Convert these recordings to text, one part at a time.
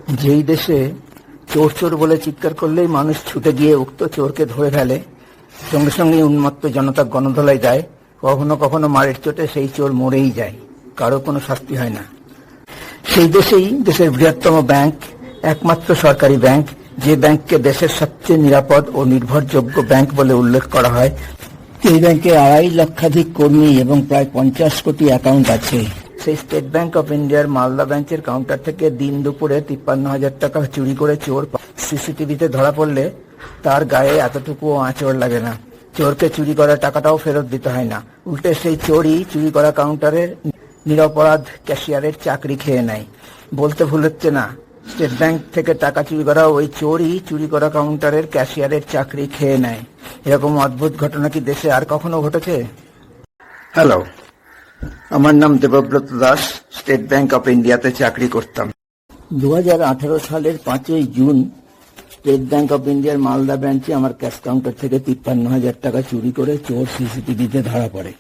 যেই দেশে চোর চোর বলে চিৎকার করলেই মানুষ ছুটে গিয়ে উক্ত চোরকে ধরে ফেলে, সঙ্গে সঙ্গে উন্মত্ত জনতা গণধোলাই দেয়, কখনো কখনো মারের চোটে সেই চোর মরেই যায়, কারো কোনো শাস্তি হয় না, সেই দেশেই দেশের বৃহত্তম ব্যাংক, একমাত্র সরকারি ব্যাংক, যে ব্যাংককে দেশের সবচেয়ে নিরাপদ ও নির্ভরযোগ্য ব্যাংক বলে উল্লেখ করা হয়, এই ব্যাংকে 2.5 লক্ষাধিক কর্মী এবং প্রায় 50 কোটি অ্যাকাউন্ট আছে। সেই স্টেট ব্যাংক অফ ইন্ডিয়ার মালদা ব্রাঞ্চের কাউন্টার থেকে দিন দুপুরে 53,000 টাকা চুরি করে চোর সিসিটিভিতে ধরা পড়লে তার গায়ে এতটুকুও আঁচড় লাগে না। চোরকে চুরি করা টাকাটাও ফেরত দিতে হয় না, উল্টে সেই চোরই চুরি করা কাউন্টারের নিরপরাধ ক্যাশিয়ারের চাকরি খেয়ে নেয়। বলতে ভুল হচ্ছে না, স্টেট ব্যাংক থেকে টাকা চুরি করা ওই চোরই চুরি করা কাউন্টারের ক্যাশিয়ারের চাকরি খেয়ে নেয়। এরকম অদ্ভুত ঘটনা কি দেশে আর কখনো ঘটেছে? হ্যালো, আমার নাম Debabrata Das, state Bank of ইন্ডিয়াতে চাকরি করতাম। 2018 সালের 5ই জুন স্টেট ব্যাংক অফ ইন্ডিয়ার মালদা ব্রাঞ্চে আমার ক্যাশ কাউন্টার থেকে 53,000 টাকা চুরি করে চোর সিসিটিভিতে ধরা পড়ে।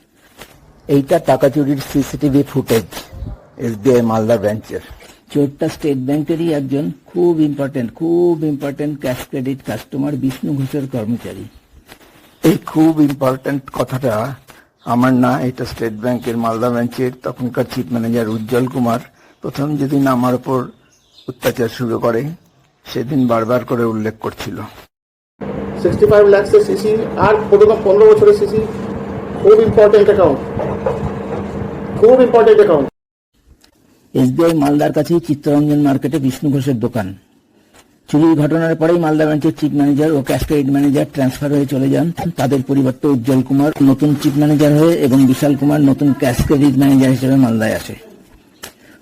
এইটা টাকা চুরির সিসিটিভি ফুটেজ এসবিআই মালদা ব্রাঞ্চের। চোরটা স্টেট ব্যাংকেরই একজন খুব important cash credit customer Bishnu ঘোষের কর্মচারী। এই খুব ইম্পর্টেন্ট কথাটা আমার না, এটা স্টেট ব্যাংকের মালদা ব্রাঞ্চের তখনকার চিফ ম্যানেজার উজ্জ্বল কুমার প্রথম যেদিন আমার উপর অত্যাচার শুরু করে সেদিন বারবার করে উল্লেখ করছিল। 65 lakhs সিসি আর 15 বছরের সিসি, খুব ইম্পর্টেন্ট অ্যাকাউন্ট। এসবিআই মালদার কাছেই চিত্তরঞ্জন মার্কেটে বিষ্ণু ঘোষের দোকান। চুরির ঘটনার পরেই মালদা ব্রাঞ্চের চিফ ম্যানেজার ও ক্যাশ ক্রেডিট ম্যানেজার ট্রান্সফার হয়ে চলে যান। তাদের পরিবর্তে উজ্জ্বল কুমার নতুন চিফ ম্যানেজার হয়ে এবং বিশাল কুমার নতুন ক্যাশ ক্রেডিট ম্যানেজার হিসেবে মালদায় আসে।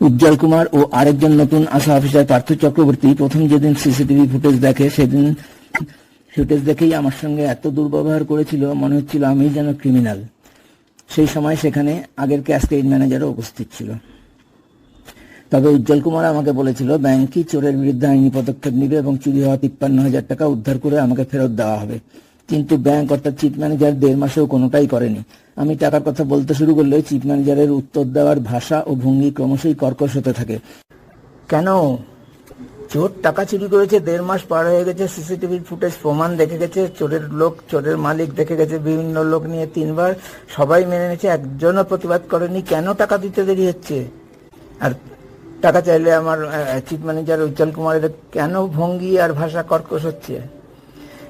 উজ্জ্বল কুমার ও আরেকজন নতুন আসা অফিসার পার্থ চক্রবর্তী প্রথম যেদিন সিসিটিভি ফুটেজ দেখে সেদিন ফুটেজ দেখেই আমার সঙ্গে এত দুর্ব্যবহার করেছিল, মনে হচ্ছিল আমি যেন ক্রিমিনাল। সেই সময় সেখানে আগের ক্যাশ ক্রেডিট ম্যানেজারও উপস্থিত ছিল। তবে উজ্জ্বল কুমার আমাকে বলেছিল ব্যাংকই চোরের বিরুদ্ধে আইনি পদক্ষেপ নেবে এবং চুরি হওয়া 53,000 টাকা উদ্ধার করে আমাকে ফেরত দেওয়া হবে। কিন্তু ব্যাংক অর্থাৎ চিফ ম্যানেজার 1.5 মাসেও কোনোটাই করেনি। আমি টাকার কথা বলতে শুরু করলে চিফ ম্যানেজারের উত্তর দেওয়ার ভাষা ও ভঙ্গি ক্রমশই কর্কশ হতে থাকে। কেন? চোর টাকা চুরি করেছে, 1.5 মাস পার হয়ে গেছে, সিসিটিভির ফুটেজ প্রমাণ দেখে গেছে, চোরের লোক চোরের মালিক দেখে গেছে, বিভিন্ন লোক নিয়ে 3 বার, সবাই মেনে নিয়েছে, একজনও প্রতিবাদ করেনি। কেন টাকা দিতে দেরি হচ্ছে? আর টাকা চাইলে আমার চিফ ম্যানেজার উজ্জ্বল কুমারের কেন ভঙ্গি আর ভাষা কর্কশ হচ্ছে?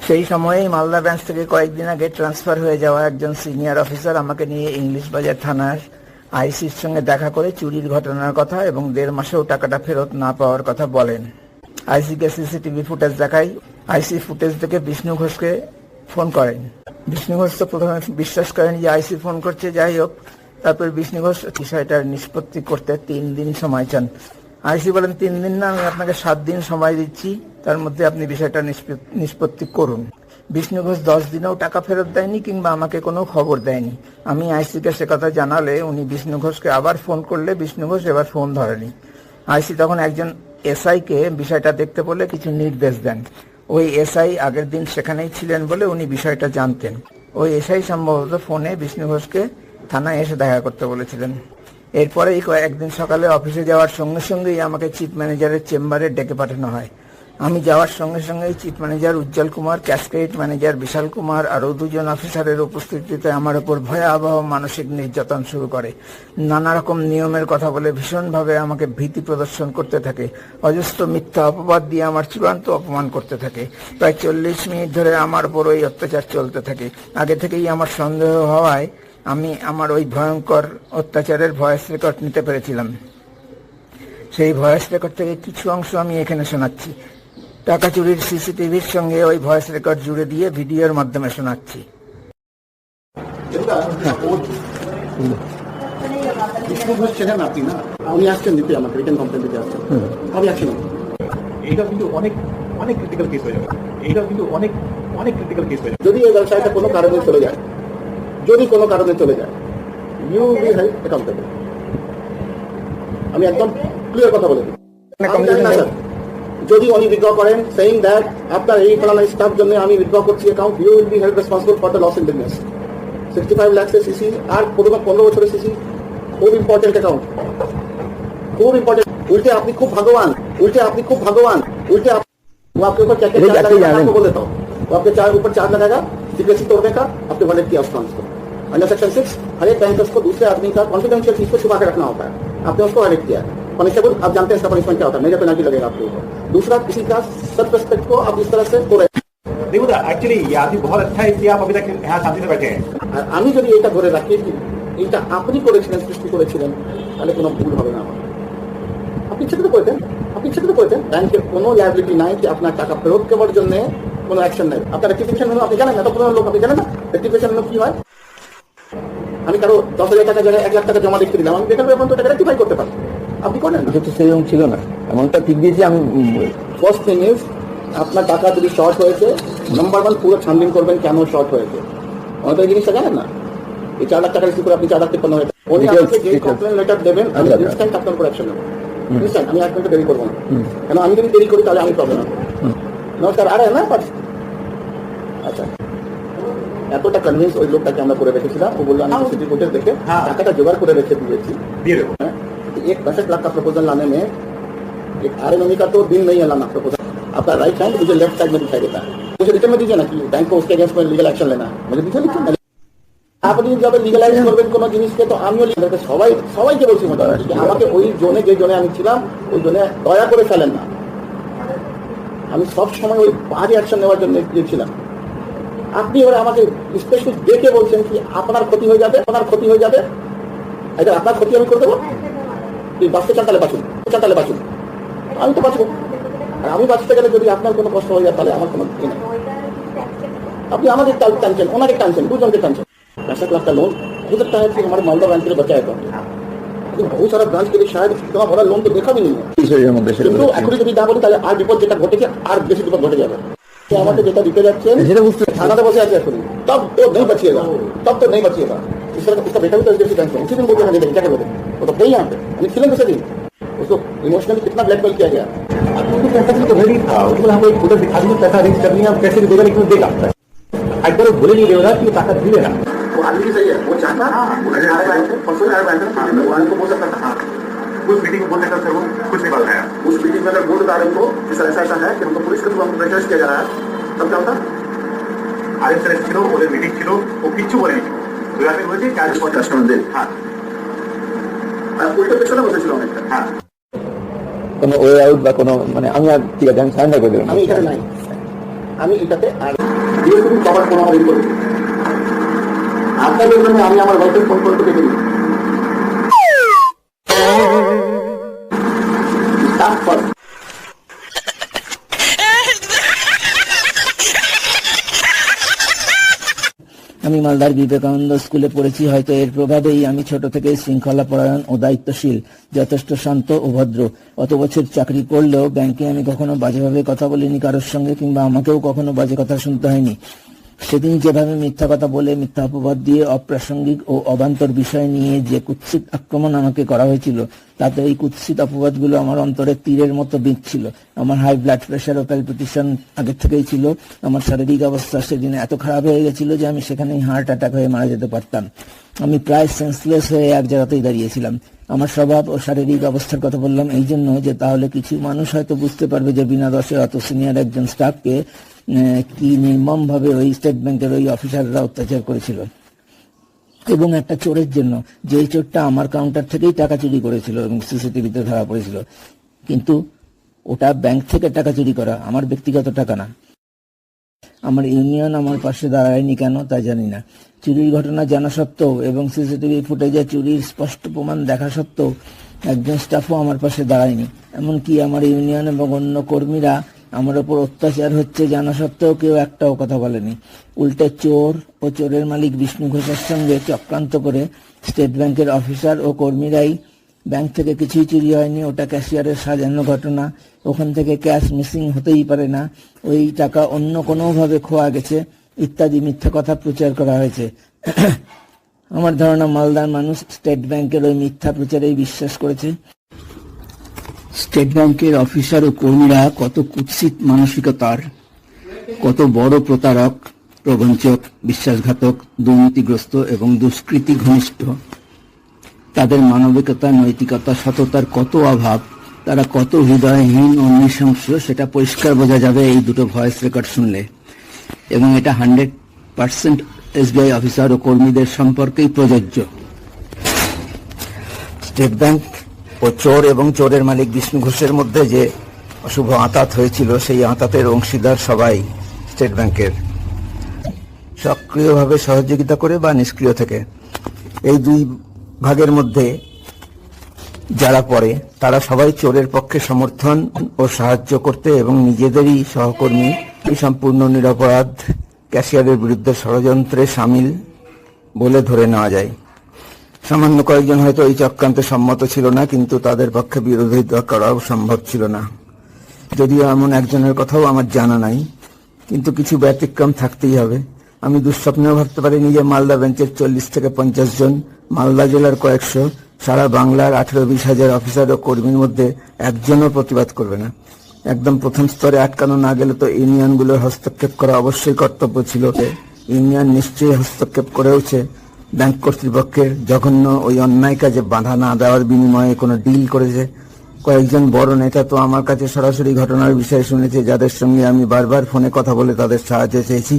সেই সময়েই মালদা ব্রাঞ্চ থেকে কয়েকদিন আগে ট্রান্সফার হয়ে যাওয়া একজন সিনিয়র অফিসার আমাকে নিয়ে ইংলিশ বাজার থানার আইসির সঙ্গে দেখা করে চুরির ঘটনার কথা এবং 1.5 মাসেও টাকাটা ফেরত না পাওয়ার কথা বলেন। আইসিকে সিসিটিভি ফুটেজ দেখাই। আইসি ফুটেজ দেখে বিষ্ণু ঘোষকে ফোন করেন। বিষ্ণু ঘোষ তো প্রথমে বিশ্বাস করেন যে আইসি ফোন করছে। যাই হোক, তারপর বিষ্ণু ঘোষ বিষয়টার নিষ্পত্তি করতে 3 দিন সময় চান। আইসি বলেন 3 দিন না, আমি আপনাকে 7 দিন সময় দিচ্ছি, তার মধ্যে আপনি বিষয়টা নিষ্পত্তি করুন। বিষ্ণু ঘোষ 10 দিনেও টাকা ফেরত দেয়নি কিংবা আমাকে কোনো খবর দেয়নি। আমি আইসিকে সে কথা জানালে উনি বিষ্ণু ঘোষকে আবার ফোন করলে বিষ্ণু ঘোষ এবার ফোন ধরেনি। আইসি তখন একজন এসআইকে বিষয়টা দেখতে বলে কিছু নির্দেশ দেন। ওই এসআই আগের দিন সেখানেই ছিলেন বলে উনি বিষয়টা জানতেন। ওই এসআই সম্ভবত ফোনে বিষ্ণু ঘোষকে থানায় এসে দেখা করতে বলেছিলেন। এরপরেই কয়েকদিন সকালে অফিসে যাওয়ার সঙ্গে সঙ্গেই আমাকে চিফ ম্যানেজারের চেম্বারে ডেকে পাঠানো হয়। আমি যাওয়ার সঙ্গে সঙ্গেই চিফ ম্যানেজার উজ্জ্বল কুমার, ক্যাশ ক্রেডিট ম্যানেজার বিশাল কুমার আরও 2 জন অফিসারের উপস্থিতিতে আমার উপর ভয়াবহ মানসিক নির্যাতন শুরু করে। নানা রকম নিয়মের কথা বলে ভীষণভাবে আমাকে ভীতি প্রদর্শন করতে থাকে। অজস্র মিথ্যা অপবাদ দিয়ে আমার চূড়ান্ত অপমান করতে থাকে। প্রায় 40 মিনিট ধরে আমার উপর ওই অত্যাচার চলতে থাকে। আগে থেকেই আমার সন্দেহ হওয়ায় আমি আমার ওই ভয়ঙ্কর অত্যাচারের ভয়েস রেকর্ড নিতে পেরেছিলাম। সেই ভয়েস রেকর্ড থেকে কিছু অংশ আমি এখানে শোনাচ্ছি। টাকা চুরির সিসিটিভির সঙ্গে ওই ভয়েস রেকর্ড জুড়ে দিয়ে ভিডিওর মাধ্যমে শোনাচ্ছি। আপনি না, উনি আসছেন দিতে, আমাকে রিটার্ন কমপ্লেন দিতে আসছেন, আমি আসছি না। এইটা কিন্তু অনেক ক্রিটিক্যাল কেস হয়ে যাবে। যদি এই ব্যবসায়টা কোনো কারণে চলে যায়, you will be held accountable. আমি একদম ক্লিয়ার কথা বলে দিই। যদি উনি উইথড্র করেন সেইং দ্যাট আপনার এই ফলানা স্টাফ জন্য আমি উইথড্র করছি account, you will be held responsible for the loss in business. 65 lakhs CC আর 15 বছরের সিসি, খুব ইম্পর্টেন্ট অ্যাকাউন্ট, খুব ইম্পর্টেন্ট। উল্টে আপনি খুব ভাগ্যবান उल्टे आपने खूब भगवान उल्टे वो आपके ऊपर क्या ये जाके जाने। आपको बोल देता हूँ, वो आपके ऊपर चार्ज लगाएगा सीक्रेसी तोड़ने का, आपके वॉलेट की ऑप्शन को अंडर सेक्शन 6 हर एक बैंकर्स को दूसरे आदमी का कॉन्फिडेंशियल चीज को छुपा के रखना होता है। आपने उसको अरेस्ट किया है, पनिशेबल आप जानते हैं इसका पनिशमेंट क्या होता है, मेजर पेनल्टी लगेगा आपके ऊपर। दूसरा, किसी का सेल्फ रेस्पेक्ट को आप इस तरह से तोड़े। देखो एक्चुअली ये आदमी बहुत अच्छा है, इसलिए आप अभी तक यहाँ शांति से बैठे हैं। আর আমি যদি এটা ধরে রাখি যে এটা আপনি করেছিলেন, সৃষ্টি করেছিলেন, তাহলে কোনো ভুল হবে না আমার। আপনি ইচ্ছে করে করেছেন, ব্যাংকের কোনো লায়াবিলিটি নাই যে আপনার টাকা ফেরত দেওয়ার জন্য কোনো অ্যাকশন নেই। আপনার রেক্টিফিকেশন মেনু আপনি জানেন না, তো কোনো লোক আপনি জানেন না রেক্টিফিকেশন মেনু কি হয়। আমি কারো 10,000 টাকা জায়গায় 1 লাখ টাকা জমা লিখতে দিলাম, আমি বেকার এখন তো টাকা রেক্টিফাই করতে পারি, আপনি করেন না। এটা তো সেরকম ছিল না, এমনটা ঠিক দিয়েছি আমি। ফার্স্ট থিং ইজ আপনার টাকা যদি শর্ট হয়েছে, নাম্বার 1 পুরো ছানবিন করবেন কেন শর্ট হয়েছে। আমাদের এই জিনিসটা জানেন না, এই 4 লাখ টাকা রিসিভ করে আপনি 4,53,000 উনি আপনাকে যে কমপ্লেন লেটার দেবেন, আমি ইনস্ট্যান্ট আপনার উপর অ্যাকশন নেব। ইনস্ট্যান্ট, আমি 1 মিনিট দেরি করবো না, কেন আমি যদি দেরি করি তাহলে আমি প্রবলেম হবে। নমস্কার, আরে না পাচ্ছি। আচ্ছা, এতটা কনভিন্স ওই লোকটাকে আমরা করে রেখেছিলাম, ও বললো আমি সিটি কোর্টের দেখে টাকাটা জোগাড় করে রেখে দিয়েছি, দিয়ে দেবো। एक 65 लाख का प्रपोजल लाने में एक आरएनएमई का तो दिन नहीं है लाना प्रपोजल। आपका राइट हैंड मुझे लेफ्ट साइड में दिखाई देता है, मुझे रिटर्न में दीजिए ना कि बैंक को उसके अगेंस्ट में लीगल एक्शन लेना है, मुझे दीजिए लिखिए। আপনি যবে লিগালাইজ করবেন কোনো জিনিসকে, তো আমিও সবাইকে বলছি মোটামুটি আমাকে ওই জোনে, যে জোনে আমি ছিলাম ওই জোনে দয়া করে ফেলেন না। আমি সব সময় ওই বাজে অ্যাকশন নেওয়ার জন্য গিয়েছিলাম। আপনি এবার আমাকে স্পেশালি দেখে বলছেন কি আপনার ক্ষতি হয়ে যাবে, এটা আপনার ক্ষতি আমি করে দেবো, তুই বাঁচতে চান তাহলে বাঁচুন, আমি তো বাঁচবো। আর আমি বাঁচতে গেলে যদি আপনার কোনো কষ্ট হয়ে যায় তাহলে আমার কোনো নেই। আপনি আমাদের টানছেন, ওনাকে টানছেন, দুজনকে টানছেন। 65 लाख का लोन हो सकता है कि हमारे मालदा बैंक के लिए बचा है, लेकिन बहुत सारा ब्रांच के लिए शायद इतना बड़ा लोन तो देखा भी नहीं है। কিন্তু এখন যদি না বলি তাহলে আর বিপদ যেটা ঘটেছে আর বেশি বিপদ ঘটে যাবে। আমাকে যেটা দিতে যাচ্ছেন থানাতে বসে আছে এখন, तब तो नहीं बचिएगा। इस तरह उसका बेटा भी तो एचडीएफसी बैंक में उसी दिन बोलते हैं, क्या बोलते वो तो नहीं यहाँ पे फिल्म कैसे दी उसको इमोशनली कितना ब्लैकमेल किया गया। आपको पैसा तो रेडी था, उसमें हमको एक फोटो दिखा दी, पैसा अरेंज कर लिया, कैसे भी देगा लेकिन देगा। एक बार बोले नहीं देगा कि ताकत भी लेना, वो आदमी सही है, वो चाहता को बोल सकता था उस मीटिंग में बोल सकता था, वो कुछ नहीं बोल रहा है। उस मीटिंग में अगर बोल रहा है को ऐसा है कि हमको पुलिस के थ्रू हमको प्रेशराइज किया जा रहा है, तब क्या होता আরেকটা ছিল, ওদের মিটিং ছিল, ও কিচ্ছু বলেনি। দুই আপনি বলেছি কাজ কাস্টমার দেন। হ্যাঁ, আর উল্টো পেছনে বসেছিল অনেকটা। হ্যাঁ, কোনো ওয়ে আউট বা কোনো মানে আমি আর ঠিক আছে আমি সারেন্ডার করে দিলাম। আমি এখানে নাই, আমি এটাতে আর দিয়ে শুধু কভার কোনো আমার করি আপনাদের জন্য। আমি আমার ওয়াইফের ফোন করতে দেখে দিই আমি মালদার বিবেকানন্দ স্কুলে পড়েছি, হয়তো এর প্রভাবেই আমি ছোট থেকে শৃঙ্খলা পরায়ণ ও দায়িত্বশীল, যথেষ্ট শান্ত ও ভদ্র। অত বছর চাকরি করলেও ব্যাংকে আমি কখনো বাজেভাবে কথা বলিনি কারোর সঙ্গে, কিংবা আমাকেও কখনো বাজে কথা শুনতে হয়নি। সেদিন যেভাবে মিথ্যা কথা বলে, মিথ্যা অপবাদ দিয়ে, অপ্রাসঙ্গিক ও অবান্তর বিষয় নিয়ে যে কুৎসিত আক্রমণ আমাকে করা হয়েছিল, তাতে এই কুৎসিত অপবাদগুলো আমার অন্তরে তীরের মতো বিঁধছিল। আমার হাই ব্লাড প্রেশার ও প্যালপিটেশন আগের থেকেই ছিল। আমার শারীরিক অবস্থা সেদিন এত খারাপ হয়ে গেছিল যে আমি সেখানেই হার্ট অ্যাটাক হয়ে মারা যেতে পারতাম। আমি প্রায় সেন্সলেস হয়ে এক জায়গাতেই দাঁড়িয়েছিলাম। আমার স্বভাব ও শারীরিক অবস্থার কথা বললাম এই জন্য যে তাহলে কিছু মানুষ হয়তো বুঝতে পারবে যে বিনা দোষে অত সিনিয়র একজন স্টাফকে কি নির্মম ভাবে ওই স্টেট ব্যাংকের ওই অফিসাররা অত্যাচার করেছিল, এবং একটা চোরের জন্য, যেই চোরটা আমার কাউন্টার থেকেই টাকা চুরি করেছিল এবং সিসিটিভিতে ধরা পড়েছিল। কিন্তু ওটা ব্যাংক থেকে টাকা চুরি করা, আমার ব্যক্তিগত টাকা না। আমার ইউনিয়ন আমার পাশে দাঁড়ায়নি কেন তা জানি না। চুরির ঘটনা জানা সত্ত্বেও এবং সিসিটিভি ফুটেজে চুরির স্পষ্ট প্রমাণ দেখা সত্ত্বেও একজন স্টাফও আমার পাশে দাঁড়ায়নি। এমনকি আমার ইউনিয়ন এবং অন্য কর্মীরা আমার ওপর অত্যাচার হচ্ছে জানা সত্ত্বেও কেউ একটাও কথা বলেনি। উল্টে চোর ও চোরের মালিক বিষ্ণু ঘোষের সঙ্গে চক্রান্ত করে স্টেট ব্যাংকের অফিসার ও কর্মীরাই, ব্যাংক থেকে কিছুই চুরি হয়নি, ওটা ক্যাশিয়ারের সাজানো ঘটনা, ওখান থেকে ক্যাশ মিসিং হতেই পারে না, ওই টাকা অন্য কোনোভাবে খোয়া গেছে ইত্যাদি মিথ্যা কথা প্রচার করা হয়েছে। আমার ধারণা মালদার মানুষ স্টেট ব্যাংকের ওই মিথ্যা প্রচারেই বিশ্বাস করেছে। স্টেট ব্যাংকের অফিসার ও কর্মীরা কত কুৎসিত মানসিকতার, কত বড় প্রতারক, প্রবঞ্চক, বিশ্বাসঘাতক, দুর্নীতিগ্রস্ত এবং দুষ্কৃতি ঘনিষ্ঠ। তাদের মানবিকতা, নৈতিকতা, সততার কত অভাব তারা কত হৃদয়হীন ও নৃশংস সেটা পরিষ্কার বোঝা যাবে এই দুটো ভয়েস রেকর্ড শুনলে। এবং এটা 100% এসবিআই অফিসার ও কর্মীদের সম্পর্কেই প্রযোজ্য। স্টেট ব্যাংক ও চোর এবং চোরের মালিক বিষ্ণু ঘোষের মধ্যে যে অশুভ আঁতাত হয়েছিল, সেই আঁতাতের অংশীদার সবাই স্টেট ব্যাংকের, সক্রিয়ভাবে সহযোগিতা করে বা নিষ্ক্রিয় থেকে। এই দুই ভাগের মধ্যে যারা পড়ে তারা সবাই চোরের পক্ষে সমর্থন ও সাহায্য করতে এবং নিজেদেরই সহকর্মী সম্পূর্ণ নিরপরাধ ক্যাশিয়ারের বিরুদ্ধে ষড়যন্ত্রে সামিল বলে ধরে নেওয়া যায়। সামান্য কয়েকজন হয়তো এই চক্রান্তে সম্মত ছিল না, কিন্তু তাদের পক্ষে বিরোধিতা করাও সম্ভব ছিল না। যদিও এমন একজনের কথাও আমার জানা নাই, কিন্তু কিছু ব্যতিক্রম থাকতেই হবে। আমি দুঃস্বপ্নেও ভাবতে পারিনি যে মালদা বেঞ্চের 40 থেকে 50 জন, মালদা জেলার কয়েকশো, সারা বাংলার 18-20 হাজার অফিসার ও কর্মীর মধ্যে একজনও প্রতিবাদ করবে না। একদম প্রথম স্তরে আটকানো না গেলে তো ইউনিয়নগুলোর হস্তক্ষেপ করা অবশ্যই কর্তব্য ছিল। ইউনিয়ন নিশ্চয়ই হস্তক্ষেপ করেওছে। ব্যাংক কর্তৃপক্ষের জঘন্য ওই অন্যায় কাজে বাধা না দেওয়ার বিনিময়ে কোনো ডিল করেছে। কয়েকজন বড় নেতা তো আমার কাছে সরাসরি ঘটনার বিষয়ে শুনেছে, যাদের সঙ্গে আমি বারবার ফোনে কথা বলে তাদের সাহায্য চেয়েছি।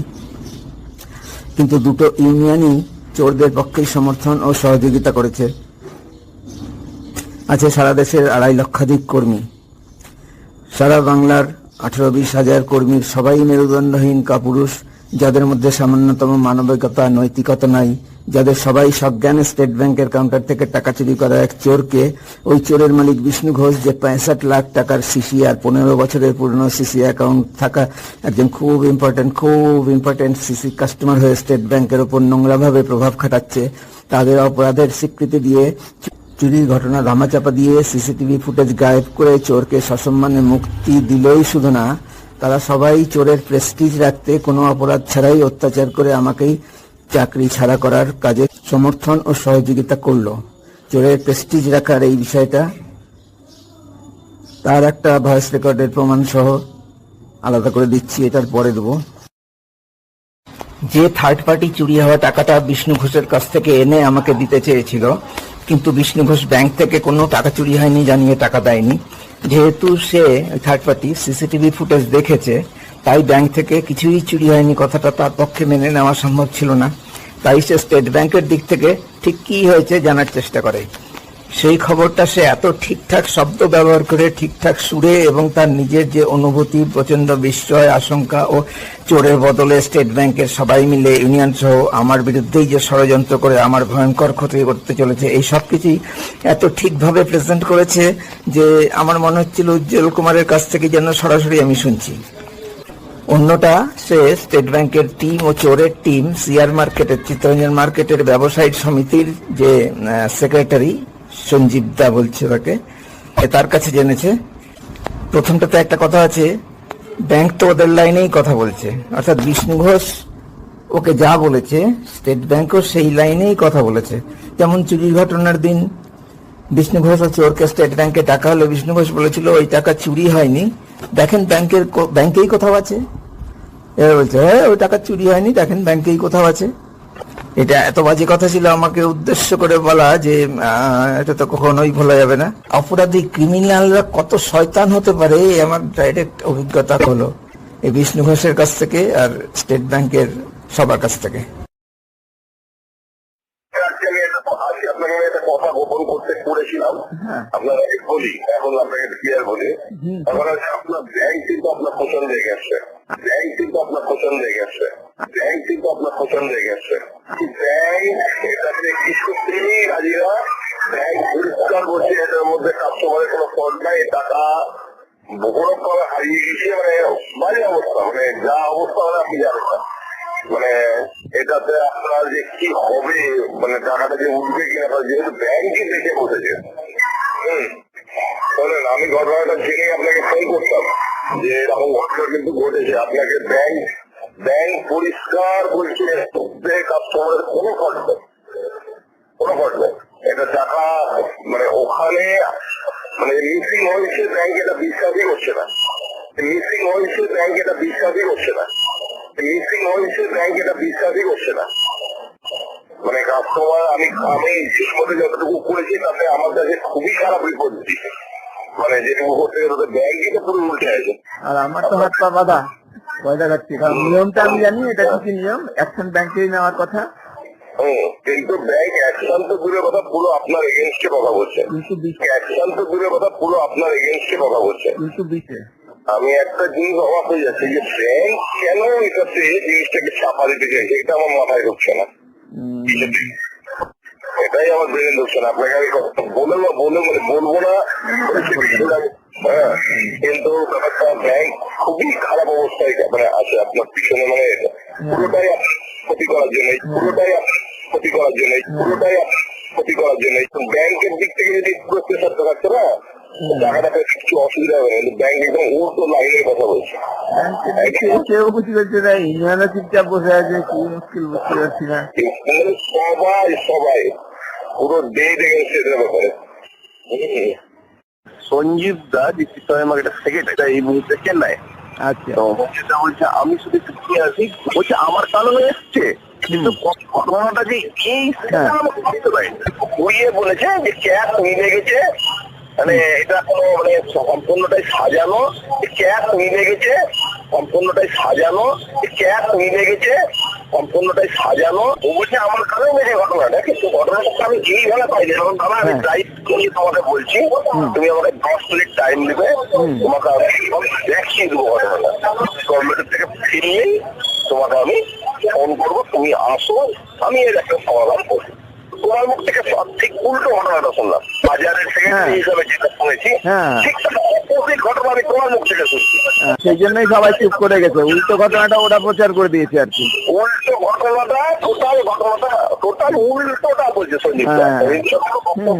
কিন্তু দুটো ইউনিয়নই চোরদের পক্ষেই সমর্থন ও সহযোগিতা করেছে। আছে সারা দেশের 2.5 লক্ষাধিক কর্মী। সারা বাংলার 18-20 হাজার কর্মীর সবাই মেরুদণ্ডহীন কাপুরুষ, যাদের মধ্যে সামান্যতম মানবিকতা নৈতিকতা নাই, যাদের সবাই সজ্ঞানে স্টেট ব্যাংকের কাউন্টার থেকে টাকা চুরি করা এক চোরকে, ওই চোরের মালিক বিষ্ণু ঘোষ, যে 65 লাখ টাকার সিসি আর 15 বছরের পুরনো সিসি অ্যাকাউন্ট থাকা একজন খুব ইম্পর্টেন্ট সিসি কাস্টমার হয়ে স্টেট ব্যাংকের ওপর নোংরাভাবে প্রভাব খাটাচ্ছে, তাদের অপরাধের স্বীকৃতি দিয়ে চুরির ঘটনা ধামাচাপা দিয়ে সিসিটিভি ফুটেজ গায়েব করে চোরকে সসম্মানে মুক্তি দিলই শুধু না, তারা সবাই চোরের প্রেস্টিজ রাখতে কোনো অপরাধ ছাড়াই অত্যাচার করে আমাকেই চাকরি ছাড়া করার কাজে সমর্থন ও সহযোগিতা করলো। চোরের প্রেস্টিজ রাখার এই বিষয়টা তার একটা ভয়েস রেকর্ডের প্রমাণ সহ আলাদা করে দিচ্ছি, এটার পরে দেবো। যে থার্ড পার্টি চুরি হওয়া টাকাটা বিষ্ণু ঘোষের কাছ থেকে এনে আমাকে দিতে চেয়েছিল, কিন্তু বিষ্ণু ঘোষ ব্যাংক থেকে কোনো টাকা চুরি হয়নি জানিয়ে টাকা দেয়নি। যেহেতু সে থার্ড পার্টি সিসিটিভি ফুটেজ দেখেছে, তাই ব্যাংক থেকে কিছুই চুরি হয়নি কথাটা তার পক্ষে মেনে নেওয়া সম্ভব ছিল না। তাই সে স্টেট ব্যাংকের দিক থেকে ঠিক কি হয়েছে জানার চেষ্টা করে। সেই খবরটা সে এত ঠিকঠাক শব্দ ব্যবহার করে, ঠিকঠাক সুরে, এবং তার নিজের যে অনুভূতি, প্রচন্ড বিস্ময়, আশঙ্কা ও চোরের বদলে স্টেট ব্যাংকের সবাই মিলে ইউনিয়ন সহ আমার বিরুদ্ধেই যে ষড়যন্ত্র করে আমার ভয়ঙ্কর ক্ষতি করতে চলেছে, এই সব কিছুই এত ঠিকভাবে প্রেজেন্ট করেছে যে আমার মনে হচ্ছিল উজ্জ্বল কুমারের কাছ থেকে যেন সরাসরি আমি শুনছি। অন্যটা, সে স্টেট ব্যাংকের টিম ও চোরের টিম সিআর মার্কেটের, চিত্তরঞ্জন মার্কেটের ব্যবসায়ী সমিতির যে সেক্রেটারি সঞ্জীব দা বলছে তাকে, তার কাছে জেনেছে। প্রথমটাতে একটা কথা আছে, ব্যাংক তো ওদের লাইনেই কথা বলছে, অর্থাৎ বিষ্ণু ঘোষ ওকে যা বলেছে স্টেট ব্যাংকও সেই লাইনেই কথা বলেছে। যেমন চুরির ঘটনার দিন বিষ্ণু ঘোষ ও চোরকে স্টেট ব্যাংকে টাকা হলে বিষ্ণু ঘোষ বলেছিল ওই টাকা চুরি হয়নি, দেখেন ব্যাংকেই কোথাও আছে। এবার বলছে হ্যাঁ ওই টাকা চুরি হয়নি, দেখেন ব্যাংকেই কোথাও আছে। এটা এত বাজে কথা ছিল আমাকে উদ্দেশ্য করে বলা যে এটা তো কখনোই ভোলা যাবে না। অপরাধী ক্রিমিনালরা কত শয়তান হতে পারে আমার ডাইরেক্ট অভিজ্ঞতা হলো এই বিষ্ণু ঘোষের কাছ থেকে আর স্টেট ব্যাংকের সবার কাছ থেকে। আপনাকে একটা কথা গোপন করতে করেছিলাম, আপনাকে বলি, এখন আপনাকে ক্লিয়ার বলি। এখন আপনার ব্যাংক কিন্তু আপনার পছন্দে গেছে, ব্যাংক কিন্তু আপনার পছন্দে গেছে, ব্যাংক কিন্তু আপনার পছন্দে গেছে। ব্যাংক এটাতে কিছুতেই রাজিরা, ব্যাংক পরিষ্কার করছে এটার মধ্যে কাস্টমারের কোনো ফল্ট নাই, টাকা বহুরকম হারিয়ে গেছে, মানে বাজে অবস্থা, মানে যা অবস্থা মানে আপনি জানেন না। মানে এটাতে আপনার যে কি হবে, মানে টাকাটা যে উঠবে কিনা, যেহেতু ব্যাংকই দেখে বসেছে। শোনেন, আমি ঘটনাটা জেনে আপনাকে ফোন করতাম যে এরকম ঘটনা কিন্তু ঘটেছে। আপনাকে ব্যাংক পরিষ্কার বলছে কাস্টমারের কোনো ফল্ট নেই, কোনো ফল্ট নেই। এটা টাকা মানে ওখানে মানে মিসিং হয়েছে, ব্যাংক এটা বিশ্বাসই করছে না, মিসিং হয়েছে, ব্যাংক এটা বিশ্বাসই করছে না, মিসিং হয়েছে, ব্যাংক এটা বিশ্বাসই করছে না। মানে কাস্টমার আমি ঠিক মতো যতটুকু করেছি তাতে আমার কাছে খুবই খারাপ রিপোর্ট দিচ্ছে। মানে যেটুকু করতে গেলে ব্যাংকে পুরো উল্টে আছে। আর আমার তো হাত পা বাঁধা, ভয় দেখাচ্ছি, কারণ নিয়মটা আমি জানি এটা কি নিয়ম, অ্যাকশন ব্যাংকেই নেওয়ার কথা। কিন্তু ব্যাংক অ্যাকশন তো দূরের কথা, পুরো আপনার এগেনস্টে কথা বলছে। অ্যাকশন তো দূরের কথা, পুরো আপনার এগেনস্টে কথা বলছে। কিন্তু দিচ্ছে, আমি একটা জিনিস অবাক হয়ে যাচ্ছি যে ব্যাংক কেন এটাতে জিনিসটাকে চাপা দিতে চাইছে, এটা আমার মাথায় ঢুকছে না। এটাই আমার ব্রেনে ঢুকছে না। আপনাকে আমি বলবো না, কিন্তু ব্যাপারটা ব্যাংক খুবই খারাপ অবস্থায় মানে আছে আপনার পিছনে, মানে পুরোটাই ক্ষতি করার জন্য, ব্যাংকের দিক থেকে যদি পুরো প্রেশার থাকতো না, টাকাটা কিছু অসুবিধা হবে না। ব্যাংক একদম উল্টো লাইনের কথা বলছে। কেউ বুঝতে পারছে না, ইন্ডিয়ানরা চুপচাপ বসে আছে, কি মুশকিল বুঝতে পারছি না। সবাই পুরো ডে দেখেছে এদের ব্যাপারে। সঞ্জীব দা ডিস্ট্রিক্ট মার্কেটের সেক্রেটারি এই মুহূর্তে চেন্নাই। আচ্ছা, তো বলছে আমি শুধু কি আছি, বলছে আমার কারণে এসছে, কিন্তু ঘটনাটা যে এই বুঝিয়ে বলেছে যে ক্যাশ মিলে গেছে, মানে এটা কোনো মানে সম্পূর্ণটাই সাজানো, ক্যাশ মিলে গেছে, সম্পূর্ণটাই সাজানো, ও বলছে আমার কারণে মেরে ঘটনাটা, কিন্তু ঘটনাটা আমি এইভাবে পাইনি। এখন দাদা আমি ড্রাইভ করিয়ে তোমাকে বলছি, তুমি আমাকে 10 মিনিট টাইম দেবে, তোমাকে আমি দেখিয়ে দেবো ঘটনাটা। গভর্নমেন্টের থেকে ফিরলেই তোমাকে আমি ফোন করবো, তুমি আসো, আমি এর একটা সমাধান করবো। তোমার মুখ থেকে ঠিক উল্টো ঘটনাটা শুনলাম, বাজারের সেক্রেটারি হিসাবে যেটা শুনেছি, ঠিক অপোজিট ঘটনা আমি তোমার মুখ থেকে শুনছি। সেই জন্যই সবাই চুপ করে গেছে, উল্টো ঘটনাটা ওরা প্রচার করে দিয়েছে আর কি। উল্টো ঘটনাটা টোটাল উল্টোটা বলছে সঞ্জীব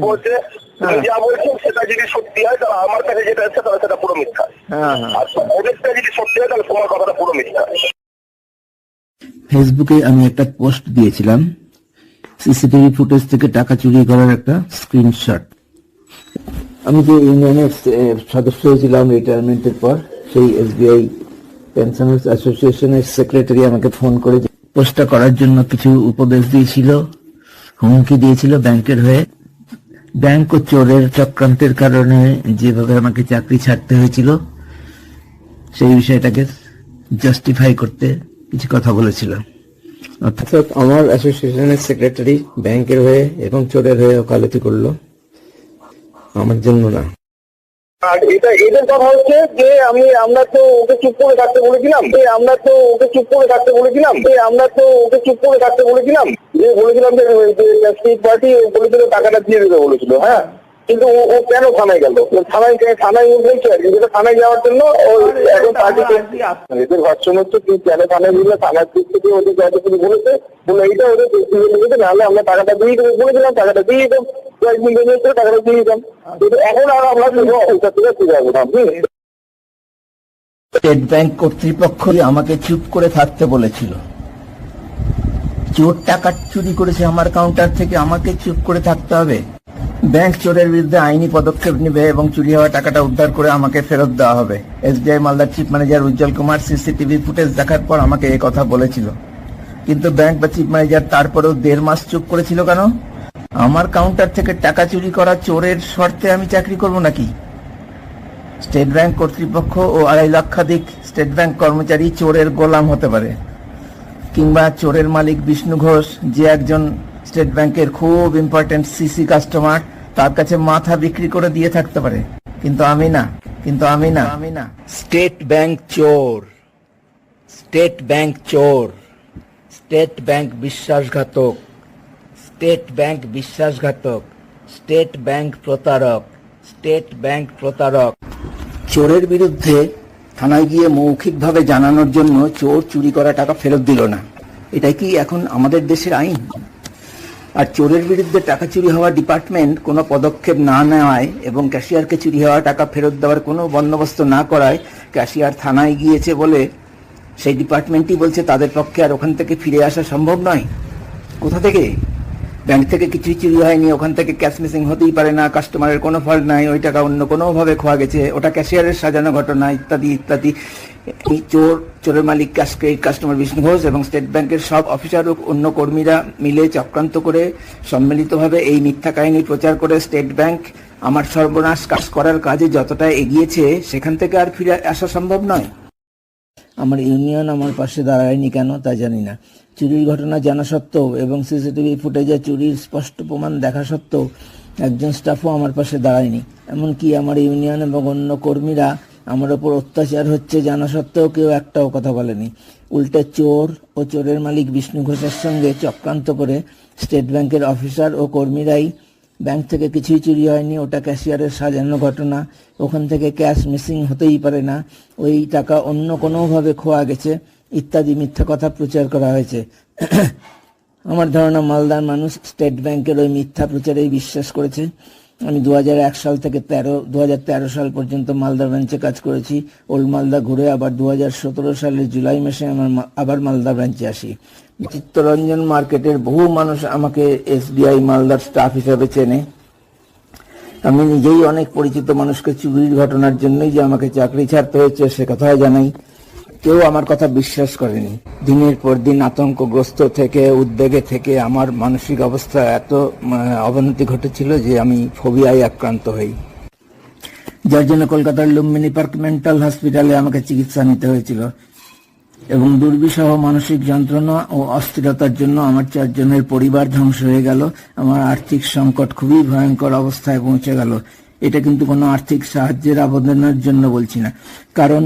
বলছে, তুমি যা বলছো সেটা যদি সত্যি হয় তাহলে আমার কাছে যেটা আছে তাহলে সেটা পুরো মিথ্যা, আর ওদেরটা যদি সত্যি হয় তাহলে তোমার কথাটা পুরো মিথ্যা। ফেসবুকে আমি একটা পোস্ট দিয়েছিলাম, সিসিটিভি ফুটেজ থেকে টাকা চুরি করার একটা স্ক্রিনশট। আমি যে ইউনিয়নের সদস্য হয়েছিলাম রিটায়ারমেন্টের পর, সেই এসবিআই পেনশনার্স অ্যাসোসিয়েশনের সেক্রেটারি আমাকে ফোন করে পোস্টটা করার জন্য কিছু উপদেশ দিয়েছিল, হুমকি দিয়েছিল ব্যাংকের হয়ে। ব্যাংক ও চোরের চক্রান্তের কারণে যেভাবে আমাকে চাকরি ছাড়তে হয়েছিল, সেই বিষয়টাকে জাস্টিফাই করতে কিছু কথা বলেছিল। অর্থাৎ আমার অ্যাসোসিয়েশনের সেক্রেটারি ব্যাংকের হয়ে এবং চোরের হয়ে ওকালতি করলো, আমার জন্য না। আর এটা এদের কথা হচ্ছে যে আমরা তো ওকে চুপ করে থাকতে বলেছিলাম, যে বলেছিলাম যে পার্টি বলেছিল টাকাটা দিয়ে দিতে বলেছিল, হ্যাঁ, কিন্তু ও কেন থানায় গেল? থানায় বলছে আর কি, যেটা থানায় যাওয়ার জন্য এখন পার্টিতে এদের ভার্সন হচ্ছে তুই কেন থানায় দিলে, থানার দিক থেকে ওদের যতটুকু বলেছে বলে এইটা ওদের নাহলে আমরা টাকাটা দিয়ে দেবো বলেছিলাম, টাকাটা দিয়ে দিতাম, কয়েকদিন টাকাটা দিয়ে দিতাম, কিন্তু এখন আর আমরা ওইটা থেকে ফিরে যাবো না। স্টেট ব্যাংক কর্তৃপক্ষ আমাকে চুপ করে থাকতে বলেছিল। চোর টাকা চুরি করেছে আমার কাউন্টার থেকে, আমাকে চুপ করে থাকতে হবে? ব্যাংক চোরের বিরুদ্ধে আইনি পদক্ষেপ নেবে এবং চুরি হওয়া টাকাটা উদ্ধার করে আমাকে ফেরত দেওয়া হবে। এসবিআই মালদার চিফ ম্যানেজার উজ্জ্বল কুমার সিসিটিভি ফুটেজ দেখার পর আমাকে এই কথা বলেছিল, কিন্তু ব্যাংক বা চিফ ম্যানেজার তারপরেও 1.5 মাস চুপ করেছিল কেন? আমার কাউন্টার থেকে টাকা চুরি করা চোরের শর্তে আমি চাকরি করব নাকি? স্টেট ব্যাংক কর্তৃপক্ষ ও 2.5 লক্ষাধিক স্টেট ব্যাংক কর্মচারী চোরের গোলাম হতে পারে, কিংবা চোরের মালিক বিষ্ণু ঘোষ, যে একজন স্টেট ব্যাংকের খুব ইম্পর্টেন্ট সিসি কাস্টমার, তার কাছে মাথা বিক্রি করে দিয়ে থাকতে পারে, কিন্তু আমি না। স্টেট ব্যাংক চোর, স্টেট ব্যাংক চোর, স্টেট ব্যাংক বিশ্বাসঘাতক, স্টেট ব্যাংক বিশ্বাসঘাতক, স্টেট ব্যাংক প্রতারক, স্টেট ব্যাংক প্রতারক। চোরের বিরুদ্ধে থানায় গিয়ে মৌখিকভাবে জানানোর জন্য চোর চুরি করা টাকা ফেরত দিল না, এটাই কি এখন আমাদের দেশের আইন? আর চোরের বিরুদ্ধে টাকা চুরি হওয়া ডিপার্টমেন্ট কোনো পদক্ষেপ না নেওয়ায় এবং ক্যাশিয়ারকে চুরি হওয়া টাকা ফেরত দেওয়ার কোনো বন্দোবস্ত না করায় ক্যাশিয়ার থানায় গিয়েছে বলে সেই ডিপার্টমেন্টই বলছে তাদের পক্ষে আর ওখান থেকে ফিরে আসা সম্ভব নয়। কোথা থেকে? ব্যাংক থেকে কিছুই চুরি হয়নি, ওখান থেকে ক্যাশ মিসিং হতেই পারে না, কাস্টমারের কোনো ফল্ট নাই, ওই টাকা অন্য কোনোভাবে খোয়া গেছে, ওটা ক্যাশিয়ারের সাজানো ঘটনা, ইত্যাদি ইত্যাদি। এই চোরের মালিক cash credit customer Bishnu Ghosh এবং স্টেট ব্যাংকের সব অফিসার ও অন্য কর্মীরা মিলে চক্রান্ত করে সম্মিলিতভাবে এই মিথ্যা কাহিনী প্রচার করে স্টেট ব্যাংক আমার সর্বনাশ কাজ করার কাজে যতটা এগিয়েছে সেখান থেকে আর ফিরে আসা সম্ভব নয়। আমার ইউনিয়ন আমার পাশে দাঁড়ায়নি কেন তা জানি না। চুরির ঘটনা জানা সত্ত্বেও এবং সিসিটিভি ফুটেজে চুরির স্পষ্ট প্রমাণ দেখা সত্ত্বেও একজন স্টাফও আমার পাশে দাঁড়ায়নি। এমনকি আমার ইউনিয়ন এবং অন্য কর্মীরা আমার ওপর অত্যাচার হচ্ছে জানা সত্ত্বেও কেউ একটাও কথা বলেনি। উল্টে চোর ও চোরের মালিক বিষ্ণু ঘোষের সঙ্গে চক্রান্ত করে স্টেট ব্যাংকের অফিসার ও কর্মীরাই ব্যাংক থেকে কিছুই চুরি হয়নি, ওটা ক্যাশিয়ারের সাজানো ঘটনা, ওখান থেকে ক্যাশ মিসিং হতেই পারে না, ওই টাকা অন্য কোনোভাবে খোয়া গেছে ইত্যাদি মিথ্যা কথা প্রচার করা হয়েছে। আমার ধারণা মালদার মানুষ স্টেট ব্যাংকের ওই মিথ্যা প্রচারেই বিশ্বাস করেছে। আমি 2001 সাল থেকে 2013 সাল পর্যন্ত মালদা ব্রাঞ্চে কাজ করেছি। ওল্ড মালদা ঘুরে আবার 2017 সালের জুলাই মাসে আবার মালদা ব্রাঞ্চে আসি। চিত্তরঞ্জন মার্কেটের বহু মানুষ আমাকে SBI মালদার স্টাফ হিসেবে চেনে। আমি নিজেই অনেক পরিচিত মানুষকে চুরির ঘটনার জন্যই যে আমাকে চাকরি ছাড়তে হয়েছে সে কথাও জানাই। কেউ আমার কথা বিশ্বাস করেনি। দিনের পর দিন আতঙ্কগ্রস্ত থেকে উদ্বেগে থেকে আমার মানসিক অবস্থা এত অবনতি ঘটেছিল যে আমি ফোবিয়ায় আক্রান্ত হই, যার জন্য কলকাতার লুম্বিনী পার্ক মেন্টাল হসপিটালে আমাকে চিকিৎসা নিতে হয়েছিল। এবং দুর্বিষহ মানসিক যন্ত্রণা ও অস্থিরতার জন্য আমার 4 জনের পরিবার ধ্বংস হয়ে গেল। আমার আর্থিক সংকট খুবই ভয়ঙ্কর অবস্থায় পৌঁছে গেল। এটা কিন্তু কোনো আর্থিক সাহায্যের আবেদনের জন্য বলছি না, কারণ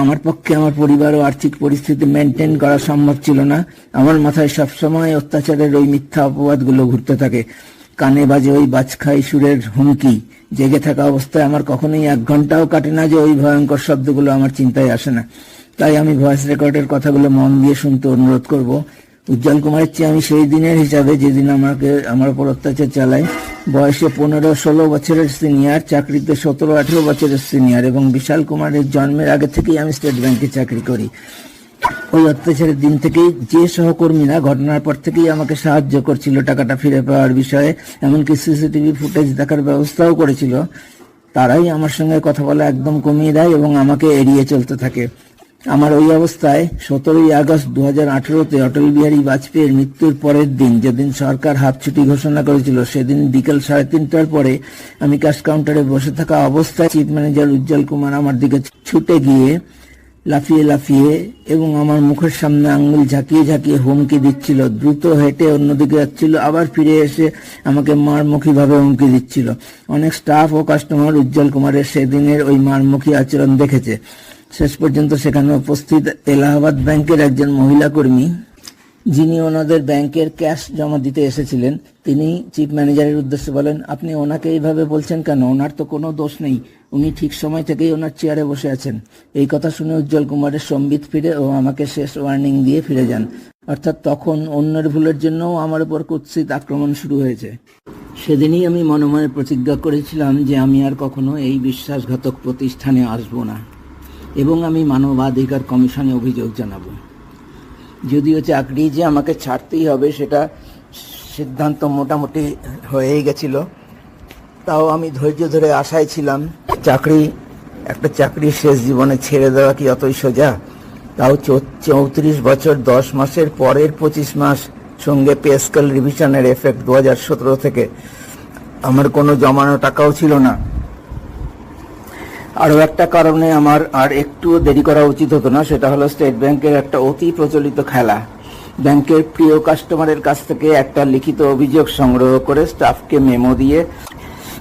আমার পক্ষে আমার পরিবার ও আর্থিক পরিস্থিতি মেনটেন করা সম্ভব ছিল না। আমার মাথায় সবসময় অত্যাচারের ওই মিথ্যা অপবাদগুলো ঘুরতে থাকে। কানে বাজে ওই বাজখাই সুরের হুমকি। জেগে থাকা অবস্থায় আমার কখনোই 1 ঘন্টাও কাটে না যে ওই ভয়ঙ্কর শব্দগুলো আমার চিন্তায় আসে না। তাই আমি ভয়েস রেকর্ডের কথাগুলো মন দিয়ে শুনতে অনুরোধ করব। উজ্জ্বল কুমারের চেয়ে আমি সেই দিনের হিসাবে যেদিন আমার উপর অত্যাচার চালায়, বয়সে 15-16 বছরের সিনিয়র, চাকরিতে 17-18 বছরের সিনিয়র, এবং বিশাল কুমারের জন্মের আগে থেকেই আমি স্টেট ব্যাংকে চাকরি করি। ওই অত্যাচারের দিন থেকেই যে সহকর্মীরা ঘটনার পর থেকেই আমাকে সাহায্য করছিল টাকাটা ফিরে পাওয়ার বিষয়ে, এমনকি সিসিটিভি ফুটেজ দেখার ব্যবস্থাও করেছিল, তারাই আমার সঙ্গে কথা বলা একদম কমিয়ে দেয় এবং আমাকে এড়িয়ে চলতে থাকে। আমার ওই অবস্থায় 17ই আগস্ট 2018-তে অটল বিহারী বাজপেয়ীর মৃত্যুর পরের দিন, যেদিন সরকার হাফ ছুটি ঘোষণা করেছিল, সেদিন বিকেল 3:30টার পরে আমি ক্যাশ কাউন্টারে বসে থাকা অবস্থায় চিফ ম্যানেজার উজ্জ্বল কুমার আমার দিকে ছুটে গিয়ে লাফিয়ে এবং আমার মুখের সামনে আঙ্গুল ঝাঁকিয়ে হুমকি দিচ্ছিল। দ্রুত হেঁটে অন্যদিকে যাচ্ছিল, আবার ফিরে এসে আমাকে মারমুখীভাবে হুমকি দিচ্ছিল। অনেক স্টাফ ও কাস্টমার উজ্জ্বল কুমারের সেদিনের ওই মারমুখী আচরণ দেখেছে। শেষ পর্যন্ত সেখানে উপস্থিত এলাহাবাদ ব্যাংকের একজন মহিলা কর্মী, যিনি ওনাদের ব্যাংকের ক্যাশ জমা দিতে এসেছিলেন, তিনি চিফ ম্যানেজারের উদ্দেশ্যে বলেন, আপনি ওনাকে এইভাবে বলছেন কেন? ওনার তো কোনো দোষ নেই, উনি ঠিক সময় থেকেই ওনার চেয়ারে বসে আছেন। এই কথা শুনে উজ্জ্বল কুমারের সম্বিত ফিরে ও আমাকে শেষ ওয়ার্নিং দিয়ে ফিরে যান। অর্থাৎ তখন অন্যের ভুলের জন্যও আমার উপর কুৎসিত আক্রমণ শুরু হয়েছে। সেদিনই আমি মনে মনে প্রতিজ্ঞা করেছিলাম যে আমি আর কখনো এই বিশ্বাসঘাতক প্রতিষ্ঠানে আসবো না এবং আমি মানবাধিকার কমিশনে অভিযোগ জানাবো। যদিও চাকরি যে আমাকে ছাড়তেই হবে সেটা সিদ্ধান্ত মোটামুটি হয়েই গেছিল, তাও আমি ধৈর্য ধরে আশায় ছিলাম। একটা চাকরি শেষ জীবনে ছেড়ে দেওয়া কি অতই সোজা? তাও 34 বছর 10 মাসের পরের 25 মাস, সঙ্গে পে স্কেল রিভিশনের এফেক্ট 2017 থেকে। আমার কোনো জমানো টাকাও ছিল না। আরও একটা কারণে আমার আর একটুও দেরি করা উচিত হতো না, সেটা হলো স্টেট ব্যাংকের একটা অতি প্রচলিত খেলা। ব্যাংকের প্রিয় কাস্টমারের কাছ থেকে একটা লিখিত অভিযোগ সংগ্রহ করে স্টাফকে মেমো দিয়ে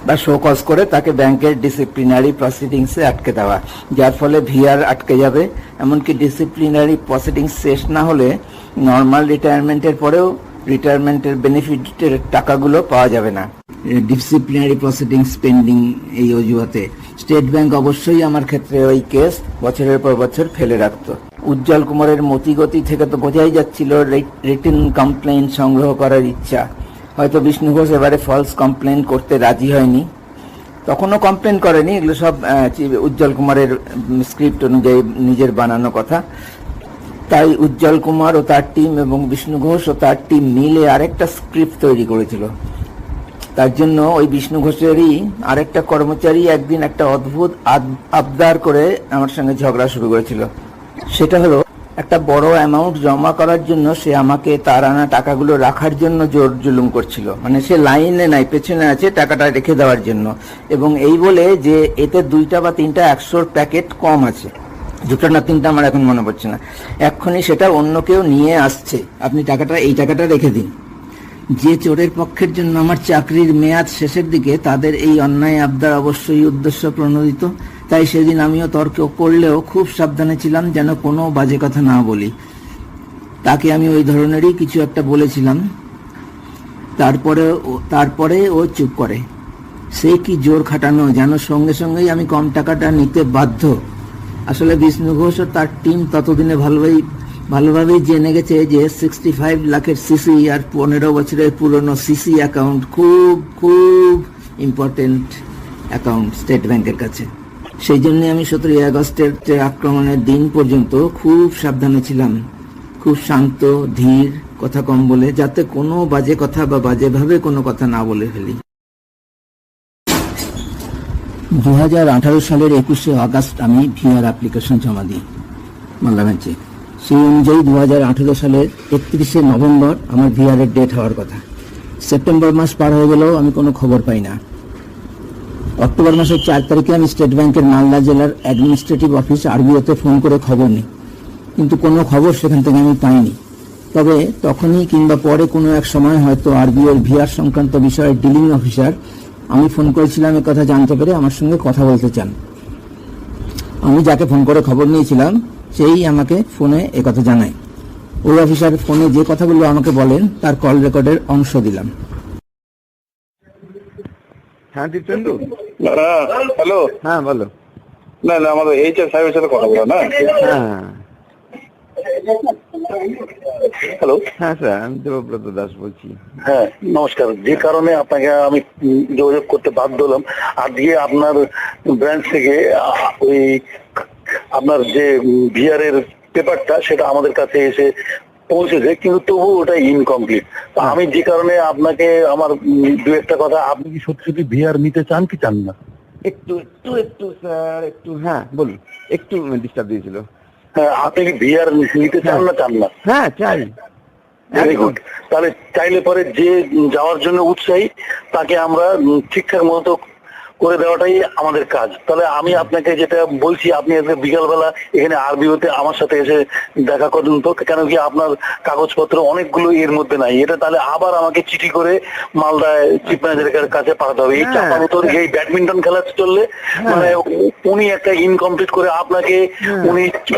বা শোকজ করে তাকে ব্যাংকের ডিসিপ্লিনারি প্রসিডিংসে আটকে দেওয়া, যার ফলে ভিআর আটকে যাবে। এমনকি ডিসিপ্লিনারি প্রসিডিংস শেষ না হলে নর্মাল রিটায়ারমেন্টের পরেও রিটায়ারমেন্টের বেনিফিটের টাকাগুলো পাওয়া যাবে না। ডিসিপ্লিনারি প্রসিডিংস পেন্ডিং এই অজুহাতে স্টেট ব্যাংক অবশ্যই আমার ক্ষেত্রে ওই কেস বছরের পর বছর ফেলে রাখত। উজ্জ্বল কুমারের মতিগতি থেকে তো বোঝাই যাচ্ছিল রিটেন কমপ্লেইন সংগ্রহ করার ইচ্ছা। হয়তো বিষ্ণু ঘোষ এবারে ফলস কমপ্লেইন করতে রাজি হয়নি, তখনও কমপ্লেন করেনি, এগুলো সব উজ্জ্বল কুমারের স্ক্রিপ্ট অনুযায়ী নিজের বানানো কথা। তাই উজ্জ্বল কুমার ও তার টিম এবং বিষ্ণু ঘোষ ও তার টিম মিলে আরেকটা স্ক্রিপ্ট তৈরি করেছিল। তার জন্য ওই বিষ্ণু ঘোষেরই আরেকটা কর্মচারী একদিন একটা অদ্ভুত আবদার করে আমার সঙ্গে ঝগড়া শুরু করেছিল। সেটা হলো একটা বড় অ্যামাউন্ট জমা করার জন্য সে আমাকে তার আনা টাকাগুলো রাখার জন্য জোর জুলুম করছিল, মানে সে লাইনে নাই, পেছনে আছে টাকাটা রেখে দেওয়ার জন্য, এবং এই বলে যে এতে 2টা বা 3টা 100 প্যাকেট কম আছে, 2টা না 3টা আমার এখন মনে পড়ছে না, এক্ষুনি সেটা অন্য কেউ নিয়ে আসছে, আপনি এই টাকাটা রেখে দিন। যে চোরের পক্ষের জন্য আমার চাকরির মেয়াদ শেষের দিকে, তাদের এই অন্যায় আবদার অবশ্যই উদ্দেশ্য প্রণোদিত। তাই সেদিন আমিও তর্ক করলেও খুব সাবধানে ছিলাম যেন কোনো বাজে কথা না বলি। তাকে আমি ওই ধরনেরই কিছু একটা বলেছিলাম, তারপরে ও চুপ করে। সে কি জোর খাটানো, যেন সঙ্গে সঙ্গেই আমি কম টাকাটা নিতে বাধ্য। আসলে বিষ্ণু ঘোষ ও তার টিম ততদিনে ভালোভাবেই জেনে গেছে যে 65 লাখের সিসি আর 15 বছরের পুরনো সিসি অ্যাকাউন্ট খুব খুব ইম্পর্টেন্ট অ্যাকাউন্ট স্টেট ব্যাংকের কাছে। সেই জন্য আমি 17ই আগস্টের আক্রমণের দিন পর্যন্ত খুব সাবধানে ছিলাম, খুব শান্ত ধীর, কথা কম বলে, যাতে কোনো বাজে কথা বা বাজেভাবে কোনো কথা না বলে ফেলি। 2018 সালের 21শে আগস্ট আমি ভিআর অ্যাপ্লিকেশন জমা দিই মালদা ব্রাঞ্চে। সেই অনুযায়ী 2018 সালের 31শে নভেম্বর আমার ভিআরের ডেট হওয়ার কথা। সেপ্টেম্বর মাস পার হয়ে গেলেও আমি কোনো খবর পাই না। অক্টোবর মাসের 4 তারিখে আমি স্টেট ব্যাংকের মালদা জেলার অ্যাডমিনিস্ট্রেটিভ অফিস আরবিওতে ফোন করে খবর নিই, কিন্তু কোনো খবর সেখান থেকে আমি পাইনি। তবে তখনই কিংবা পরে কোনো এক সময় হয়তো আরবিওর ভিআর সংক্রান্ত বিষয়ে ডিলিং অফিসার আমি ফোন করেছিলাম কথা জানতে পেরে আমার সঙ্গে কথা বলতে চান। আমি যাকে ফোন করে খবর নিয়েছিলাম সেই আমাকে ফোনে কথা জানায়। ওই অফিসার ফোনে যে কথাগুলো আমাকে বলেন তার কল রেকর্ডের অংশ দিলাম। হ্যাঁ দীপচন্দ্র, হ্যালো। হ্যাঁ বলো। না আমাদের এইচআর সাহেবের সাথে কথা বলা না। হ্যাঁ হ্যালো। হ্যাঁ স্যার, আমি দেবব্রত দাস বলছি। হ্যাঁ নমস্কার। যে কারণে আপনাকে আমি যোগাযোগ করতে বাধ্য হলাম, আজকে আপনার ব্রাঞ্চ থেকে ওই আপনার যে ভিআর এর পেপারটা সেটা আমাদের কাছে এসে পৌঁছেছে, কিন্তু তবু ওটা ইনকমপ্লিট। আমি যে কারণে আপনাকে আমার দু একটা কথা, আপনি কি সত্যি ভিআর নিতে চান কি চান না? একটু স্যার, একটু হ্যাঁ বলুন, একটু ডিস্টার্ব দিয়েছিল। হ্যাঁ, আপনি কি ভিআর নিতে চান না চান না? হ্যাঁ চাই। Very good. তাহলে চাইলে পরে যে যাওয়ার জন্য উৎসাহী তাকে আমরা ঠিকঠাক মতো করে দেওয়াটাই আমাদের কাজ। তাহলে আমি আপনাকে যেটা বলছি, আপনি আজকে বিকালবেলা এখানে আরবিওতে আমার সাথে এসে দেখা করুন তো, কেন কি আপনার কাগজপত্র অনেকগুলো এর মধ্যে নাই। এটা তাহলে আবার আমাকে চিঠি করে মালদায় চিফ ম্যানেজারের কাছে পাঠাতে হবে। এই চাপানোতর এই ব্যাডমিন্টন খেলা চললে মানে উনি একটা ইনকমপ্লিট করে আপনাকে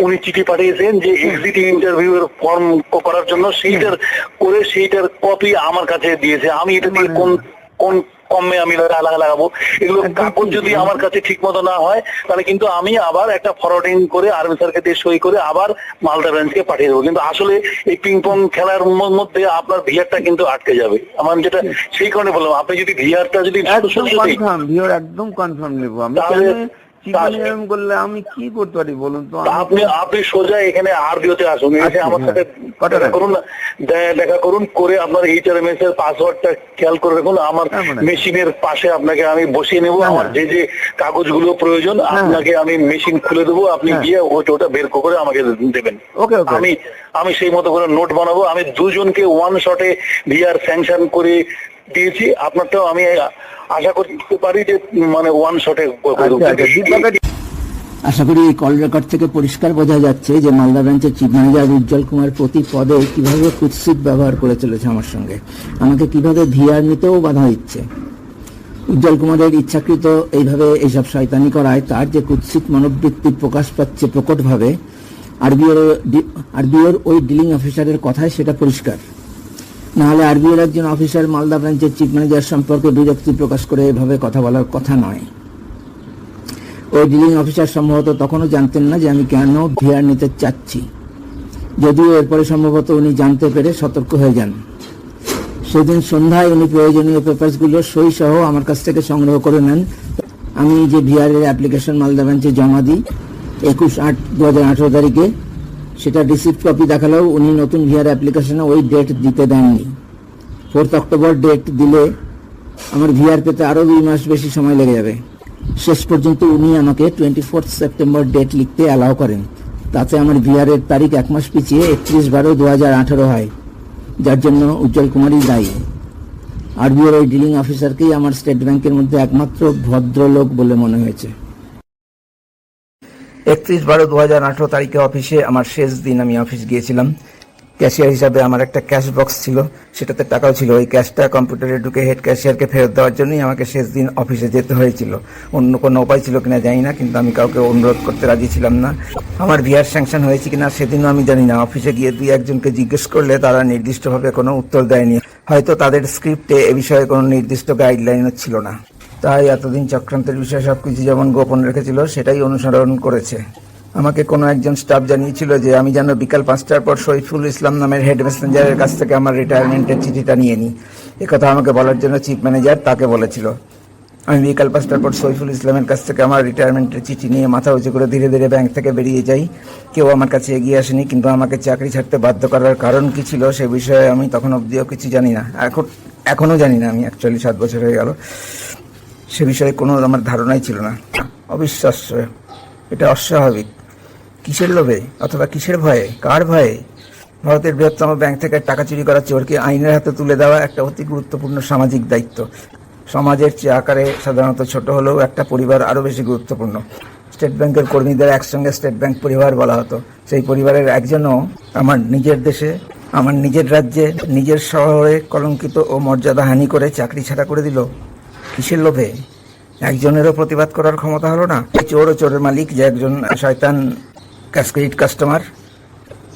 উনি চিঠি পাঠিয়েছেন যে এক্সিট ইন্টারভিউ এর ফর্ম করার জন্য, সেইটার কপি আমার কাছে দিয়েছে। আমি এটা দিয়ে কোন কমে আমি লাগাবো? এগুলো কাগজ যদি আমার কাছে ঠিক মতো না হয় তাহলে কিন্তু আমি আবার একটা ফরওয়ার্ডিং করে আর্মি স্যারকে দিয়ে সই করে আবার মালদা ব্রাঞ্চকে পাঠিয়ে দেবো। কিন্তু আসলে এই পিং পং খেলার মধ্যে আপনার ভিআরটা কিন্তু আটকে যাবে। আমার যেটা সেই কারণে বললাম, আপনি যদি ভিআরটা যদি একদম কনফার্ম নেবো আমি, করলে আমি কি করতে পারি বলুন তো? আপনি সোজা এখানে আরবিওতে আসুন, এসে আমার সাথে দেখা করুন, করে আপনার এইচআরএমএস এর পাসওয়ার্ডটা খেয়াল করে রাখুন। আমার মেশিনের পাশে আপনাকে আমি বসিয়ে নেবো। আমার যে যে কাগজগুলো প্রয়োজন আপনাকে আমি মেশিন খুলে দেবো, আপনি গিয়ে ওটা বের করে আমাকে দেবেন। আমি সেই মতো করে নোট বানাবো। আমি দুজনকে ওয়ান শটে ভিআর স্যাংশন করে দিয়েছি। আপনারটাও আমি আশা করতে পারি যে মানে ওয়ান শটে। আশা করি এই কল রেকর্ড থেকে পরিষ্কার বোঝা যাচ্ছে যে মালদা ব্রাঞ্চের চিফ ম্যানেজার উজ্জ্বল কুমার প্রতি পদে কিভাবে কুৎসিত ব্যবহার করে চলেছে আমার সঙ্গে, আমাকে কিভাবে ভিআর নিতেও বাধা দিচ্ছে। উজ্জ্বল কুমারের ইচ্ছাকৃত এইভাবে এইসব শয়তানি করায় তার যে কুৎসিত মনোবৃত্তি প্রকাশ পাচ্ছে প্রকটভাবে আরবিওর ওই ডিলিং অফিসারের কথায় সেটা পরিষ্কার। নাহলে আরবিওর একজন অফিসার মালদা ব্রাঞ্চের চিফ ম্যানেজার সম্পর্কে বিরক্তি প্রকাশ করে এভাবে কথা বলার কথা নয়। ওই ডিলিং অফিসার সম্ভবত তখনও জানতেন না যে আমি কেন ভিআর নিতে চাচ্ছি, যদিও এরপরে সম্ভবত উনি জানতে পেরে সতর্ক হয়ে যান। সেদিন সন্ধ্যায় উনি প্রয়োজনীয় পেপারসগুলো সই সহ আমার কাছ থেকে সংগ্রহ করে নেন। আমি যে ভিআর এর অ্যাপ্লিকেশন মালদা ব্রাঞ্চে জমা দিই 21/8/2018 তারিখে, সেটা রিসিপ্ট কপি দেখালেও উনি নতুন ভিআর অ্যাপ্লিকেশনে ওই ডেট দিতে দেননি। 4 অক্টোবর ডেট দিলে আমার ভিআর পেতে আরো 2 মাস বেশি সময় লেগে যাবে। শেষ পর্যন্ত উনি আমাকে 24 সেপ্টেম্বর ডেট লিখতে অ্যালাউ করেন। তাতে আমার বিহারের তারিখ 1 মাস পিছিয়ে 31/12/2018 হয়, যার জন্য উজ্জ্বল কুমারই দায়ী। আরবিআর ওই ডিলিং অফিসারকেই আমার স্টেট ব্যাংকের মধ্যে একমাত্র ভদ্রলোক বলে মনে হয়েছে। 31/12/2018 তারিখে অফিসে আমার শেষ দিন। আমি অফিস গিয়েছিলাম। ক্যাশিয়ার হিসাবে আমার একটা ক্যাশ বক্স ছিল, সেটাতে টাকাও ছিল। ওই ক্যাশটা কম্পিউটারে ঢুকে হেড ক্যাশিয়ারকে ফেরত দেওয়ার জন্যই আমাকে শেষ দিন অফিসে যেতে হয়েছিল। অন্য কোনো উপায় ছিল কিনা জানি না, কিন্তু আমি কাউকে অনুরোধ করতে রাজি ছিলাম না। আমার বিহার স্যাংশন হয়েছে কিনা সেদিনও আমি জানি না। অফিসে গিয়ে 2-1 জনকে জিজ্ঞেস করলে তারা নির্দিষ্টভাবে কোনো উত্তর দেয়নি। হয়তো তাদের স্ক্রিপ্টে এ বিষয়ে কোনো নির্দিষ্ট গাইডলাইনও ছিল না, তাই এতদিন চক্রান্তের বিষয়ে সবকিছু যেমন গোপন রেখেছিল সেটাই অনুসরণ করেছে। আমাকে কোনো একজন স্টাফ জানিয়েছিল যে আমি যেন বিকাল 5টার পর সৈফুল ইসলাম নামের হেড মেসেঞ্জারের কাছ থেকে আমার রিটায়ারমেন্টের চিঠিটা নিয়ে নিই। একথা আমাকে বলার জন্য চিফ ম্যানেজার তাকে বলেছিল। আমি বিকাল 5টার পর সৈফুল ইসলামের কাছ থেকে আমার রিটায়ারমেন্টের চিঠি নিয়ে মাথা উঁচু করে ধীরে ধীরে ব্যাংক থেকে বেরিয়ে যাই। কেউ আমার কাছে এগিয়ে আসেনি, কিন্তু আমাকে চাকরি ছাড়তে বাধ্য করার কারণ কি ছিল সে বিষয়ে আমি তখন অবধিও কিছু জানি না। এখনো জানি না। আমি অ্যাকচুয়ালি 7 বছর হয়ে গেল। সে বিষয়ে কোনো আমার ধারণাই ছিল না। অবিশ্বাস্য, এটা অস্বাভাবিক। কিসের লোভে অথবা কিসের ভয়ে, কার ভয়ে? ভারতের বৃহত্তম ব্যাংক থেকে টাকা চুরি করা চোরকে আইনের হাতে তুলে দেওয়া একটা অতি গুরুত্বপূর্ণ সামাজিক দায়িত্ব। সমাজের চেয়ে আকারে সাধারণত ছোট হলেও একটা পরিবার আরো বেশি গুরুত্বপূর্ণ। স্টেট ব্যাংকের কর্মীদের একসঙ্গে স্টেট ব্যাংক পরিবার বলা হতো। সেই পরিবারের একজনও আমার নিজের দেশে, আমার নিজের রাজ্যে, নিজের শহরে কলঙ্কিত ও মর্যাদাহানি করে চাকরি ছাড়া করে দিল। কিসের লোভে? একজনেরও প্রতিবাদ করার ক্ষমতা হলো না? চোর ও চোরের মালিক যে একজন শয়তান ক্যাশক্রেডিট কাস্টমার,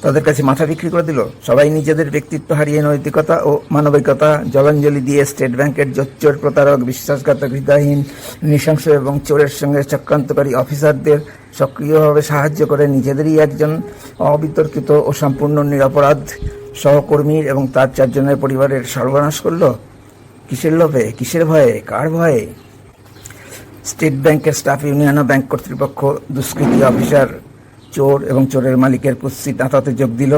তাদের কাছে মাথা বিক্রি করে দিল। সবাই নিজেদের ব্যক্তিত্ব হারিয়ে নৈতিকতা ও মানবিকতা জলাঞ্জলি দিয়ে স্টেট ব্যাংকের জোচ্চোর, প্রতারক, বিশ্বাসঘাতক, হৃদয়হীন, নৃশংস এবং চোরের সঙ্গে চক্রান্তকারী অফিসারদের সক্রিয়ভাবে সাহায্য করে নিজেদেরই একজন অবিতর্কিত ও সম্পূর্ণ নিরপরাধ সহকর্মীর এবং তার 4 জনের পরিবারের সর্বনাশ করল। কিসের লোভে? কিসের ভয়ে? কার ভয়ে? স্টেট ব্যাংকের স্টাফ ইউনিয়ন ও ব্যাংক কর্তৃপক্ষ দুষ্কৃতী অফিসার, চোর এবং চোরের মালিকের কুৎসিত আঁতাতে যোগ দিল।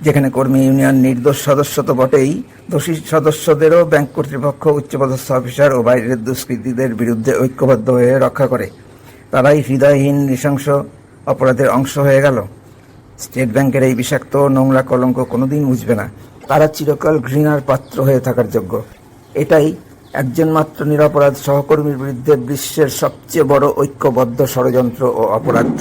যেখানে কর্মী ইউনিয়ন নির্দোষ সদস্য তো বটেই, দোষী সদস্যদেরও ব্যাংক কর্তৃপক্ষ উচ্চপদস্থ অফিসার ও বাইরের দুষ্কৃতীদের বিরুদ্ধে ঐক্যবদ্ধ হয়ে রক্ষা করে। তারাই হৃদয়হীন নৃশংস অপরাধের অংশ হয়ে গেল। স্টেট ব্যাংকের এই বিষাক্ত নোংরা কলঙ্ক কোনোদিন মুছবে না। তারা চিরকাল ঘৃণার পাত্র হয়ে থাকার যোগ্য। এটাই একজন মাত্র নিরপরাধ সহকর্মীর বিরুদ্ধে বিশ্বের সবচেয়ে বড় ঐক্যবদ্ধ ষড়যন্ত্র ও অপরাধ।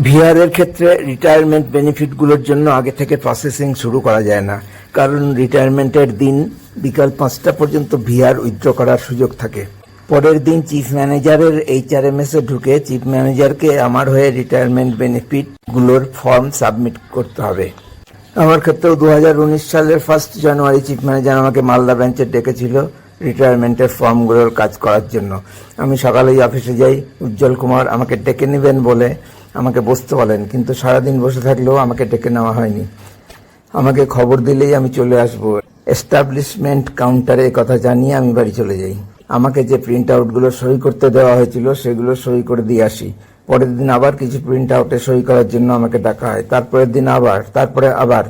ভিআরের ক্ষেত্রে রিটায়ারমেন্ট বেনিফিটগুলোর জন্য আগে থেকে প্রসেসিং শুরু করা যায় না, কারণ রিটায়ারমেন্টের দিন বিকাল 5টা পর্যন্ত ভিআর উইথড্র করার সুযোগ থাকে। পরের দিন চিফ ম্যানেজারের HRMS এ ঢুকে চিফ ম্যানেজারকে আমার হয়ে রিটায়ারমেন্ট বেনিফিটগুলোর ফর্ম সাবমিট করতে হবে। আমার ক্ষেত্রেও 2019 সালের 1 জানুয়ারি চিফ ম্যানেজার আমাকে মালদা ব্রাঞ্চে ডেকেছিল রিটায়ারমেন্টের ফর্মগুলোর কাজ করার জন্য। আমি সকালেই অফিসে যাই। উজ্জ্বল কুমার আমাকে ডেকে নেবেন বলে আমাকে বসতে বলেন, কিন্তু সারাদিন বসে থাকলেও আমাকে ডেকে নেওয়া হয়নি। আমাকে খবর দিলেই আমি চলে আসব। এস্টাবলিশমেন্ট কাউন্টারে কথা জানিয়ে আমি বাড়ি চলে যাই। আমাকে যে প্রিন্ট আউটগুলো সই করতে দেওয়া হয়েছিল সেগুলো সই করে দিয়ে আসি। পরের দিন আবার কিছু প্রিন্ট আউটে সই করার জন্য আমাকে ডাকা হয়। তারপরের দিন তারপরে আবার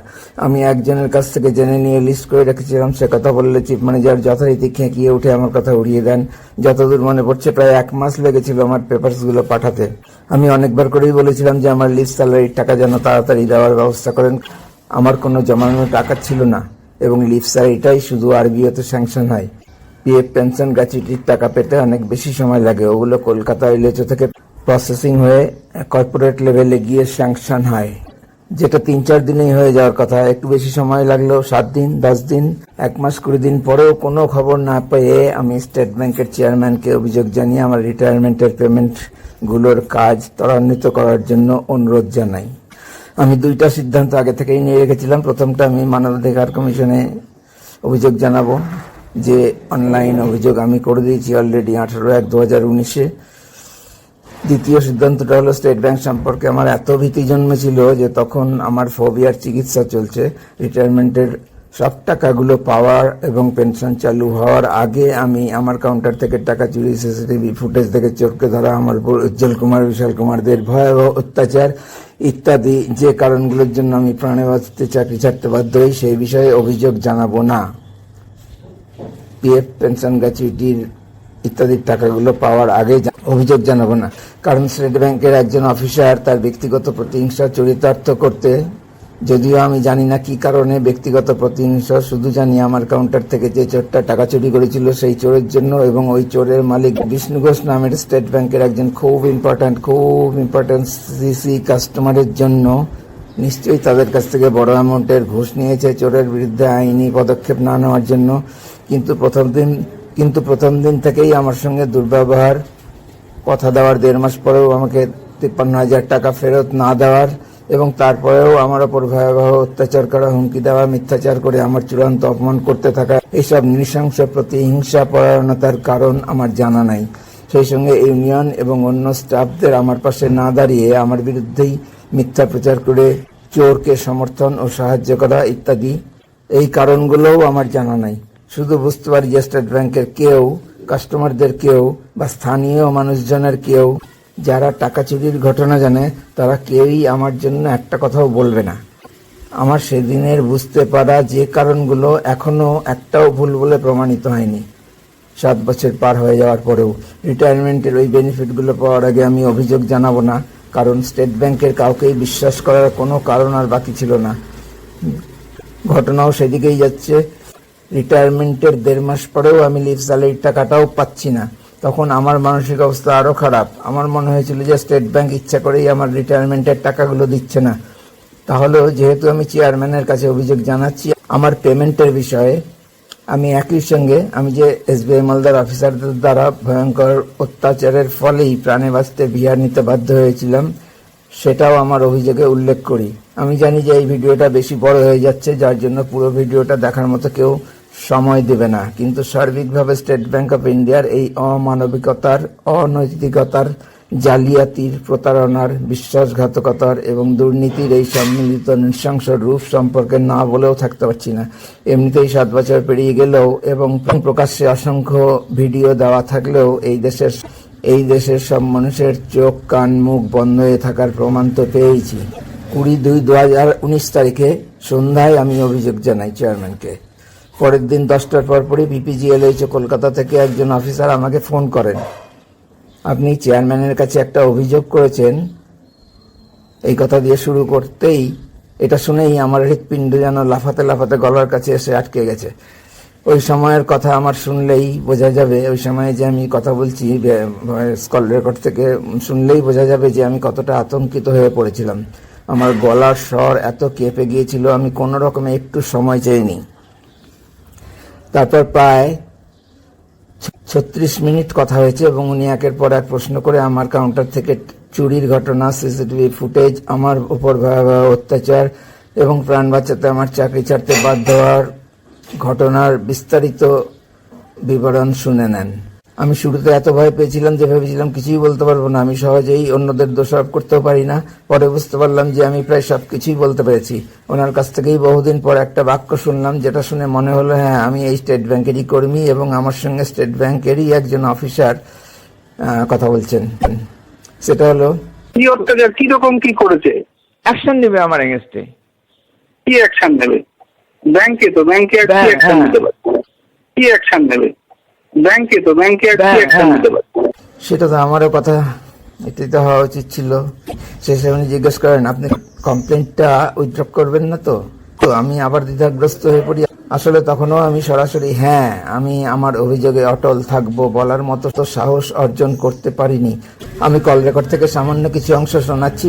আমি একজনের কাছ থেকে জেনে নিয়ে লিস্ট করে রেখেছিলাম। সে কথা বললে চিফ ম্যানেজার যথারীতি খেঁকিয়ে উঠে আমার কথা উড়িয়ে দেন। যতদূর মনে পড়ছে প্রায় 1 মাস লেগেছিল আমার পেপারসগুলো পাঠাতে। আমি অনেকবার করেই বলেছিলাম যে আমার লিভ স্যালারির টাকা যেন তাড়াতাড়ি দেওয়ার ব্যবস্থা করেন। আমার কোনো জমানো টাকা ছিল না এবং লিভ স্যালারিটাই শুধু আরবিআইতে স্যাংশন হয়। পিএফ পেনশন গ্র্যাচুইটির টাকা পেতে অনেক বেশি সময় লাগে। ওগুলো কলকাতা ইলেচো থেকে প্রসেসিং হয়ে কর্পোরেট লেভেলে গিয়ে স্যাংশন হয়, যেটা 3-4 দিনেই হয়ে যাওয়ার কথা। একটু বেশি সময় লাগলেও 7 দিন, 10 দিন, 1 মাস 20 দিন পরেও কোনো খবর না পেয়ে আমি স্টেট ব্যাংকের চেয়ারম্যানকে অভিযোগ জানিয়ে আমার রিটায়ারমেন্টের পেমেন্টগুলোর কাজ ত্বরান্বিত করার জন্য অনুরোধ জানাই। আমি 2টা সিদ্ধান্ত আগে থেকেই নিয়ে রেখেছিলাম। প্রথমটা, আমি মানবাধিকার কমিশনে অভিযোগ জানাবো, যে অনলাইন অভিযোগ আমি করে দিয়েছি অলরেডি 18/1/2019-এ। দ্বিতীয় সিদ্ধান্তটা হলো, স্টেট ব্যাংক সম্পর্কে আমার এত ভীতি জন্মেছিল যে তখন আমার ফোবিয়ার চিকিৎসা চলছে। রিটায়ারমেন্টের সব টাকাগুলো পাওয়ার এবং পেনশন চালু হওয়ার আগে আমি আমার কাউন্টার থেকে টাকা চুরি, সিসিটিভি ফুটেজ থেকে চোরকে ধরা, আমার উপর উজ্জ্বল কুমার, বিশাল কুমারদের ভয়াবহ অত্যাচার ইত্যাদি যে কারণগুলোর জন্য আমি প্রাণে বাঁচতে চাকরি ছাড়তে বাধ্য হই, সেই বিষয়ে অভিযোগ জানাবো না। পিএফ পেনশন গ্র্যাচুইটির ইত্যাদির টাকাগুলো পাওয়ার আগে অভিযোগ জানাবো না, কারণ স্টেট ব্যাংকের একজন অফিসার তার ব্যক্তিগত প্রতিহিংসা চরিতার্থ করতে, যদিও আমি জানি না কি কারণে ব্যক্তিগত প্রতিহিংসা, শুধু জানি আমার কাউন্টার থেকে যে চোরটা টাকা চুরি করেছিল সেই চোরের জন্য এবং ওই চোরের মালিক বিষ্ণু ঘোষ নামের স্টেট ব্যাংকের একজন খুব ইম্পর্ট্যান্ট সিসি কাস্টমারের জন্য নিশ্চয়ই তাদের কাছ থেকে বড় অ্যামাউন্টের ঘুষ নিয়েছে চোরের বিরুদ্ধে আইনি পদক্ষেপ না নেওয়ার জন্য। কিন্তু প্রথম দিন থেকেই আমার সঙ্গে দুর্ব্যবহার, কথা দেওয়ার 1.5 মাস পরেও আমাকে 53,000 টাকা ফেরত না দেওয়ার এবং তারপরেও আমার ওপর ভয়াবহ অত্যাচার করা, হুমকি দেওয়া, মিথ্যাচার করে আমার চূড়ান্ত অপমান করতে থাকা, এইসব নৃশংস প্রতিহিংসা পরায়ণতার কারণ আমার জানা নাই। সেই সঙ্গে ইউনিয়ন এবং অন্য স্টাফদের আমার পাশে না দাঁড়িয়ে আমার বিরুদ্ধেই মিথ্যা প্রচার করে চোরকে সমর্থন ও সাহায্য করা ইত্যাদি, এই কারণগুলোও আমার জানা নাই। শুধু বুঝতে পারি যে স্টেট ব্যাংকের কেউ, কাস্টমারদের কেউ বা স্থানীয় মানুষজনের কেউ যারা টাকা চুরির ঘটনা জানে তারা কেউই আমার জন্য একটা কথাও বলবে না। আমার সেদিনের বুঝতে পারা যে কারণগুলো এখনো একটাও ভুল বলে প্রমাণিত হয়নি। 7 বছর পার হয়ে যাওয়ার পরেও রিটায়ারমেন্টের ওই বেনিফিটগুলো পাওয়ার আগে আমি অভিযোগ জানাবো না, কারণ স্টেট ব্যাংকের কাউকেই বিশ্বাস করার কোনো কারণ আর বাকি ছিল না। ঘটনাও সেদিকেই যাচ্ছে। রিটায়ারমেন্টের 1.5 মাস পরেও আমি লিভ স্যালারির টাকাটাও পাচ্ছি না। তখন আমার মানসিক অবস্থা আরো খারাপ। আমার মনে হয়েছিল যে স্টেট ব্যাংক ইচ্ছা করেই আমার রিটায়ারমেন্টের টাকাগুলো দিচ্ছে না। তাহলেও যেহেতু আমি চেয়ারম্যানের কাছে অভিযোগ জানাচ্ছি আমার পেমেন্টের বিষয়ে, আমি একই সঙ্গে আমি যে SBI মালদার অফিসারদের দ্বারা ভয়ঙ্কর অত্যাচারের ফলেই প্রাণে বাঁচতে বিহার নিতে বাধ্য হয়েছিলাম, সেটাও আমার অভিযোগে উল্লেখ করি। আমি জানি যে এই ভিডিওটা বেশি বড় হয়ে যাচ্ছে, যার জন্য পুরো ভিডিওটা দেখার মতো কেউ সময় দেবে না, কিন্তু সার্বিকভাবে স্টেট ব্যাংক অফ ইন্ডিয়ার এই অমানবিকতার, অনৈতিকতার, জালিয়াতির, প্রতারণার, বিশ্বাসঘাতকতার এবং দুর্নীতির এই সম্মিলিত নৃশংস রূপ সম্পর্কে না বলেও থাকতে পারছি না। এমনিতেই 7 বছর পেরিয়ে গেলেও এবং প্রকাশ্যে অসংখ্য ভিডিও দেওয়া থাকলেও এই দেশের সব মানুষের চোখ, কান, মুখ বন্ধ হয়ে থাকার প্রমাণ তো পেয়েছি। 20/2/2019 তারিখে সন্ধ্যায় আমি অভিযোগ জানাই চেয়ারম্যানকে। পরের দিন 10টার পরপরই BPGLH কলকাতা থেকে একজন অফিসার আমাকে ফোন করেন। আপনি চেয়ারম্যানের কাছে একটা অভিযোগ করেছেন, এই কথা দিয়ে শুরু করতেই এটা শুনেই আমার হৃৎপিণ্ড যেন লাফাতে লাফাতে গলার কাছে এসে আটকে গেছে। ওই সময়ের কথা আমার শুনলেই বোঝা যাবে, ওই সময়ে যে আমি কথা বলছি কল রেকর্ড থেকে শুনলেই বোঝা যাবে যে আমি কতটা আতঙ্কিত হয়ে পড়েছিলাম। আমার গলার স্বর এত কেঁপে গিয়েছিল, আমি কোনো রকমে একটু সময় চাইনি। তারপর প্রায় 36 মিনিট কথা হয়েছে এবং উনি একের পর এক প্রশ্ন করে আমার কাউন্টার থেকে চুরির ঘটনা, CCTV ফুটেজ, আমার উপর ভয়াবহ অত্যাচার এবং প্রাণ বাঁচাতে আমার চাকরি ছাড়তে বাধ্য হওয়ার ঘটনার বিস্তারিত বিবরণ শুনে নেন। আমি শুরুতে এত ভয় পেয়েছিলাম যে ভেবেছিলাম কিছুই বলতে পারবো না, আমি সহজেই অন্যদের দোষারোপ করতেও পারি না। পরে বুঝতে পারলাম যে আমি প্রায় সবকিছুই বলতে পেরেছি। ওনার কাছ থেকেই বহুদিন পর একটা বাক্য শুনলাম, যেটা শুনে মনে হলো হ্যাঁ, আমি এই স্টেট ব্যাংকেরই কর্মী এবং আমার সঙ্গে স্টেট ব্যাংকেরই একজন অফিসার কথা বলছেন। সেটা হলো, কি অত্যাচার, কি রকম কি করেছে, অ্যাকশন নেবে আমার এগেইনস্টে। কি অ্যাকশন নেবে? ব্যাংকে তো ব্যাংকে আর কি অ্যাকশন নিতে পারে? কি অ্যাকশন নেবে? ব্যাংকে তো ব্যাংকে আর কি অ্যাকশন নিতে পারে? সেটা তো আমারও কথা, এটাই তো হওয়া উচিত ছিল। শেষে উনি জিজ্ঞেস করেন, আপনি কমপ্লেনটা উইথড্র করবেন না তো? তো আমি আবার দ্বিধাগ্রস্ত হয়ে পড়ি। আসলে তখনও আমি সরাসরি হ্যাঁ, আমি আমার অভিযোগে অটল থাকবো বলার মতো তো সাহস অর্জন করতে পারিনি। আমি কল রেকর্ড থেকে সামান্য কিছু অংশ শোনাচ্ছি।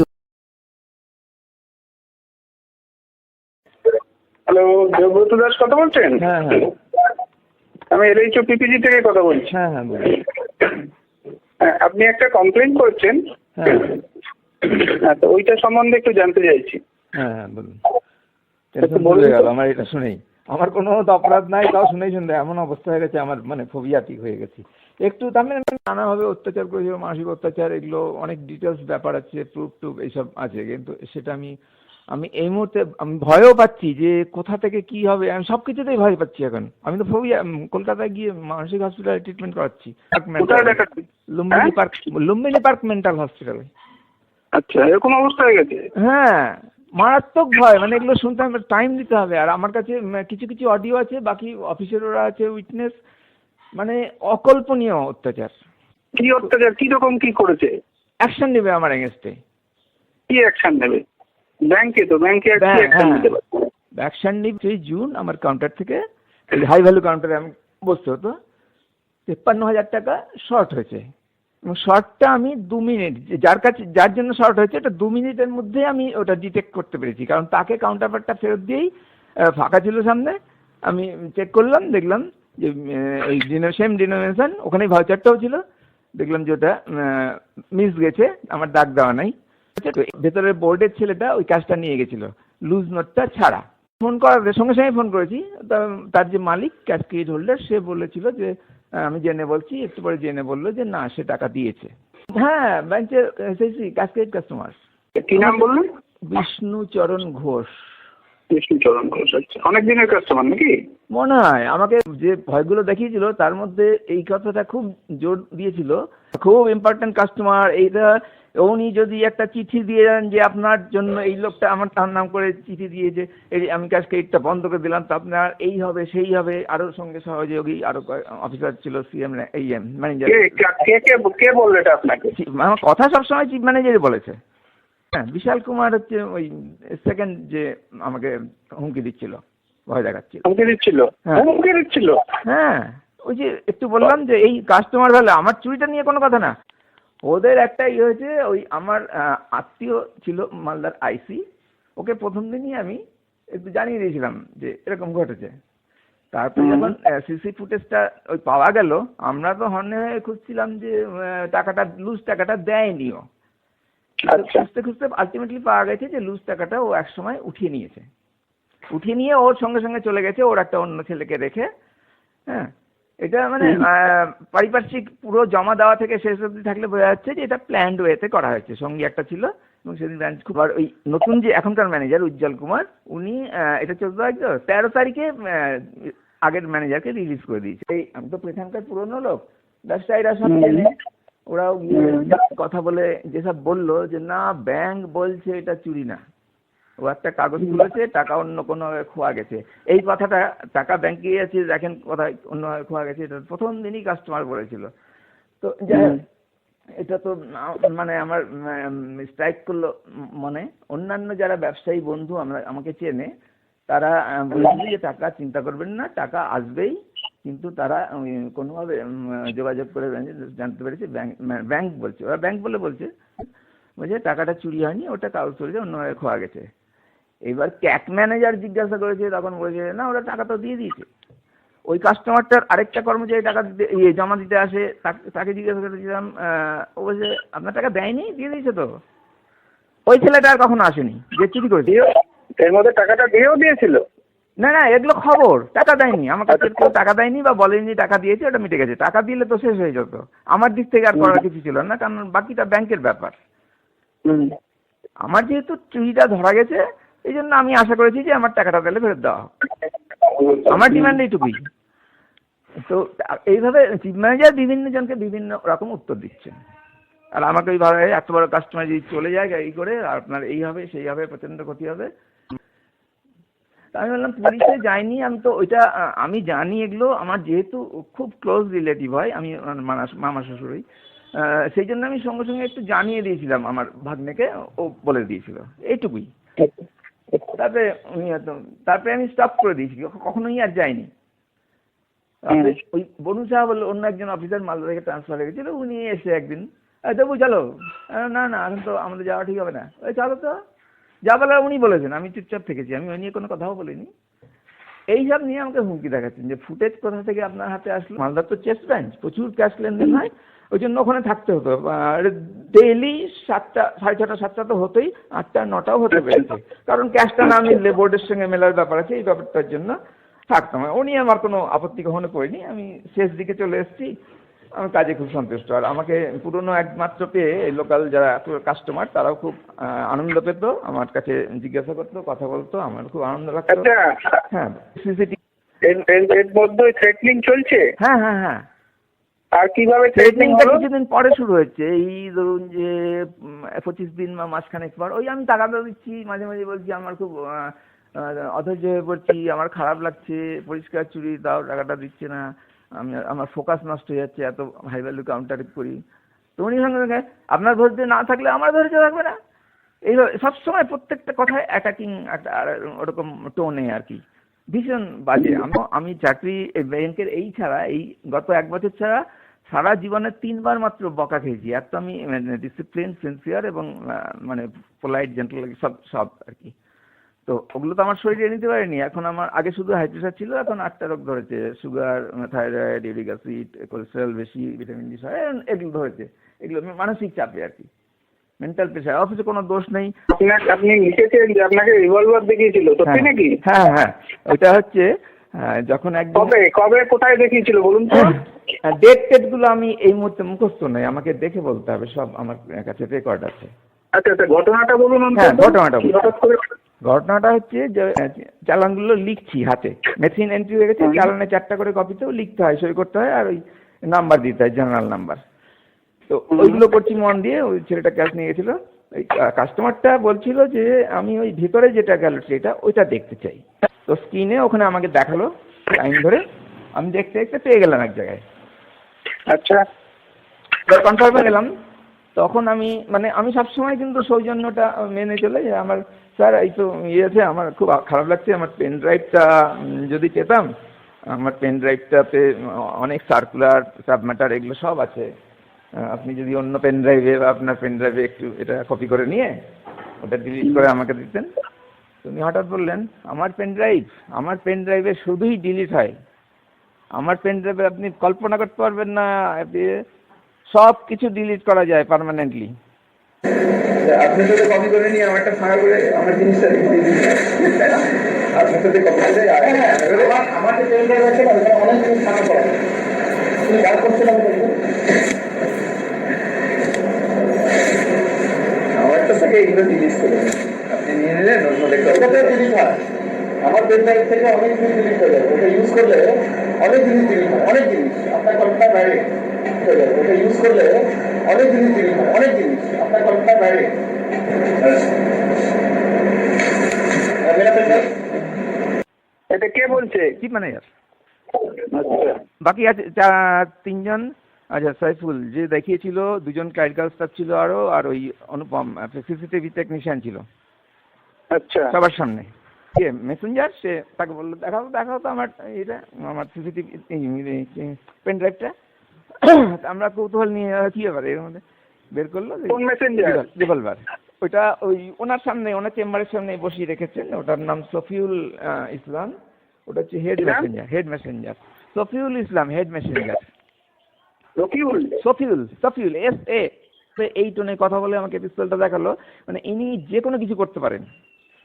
হ্যালো, দেবব্রত দাস কথা বলছেন? হ্যাঁ হ্যাঁ আমি LHO PPG থেকে কথা বলছি। হ্যাঁ হ্যাঁ বলুন। আপনি একটা কমপ্লেন করেছেন, হ্যাঁ তো ওইটা সম্বন্ধে একটু জানতে চাইছি। হ্যাঁ হ্যাঁ বলুন। টেনশন হয়ে গেল আমার এটা শুনেই। আমার কোনো অপরাধ নাই, তাও শুনেই শুনতে এমন অবস্থা হয়ে গেছে, আমার মানে ফোবিয়াটিক হয়ে গেছি একটু। তার মানে নানাভাবে অত্যাচার করেছিল, মানসিক অত্যাচার, এগুলো অনেক ডিটেলস ব্যাপার আছে, প্রুফ টুফ এইসব আছে, কিন্তু সেটা আমি এই মুহূর্তে আমি ভয়ও পাচ্ছি যে কোথা থেকে কি হবে। আমি সবকিছুতেই ভয় পাচ্ছি এখন। আমি তো ফোবিয়া, কলকাতায় গিয়ে মানসিক হসপিটালে ট্রিটমেন্ট করাচ্ছি, লুম্বিনী পার্ক মেন্টাল হসপিটালে। আচ্ছা, এরকম অবস্থা হয়ে গেছে? হ্যাঁ, মারাত্মক ভয়। মানে এগুলো শুনতে হবে, টাইম দিতে হবে। আর আমার কাছে কিছু কিছু অডিও আছে, বাকি অফিসের ওরা আছে উইটনেস, মানে অকল্পনীয় অত্যাচার। কি অত্যাচার, কি রকম কি করেছে? অ্যাকশন নেবে আমার এগেনস্টে। কি অ্যাকশন নেবে? ব্যাংকে তো, ব্যাংকে আর কি অ্যাকশন নিতে পারে? অ্যাকশন নিয়ে 3 জুন আমার কাউন্টার থেকে, হাই ভ্যালু কাউন্টারে আমি বসতে হতো, 53,000 টাকা শর্ট হয়েছে। এবং শর্টটা আমি 2 মিনিট, যার জন্য শর্ট হয়েছে এটা 2 মিনিটের মধ্যে আমি ওটা ডিটেক্ট করতে পেরেছি। কারণ তাকে কাউন্টারপার্টটা ফেরত দিয়েই ফাঁকা ছিল সামনে, আমি চেক করলাম, দেখলাম যে ওই সেম ডিনোমিনেশন, ওখানেই ভাউচারটাও ছিল, দেখলাম যে ওটা মিস গেছে, আমার দাগ দেওয়া নাই। ভেতরের বোর্ডের ছেলেটা ওই কাজটা নিয়ে গেছিল, লুজ নোটটা ছাড়া। ফোন করার সঙ্গে সঙ্গে ফোন করেছি, তার যে মালিক ক্যাশ ক্রেডিট হোল্ডার সে বলেছিল যে আমি জেনে বলছি, একটু পরে জেনে বললো যে না সে টাকা দিয়েছে। হ্যাঁ, ব্যাংকের ক্যাশ ক্রেডিট কাস্টমার। কি নাম বললেন? বিষ্ণুচরণ ঘোষ। বিষ্ণুচরণ ঘোষ, আচ্ছা। অনেক দিনের কাস্টমার নাকি? মনে হয় আমাকে যে ভয়গুলো দেখিয়েছিল তার মধ্যে এই কথাটা খুব জোর দিয়েছিল, খুব ইম্পর্টেন্ট কাস্টমার। এইটা উনি যদি একটা চিঠি দিয়ে দেন যে আপনার জন্য এই লোকটা আমার তার নাম করে চিঠি দিয়েছে, এই আমি ক্যাশ ক্রেডিটটা বন্ধ করে দিলাম, তো আপনার এই হবে সেই হবে। আরো সঙ্গে সহযোগী আরো অফিসার ছিল, সিএম ম্যানেজার। কে বললো এটা আপনাকে? আমার কথা সবসময় চিফ ম্যানেজারই বলেছে। হ্যাঁ, বিশাল কুমার হচ্ছে ওই সেকেন্ড যে আমাকে হুমকি দিচ্ছিল, ভয় দেখাচ্ছিল। হুমকি দিচ্ছিল? হুমকি দিচ্ছিল? হ্যাঁ, ওই যে একটু বললাম যে এই কাস্টমার ভালো, আমার চুরিটা নিয়ে কোনো কথা না। ওদের একটা ইয়ে হয়েছে, ওই আমার আত্মীয় ছিল মালদার আইসি, ওকে প্রথম দিনই আমি একটু জানিয়ে দিয়েছিলাম যে এরকম ঘটেছে। তারপরে যখন সিসি ফুটেজটা ওই পাওয়া গেল, আমরা তো হর্নে হয়ে খুঁজছিলাম যে টাকাটা, লুজ টাকাটা দেয়নিও। খুঁজতে খুঁজতে আলটিমেটলি পাওয়া গেছে যে লুজ টাকাটা ও এক সময় উঠিয়ে নিয়েছে। উঠিয়ে নিয়ে ওর সঙ্গে সঙ্গে চলে গেছে ওর একটা অন্য ছেলেকে রেখে। হ্যাঁ, এটা মানে পারিপার্শ্বিক পুরো জমা দেওয়া থেকে শেষ অবধি থাকলে বোঝা যাচ্ছে যে এটা প্ল্যান্ড ওয়েতে করা হয়েছে। সঙ্গী একটা ছিল এবং সেদিন ব্রাঞ্চ খুব, আর ওই নতুন যে এখনকার ম্যানেজার উজ্জ্বল কুমার, উনি এটা 13 তারিখে আগের ম্যানেজারকে রিলিজ করে দিয়েছে। এই আমি তো এখানকার পুরনো লোক, ব্যবসায়ীরা সব জেনে ওরাও গিয়ে কথা বলে যেসব বললো যে না ব্যাংক বলছে এটা চুরি না, ও একটা কাগজ তুলেছে, টাকা অন্য কোনোভাবে খোয়া গেছে। এই কথাটা টাকা ব্যাংকে আছে দেখেন কোথায় অন্যভাবে খোয়া গেছে, এটা প্রথম দিনই কাস্টমার বলেছিল। তো যাই হোক, এটা তো মানে আমার স্ট্রাইক করলো মনে। অন্যান্য যারা ব্যবসায়ী বন্ধু আমাকে চেনে তারা বলেছিল যে টাকা চিন্তা করবেন না, টাকা আসবেই, কিন্তু তারা কোনোভাবে যোগাযোগ করে জানতে পেরেছে ব্যাংক বলছে, ওরা ব্যাংক বলছে টাকাটা চুরি হয়নি, ওটা কাগজ চলেছে, অন্যভাবে খোয়া গেছে। এবার ক্যাক ম্যানেজার জিজ্ঞাসা করেছে, তখন বলেছে না ওরা টাকা তো দিয়ে দিয়েছে। ওই কাস্টমারটার আরেকটা কর্মচারী টাকা দিতে জমা দিতে আসে, তাকে জিজ্ঞাসা করেছিলাম, ও বলছে আপনার টাকা দেয়নি, দিয়ে দিয়েছে তো। ওই ছেলেটা আর কখনো আসেনি যে চুরি করেছে। এর মধ্যে টাকাটা দিয়েও দিয়েছিল? না না, এগুলো খবর, টাকা দেয়নি, আমার কাছে কেউ টাকা দেয়নি বা বলেনি টাকা দিয়েছে, ওটা মিটে গেছে। টাকা দিলে তো শেষ হয়ে যেত, আমার দিক থেকে আর করার কিছু ছিল না, কারণ বাকিটা ব্যাংকের ব্যাপার। আমার যেহেতু চুরিটা ধরা গেছে এই জন্য আমি আশা করেছি যে আমার টাকাটা তাহলে ফেরত দেওয়া হোক, আমার ডিমান্ড এইটুকুই। তো এইভাবে চিফ ম্যানেজার বিভিন্ন জনকে বিভিন্ন রকম উত্তর দিচ্ছেন, আর আমাকে ওইভাবে এত বড় কাস্টমার যদি চলে যায় এই করে আপনার এই হবে সেই হবে, প্রচণ্ড ক্ষতি হবে। আমি বললাম পুলিশে যাইনি, আমি তো ওইটা আমি জানি এগুলো আমার যেহেতু খুব ক্লোজ রিলেটিভ হয়, আমি মামা শ্বশুরই, সেই জন্য আমি সঙ্গে সঙ্গে একটু জানিয়ে দিয়েছিলাম আমার ভাগ্নেকে, ও বলে দিয়েছিল এইটুকুই। তারপরে আমি স্টপ করে দিয়েছি, কখনোই আর যাইনি। ওই বনু সাহা বললো, অন্য একজন অফিসার মালদা থেকে ট্রান্সফার হয়ে গেছিল, উনি এসে একদিন দেবু চলো, না না এখন তো আমাদের যাওয়া ঠিক হবে না, ওই চলো তো, যা বলার উনি বলেছেন, আমি চুপচাপ থেকেছি, আমি ওই নিয়ে কোনো কথাও বলিনি। এইসব নিয়ে আমাকে হুমকি দেখাচ্ছেন যে ফুটেজ কোথা থেকে আপনার হাতে আসলো। মালদার তো চেস্ট ব্রাঞ্চ, প্রচুর ক্যাশ লেনদেন হয়, ওই জন্য ওখানে থাকতে হতো। ডেইলি 7টা 6:30 7টা তো হতোই, 8টা 9টাও হতে পেরেছে, কারণ ক্যাশটা না মিললে বোর্ডের সঙ্গে মেলার ব্যাপার আছে, এই ব্যাপারটার জন্য থাকতাম। উনি আমার কোনো আপত্তি কখনো করিনি, আমি শেষ দিকে চলে এসেছি, আমি কাজে খুব সন্তুষ্ট। আর আমাকে পুরনো একমাত্র পেয়ে লোকাল যারা কাস্টমার তারাও খুব আনন্দ পেত, আমার কাছে জিজ্ঞাসা করতো, কথা বলতো, আমার খুব আনন্দ লাগতো। হ্যাঁ, সিসিটিভি এর মধ্যে থ্রেটনিং চলছে? হ্যাঁ হ্যাঁ হ্যাঁ। আর কিভাবে থ্রেটনিংটা কিছুদিন পরে শুরু হচ্ছে, এই ধরুন যে 25 দিন বা মাসখানেক পর। ওই আমি টাকাটা দিচ্ছি, মাঝে মাঝে বলছি আমার খুব অধৈর্য হয়ে পড়ছি, আমার খারাপ লাগছে, পরিষ্কার চুরি দাও, টাকাটা দিচ্ছে না, আমার ফোকাস নষ্ট হয়ে যাচ্ছে, এত হাই ভ্যালু কাউন্টার করি। তো উনি সঙ্গে আপনার ধৈর্য না থাকলে আমার ধৈর্য থাকবে না, এইভাবে সবসময় প্রত্যেকটা কথায় অ্যাটাকিং একটা ওরকম টোনে আর কি, ভীষণ বাজে। আমি চাকরি ব্যাংকের এই ছাড়া, এই গত 1 বছর ছাড়া সারা জীবনে 3 বার মাত্র বকা খেয়েছি। এত আমি ডিসিপ্লিন, সিনসিয়ার এবং মানে পোলাইট, জেন্টল সব আর কি। তো ওগুলো তো আমার শরীরে নিতে পারিনি। এখন আমার আগে শুধু হাই প্রেশার ছিল, এখন 8টা রোগ ধরেছে, sugar, thyroid, uric acid, cholesterol বেশি, ভিটামিন ডি, এগুলো ধরেছে। এগুলো মানসিক চাপে আর কি, মেন্টাল প্রেশার, অথচ কোনো দোষ নেই। আপনি লিখেছেন যে আপনাকে রিভলভার দেখিয়েছিল, সত্যি নাকি? হ্যাঁ হ্যাঁ, ওইটা হচ্ছে যখন একদম কবে কোথায় দেখিয়েছিল বলুন তো? ডেট গুলো আমি এই মুহূর্তে মুখস্থ নেই, আমাকে দেখে বলতে হবে, সব আমার কাছে রেকর্ড আছে। আচ্ছা আচ্ছা, ঘটনাটা বলুন। হ্যাঁ, ঘটনাটা হচ্ছে যে চালানগুলো লিখছি হাতে, মেশিন এন্ট্রি হয়ে গেছে, চালানে 4টা করে কপিতেও লিখতে হয়, সই করতে হয়, আর ওই নাম্বার দিতে হয়, জার্নাল নাম্বার। তো ওইগুলো করছি মন দিয়ে। ওই ছেলেটা ক্যাশ নিয়ে গেছিল, ওই কাস্টমারটা বলছিল যে আমি ওই ভিতরে যেটা গেল সেটা, ওইটা দেখতে চাই। তো স্ক্রিনে ওখানে আমাকে দেখালো টাইম ধরে, আমি দেখতে দেখতে পেয়ে গেলাম এক জায়গায়। আচ্ছা, কনফার্মে গেলাম। তখন আমি সবসময় কিন্তু সৌজন্যটা মেনে চলে, যে আমার স্যার এই তো ইয়ে আছে, আমার খুব খারাপ লাগছে, আমার পেন ড্রাইভটা যদি পেতাম, আমার পেন ড্রাইভটাতে অনেক সার্কুলার, সাব ম্যাটার, এগুলো সব আছে, আপনি যদি অন্য পেন ড্রাইভে বা আপনার পেন ড্রাইভে একটু এটা কপি করে নিয়ে ওটা ডিলিট করে আমাকে দিতেন। তুমি হঠাৎ বললেন আমার পেন ড্রাইভে শুধুই ডিলিট হয়, আমার পেন ড্রাইভে আপনি কল্পনা করতে পারবেন না, সব কিছু ডিলিট করা যায় পার্মানেন্টলি। আপনি তো কপি করে নিয়ে আমারটা ফাঁকা করে আমার জিনিসটা দিয়ে দিন, আপনি তো কপি করে আমার যে পেন ড্রাইভ আছে অনেক জিনিস ফাঁকা করা, তুমি কাজ করতে পারবেন আমারটা থেকে এগুলো ডিলিট করে আপনি নিয়ে নিলেন, অন্য ডিলিট হয়। আমার পেন ড্রাইভ থেকে অনেক জিনিস ডিলিট হয়ে যাবে, ওটা ইউজ করলে অনেক জিনিস ডিলিট হয়, অনেক জিনিস আপনার কল্পনার বাইরে হয়ে যাবে, ওটা ইউজ করলে অনেক জিনিস ডিলিট হয়, অনেক জিনিস আপনার কল্পনার বাইরে। এটা কে বলছে? Chief manager. বাকি আছে 3জন। আচ্ছা, সাইফুল যে দেখিয়েছিল, 2জন ক্লারিক্যাল স্টাফ ছিল আরো, আর ওই অনুপম সিসিটিভি টেকনিশিয়ান ছিল। আচ্ছা, সবার সামনে মেসেঞ্জার, সে তাকে বললো দেখাও তো আমার এটা, আমার সিসিটিভি পেন ড্রাইভটা। আমরা কৌতূহল নিয়ে কি ব্যাপারে এর মধ্যে বের করলো, কোন মেসেঞ্জার? রিভলভার। ওইটা ওই ওনার সামনে, ওনার চেম্বারের সামনে বসিয়ে রেখেছেন। ওটার নাম সফিউল ইসলাম, ওটা হচ্ছে হেড মেসেঞ্জার। সফিউল ইসলাম, হেড মেসেঞ্জার। সফিউল SA, এই টোনে কথা বলে আমাকে পিস্তলটা দেখালো, মানে ইনি যে কোনো কিছু করতে পারেন,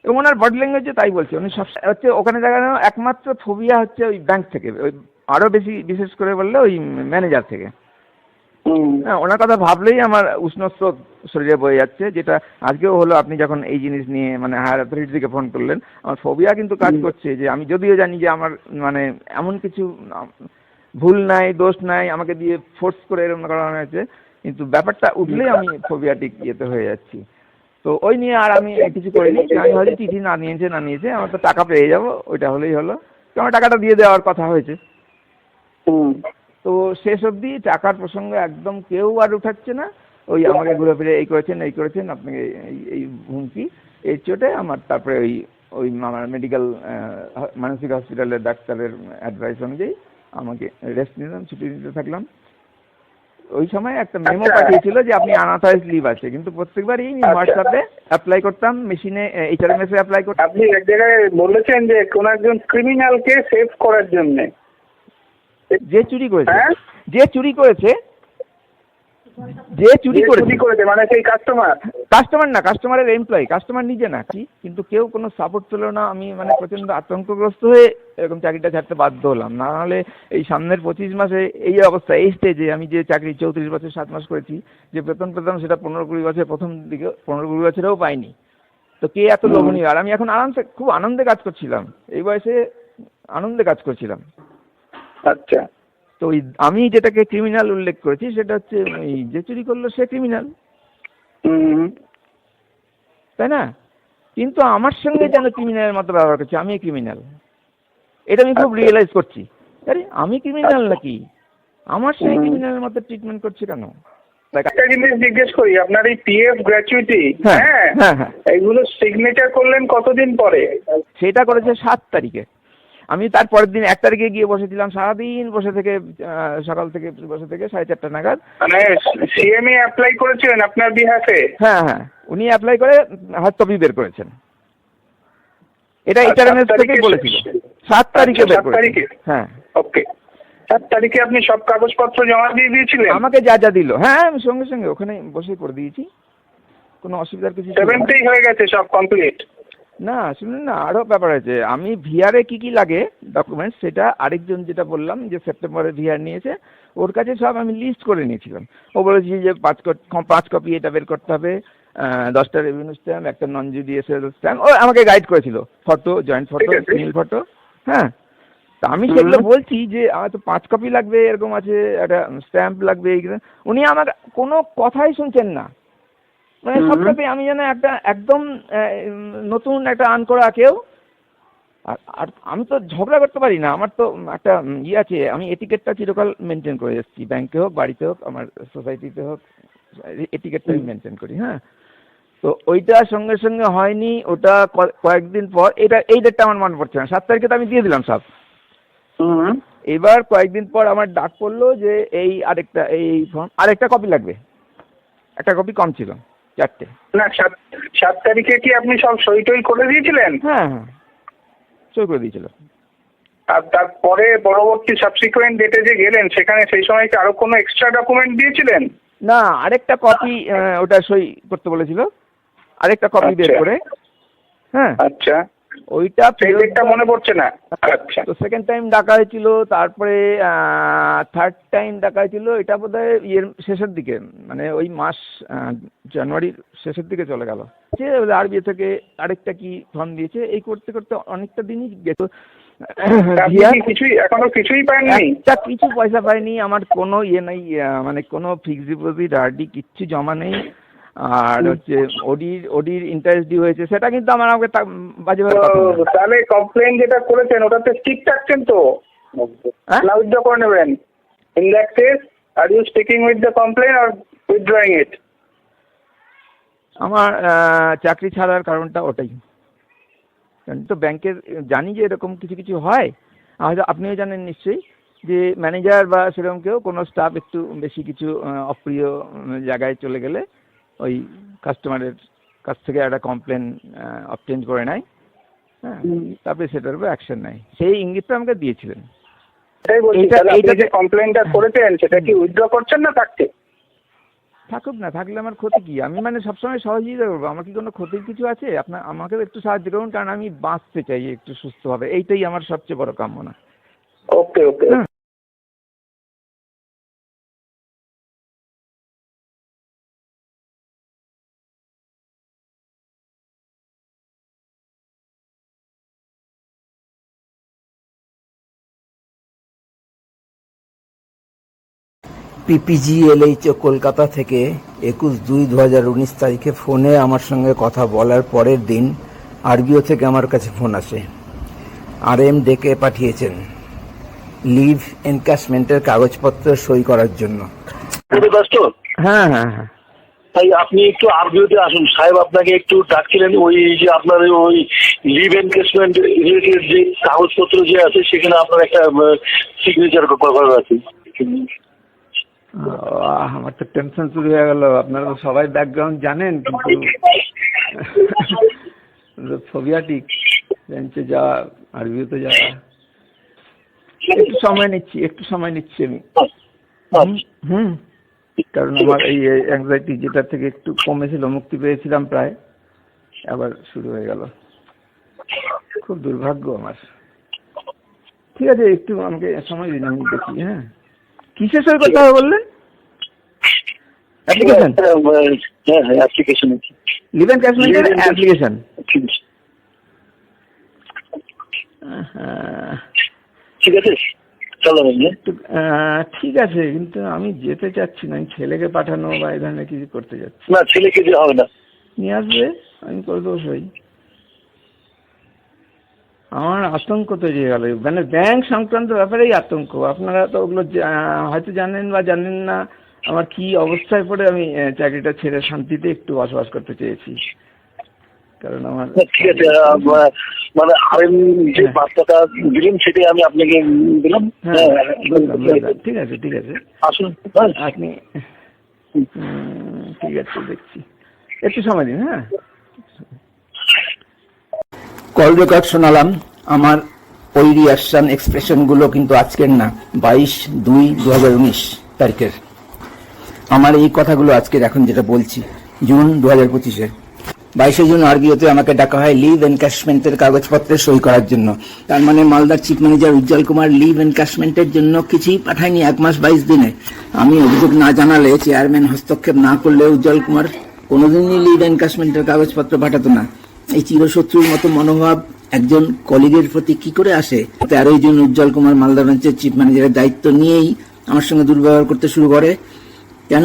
এবং ওনার বডি ল্যাঙ্গুয়েজে তাই বলছে। উনি সব হচ্ছে ওখানে দেখানো একমাত্র ফোবিয়া হচ্ছে ওই ব্যাংক থেকে, ওই আরো বেশি বিশেষ করে বললে ওই ম্যানেজার থেকে। হ্যাঁ, ওনার কথা ভাবলেই আমার উষ্ণ স্রোত শরীরে বয়ে যাচ্ছে, যেটা আজকেও হলো। আপনি যখন এই জিনিস নিয়ে মানে হায়ার অথরিটি থেকে ফোন করলেন, আমার ফোবিয়া কিন্তু কাজ করছে, যে আমি যদিও জানি যে আমার মানে এমন কিছু ভুল নাই, দোষ নাই, আমাকে দিয়ে ফোর্স করে এরকম করানো হয়েছে, কিন্তু ব্যাপারটা উঠলেই আমি ফোবিয়াটিক ইয়েতে হয়ে যাচ্ছি। তো ওই নিয়ে আর আমি কিছু করিনি। আমি হয়তো চিঠি না নিয়েছে, আমার তো টাকা পেয়ে যাবো, ওইটা হলেই হলো। আমার টাকাটা দিয়ে দেওয়ার কথা হয়েছে। তো শেষ অবধি টাকার প্রসঙ্গ একদম কেউ আর উঠাচ্ছে না। ওই আমাকে ঘুরে ফিরে এই করেছেন আপনাকে, এই হুমকি, এই চোটে আমার। তারপরে ওই আমার মেডিকেল মানসিক হসপিটালের ডাক্তারের অ্যাডভাইস অনুযায়ী আমাকে রেস্ট নিলাম, ছুটি নিতে থাকলাম। ওই সময় একটা মেমো পাঠিয়েছিল যে আপনি আনঅথরাইজড লিভ আছে, কিন্তু প্রত্যেকবারই হোয়াটসঅ্যাপে অ্যাপ্লাই করতাম, মেশিনে HRMS এ অ্যাপ্লাই করতাম। আপনি এক জায়গায় বলেছেন যে কোন একজন ক্রিমিনালকে সেভ করার জন্য, যে চুরি করেছে মানে সেই কাস্টমার না, কাস্টমারের এমপ্লয়ি, কাস্টমার নিজে না কি, কিন্তু কেউ কোনো সাপোর্ট ছিল না। আমি মানে প্রচন্ড আতঙ্কগ্রস্ত হয়ে এরকম চাকরিটা ছাড়তে বাধ্য হলাম। না হলে এই সামনের 25 মাসে এই অবস্থা, এই স্টেজে আমি যে চাকরি 34 বছর 7 মাস করেছি, যে বেতন পেতাম সেটা 15-20 বছর, প্রথম দিকে 15-20 বছরেও পাইনি। তো কে এত লোভনীয়? আর আমি এখন আরামসে খুব আনন্দে কাজ করছিলাম, এই বয়সে আনন্দে কাজ করছিলাম। আচ্ছা, তো ওই আমি যেটাকে ক্রিমিনাল উল্লেখ করেছি, সেটা হচ্ছে ওই যে চুরি করলো সে ক্রিমিনাল, তাই না? কিন্তু আমার সঙ্গে যেন ক্রিমিনালের মতো ব্যবহার করছে, আমি ক্রিমিনাল, এটা আমি খুব রিয়েলাইজ করছি। আরে আমি ক্রিমিনাল নাকি? আমার সেই ক্রিমিনালের মতো ট্রিটমেন্ট করছে কেন? একটা জিনিস জিজ্ঞেস করি, আপনার এই পিএফ গ্র্যাচুইটি, হ্যাঁ হ্যাঁ হ্যাঁ, এইগুলো সিগনেচার করলেন কতদিন পরে? সেটা করেছে 7 তারিখে। আমি তার পরের দিন 1 তারিখে গিয়ে বসেছিলাম, সারাদিন বসে থেকে সকাল থেকে বসে থেকে 4:30 নাগাদ। মানে সিএমএ অ্যাপ্লাই করেছিলেন আপনার বিহাফে? হ্যাঁ হ্যাঁ, উনি অ্যাপ্লাই করে হাত কপি বের করেছেন। এটা ইন্টারনেট থেকে বলেছিল 7 তারিখে বের করেছেন। হ্যাঁ ওকে, 7 তারিখে আপনি সব কাগজপত্র জমা দিয়ে দিয়েছিলেন? আমাকে যা যা দিল, হ্যাঁ আমি সঙ্গে সঙ্গে ওখানে বসে করে দিয়েছি, কোনো অসুবিধার কিছু ছিল না। 7ই হয়ে গেছে সব কমপ্লিট? না শুনুন না, আরো ব্যাপার আছে। আমি ভিআরে কি কি লাগে ডকুমেন্টস, সেটা আরেকজন যেটা বললাম যে সেপ্টেম্বরে ভিআর নিয়েছে, ওর কাছে সব আমি লিস্ট করে নিয়েছিলাম। ও বলেছি যে 5 কপি এটা বের করতে হবে, 10টা রেভিনিউ স্ট্যাম্প, একটা নন জুডিশিয়াল স্ট্যাম্প। ও আমাকে গাইড করেছিল, photo, joint photo, single photo. হ্যাঁ, তা আমি সেগুলো বলছি যে আমার তো 5 কপি লাগবে, এরকম আছে, একটা স্ট্যাম্প লাগবে, এইগুলো। উনি আমার কোনো কথাই শুনছেন না, মানে সবটাতে আমি যেন একটা একদম নতুন একটা আন করা কেউ। আর আমি তো ঝগড়া করতে পারি না, আমার তো একটা আছে, আমি এটিকেটটা চিরকাল মেনটেন করে এসেছি, ব্যাংকে হোক, বাড়িতে হোক, আমার সোসাইটিতে হোক, এটিকেটটা আমি মেনটেন করি। হ্যাঁ, তো ওইটা সঙ্গে সঙ্গে হয়নি, ওটা কয়েকদিন পর, এই ডেটটা আমার মনে পড়ছে না, 7 তারিখে তো আমি দিয়ে দিলাম সব। এবার কয়েকদিন পর আমার ডাক পড়লো যে এই আরেকটা কপি লাগবে, একটা কপি কম ছিল, 4টে। না, 7 তারিখে কি আপনি সব সই টই করে দিয়েছিলেন? হ্যাঁ হ্যাঁ, সই করে দিয়েছিল। আর তারপরে পরবর্তী সাবসিকুয়েন্ট ডেটে যে গেলেন, সেখানে সেই সময় কি আরো কোনো এক্সট্রা ডকুমেন্ট দিয়েছিলেন? না, আরেকটা কপি, ওটা সই করতে বলেছিল, আরেকটা কপি বের করে। হ্যাঁ আচ্ছা, ওইটা ডেটটা মনে পড়ছে না। আচ্ছা, তো সেকেন্ড টাইম ডাকা হয়েছিল, তারপরে থার্ড টাইম ডাকা হয়েছিল, এটা বোধহয় শেষের দিকে, মানে ওই মাস জানুয়ারির শেষের দিকে চলে গেল। আরবিআই থেকে আরেকটা কি ফর্ম দিয়েছে, এই করতে করতে অনেকটা দিনই গেছে। এখনো কিছুই পাইনি, কিছু পয়সা পাইনি, আমার কোনো নেই, মানে কোনো ফিক্সড ডিপোজিট, আরডি কিচ্ছু জমা নেই। আর হচ্ছে ওডির ইন্টারেস্ট ডিউ হয়েছে, সেটা কিন্তু আমাকে বাজে ভাবে। তাহলে কমপ্লেন যেটা করেছেন ওটাতে ঠিক থাকছেন তো, না উইথড্র করে নেবেন? In that case are you sticking with the complain or withdrawing it? আমার চাকরি ছাড়ার কারণটা ওটাই, তো ব্যাংকের জানি যে এরকম কিছু কিছু হয়, হয়তো আপনিও জানেন নিশ্চয়ই, যে ম্যানেজার বা সেরকম কেউ কোনো স্টাফ একটু বেশি কিছু অপ্রিয় জায়গায় চলে গেলে ওই কাস্টমারের কাছ থেকে একটা কমপ্লেন অবটেন করে নেয়। হ্যাঁ, তারপরে সেটার উপর অ্যাকশন নেয়, সেই ইঙ্গিতটা আমাকে দিয়েছিলেন। এইটা যে কমপ্লেনটা করেছেন সেটা কি উইথড্র করছেন না থাকছে? থাকুক না, থাকলে আমার ক্ষতি কি? আমি মানে সবসময় সহযোগিতা করবো, আমার কি কোনো ক্ষতির কিছু আছে? আমাকে একটু সাহায্য করুন, কারণ আমি বাঁচতে চাই একটু সুস্থভাবে, এইটাই আমার সবচেয়ে বড় কামনা। ওকে ওকে। পিপিজিএলএইচ কলকাতা থেকে 21/2/2019 তারিখে ফোনে আমার সঙ্গে কথা বলার পরের দিন আরবিও থেকে আমার কাছে ফোন আসে। RM ডেকে পাঠিয়েছেন লিভ এনক্যাশমেন্টের কাগজপত্র সই করার জন্য। হ্যাঁ হ্যাঁ হ্যাঁ, তাই আপনি একটু আরবিওতে আসুন, সাহেব আপনাকে একটু ডাকছিলেন। ওই যে আপনার ওই লিভ এনকেসমেন্ট রিলেটেড যে কাগজপত্র যে আছে সেখানে আপনার একটা সিগনেচার করার আছে। আমার তো টেনশন শুরু হয়ে গেল। আপনারা তো সবাই ব্যাকগ্রাউন্ড জানেন, কিন্তু ফোবিয়াটিক বেঞ্চে যাওয়া, আরবিওতে যাওয়া, একটু সময় নিচ্ছি আমি। কারণ আমার এই অ্যাংজাইটি যেটা থেকে একটু কমেছিল, মুক্তি পেয়েছিলাম প্রায়, আবার শুরু হয়ে গেল। খুব দুর্ভাগ্য আমার। ঠিক আছে, একটু আমাকে সময় দিন, আমি দেখি। হ্যাঁ, কিসে সই করতে হবে বললেন? অ্যাপ্লিকেশন? হ্যাঁ অ্যাপ্লিকেশন, লিভ এনক্যাশমেন্টের অ্যাপ্লিকেশন। ঠিক আছে, চলো। ঠিক আছে, কিন্তু আমি যেতে চাচ্ছি না, আমি ছেলেকে পাঠানো বা এই ধরনের কিছু করতে যাচ্ছি না। ছেলেকে যে হবে না, নিয়ে আসবে, আমি করে দেবো সই। আমার আতঙ্ক তৈরি হয়ে গেল, মানে ব্যাংক সংক্রান্ত ব্যাপারেই আতঙ্ক। আপনারা তো ওগুলো হয়তো জানেন বা জানেন না আমার কি অবস্থায় পড়ে আমি চাকরিটা ছেড়ে শান্তিতে একটু বসবাস করতে চেয়েছি। কারণ আমার ঠিক আছে, মানে আরেন যে বার্তাটা দিলেন সেটাই আমি আপনাকে দিলাম। হ্যাঁ, ঠিক আছে ঠিক আছে, আসুন আপনি ঠিক আছে, দেখছি, একটু সময় দিন। হ্যাঁ, কল রেকর্ড শোনালাম। আমার ওই রিয়াকশন এক্সপ্রেশন গুলো কিন্তু আজকের না, 22/2/2019 তারিখের। আমার এই কথাগুলো আজকের, এখন যেটা বলছি, জুন 2025-এর 22শে জুন আরবিওতে আমাকে ডাকা হয় লিভ এনক্যাশমেন্টের কাগজপত্রে সই করার জন্য। তার মানে মালদার চিফ ম্যানেজার উজ্জ্বল কুমার লিভ এনক্যাশমেন্টের জন্য কিছুই পাঠায়নি 1 মাস 22 দিনে। আমি অভিযোগ না জানালে, চেয়ারম্যান হস্তক্ষেপ না করলে উজ্জ্বল কুমার কোনোদিনই লিভ এনক্যাশমেন্টের কাগজপত্র পাঠাতো না। এই চিরশত্রুর মতো মনোভাব একজন কলিগের প্রতি কি করে আসে? 13ই জুন উজ্জ্বল কুমার মালদা ব্রাঞ্চের চিফ ম্যানেজারের দায়িত্ব নিয়েই আমার সঙ্গে দুর্ব্যবহার করতে শুরু করে। কেন?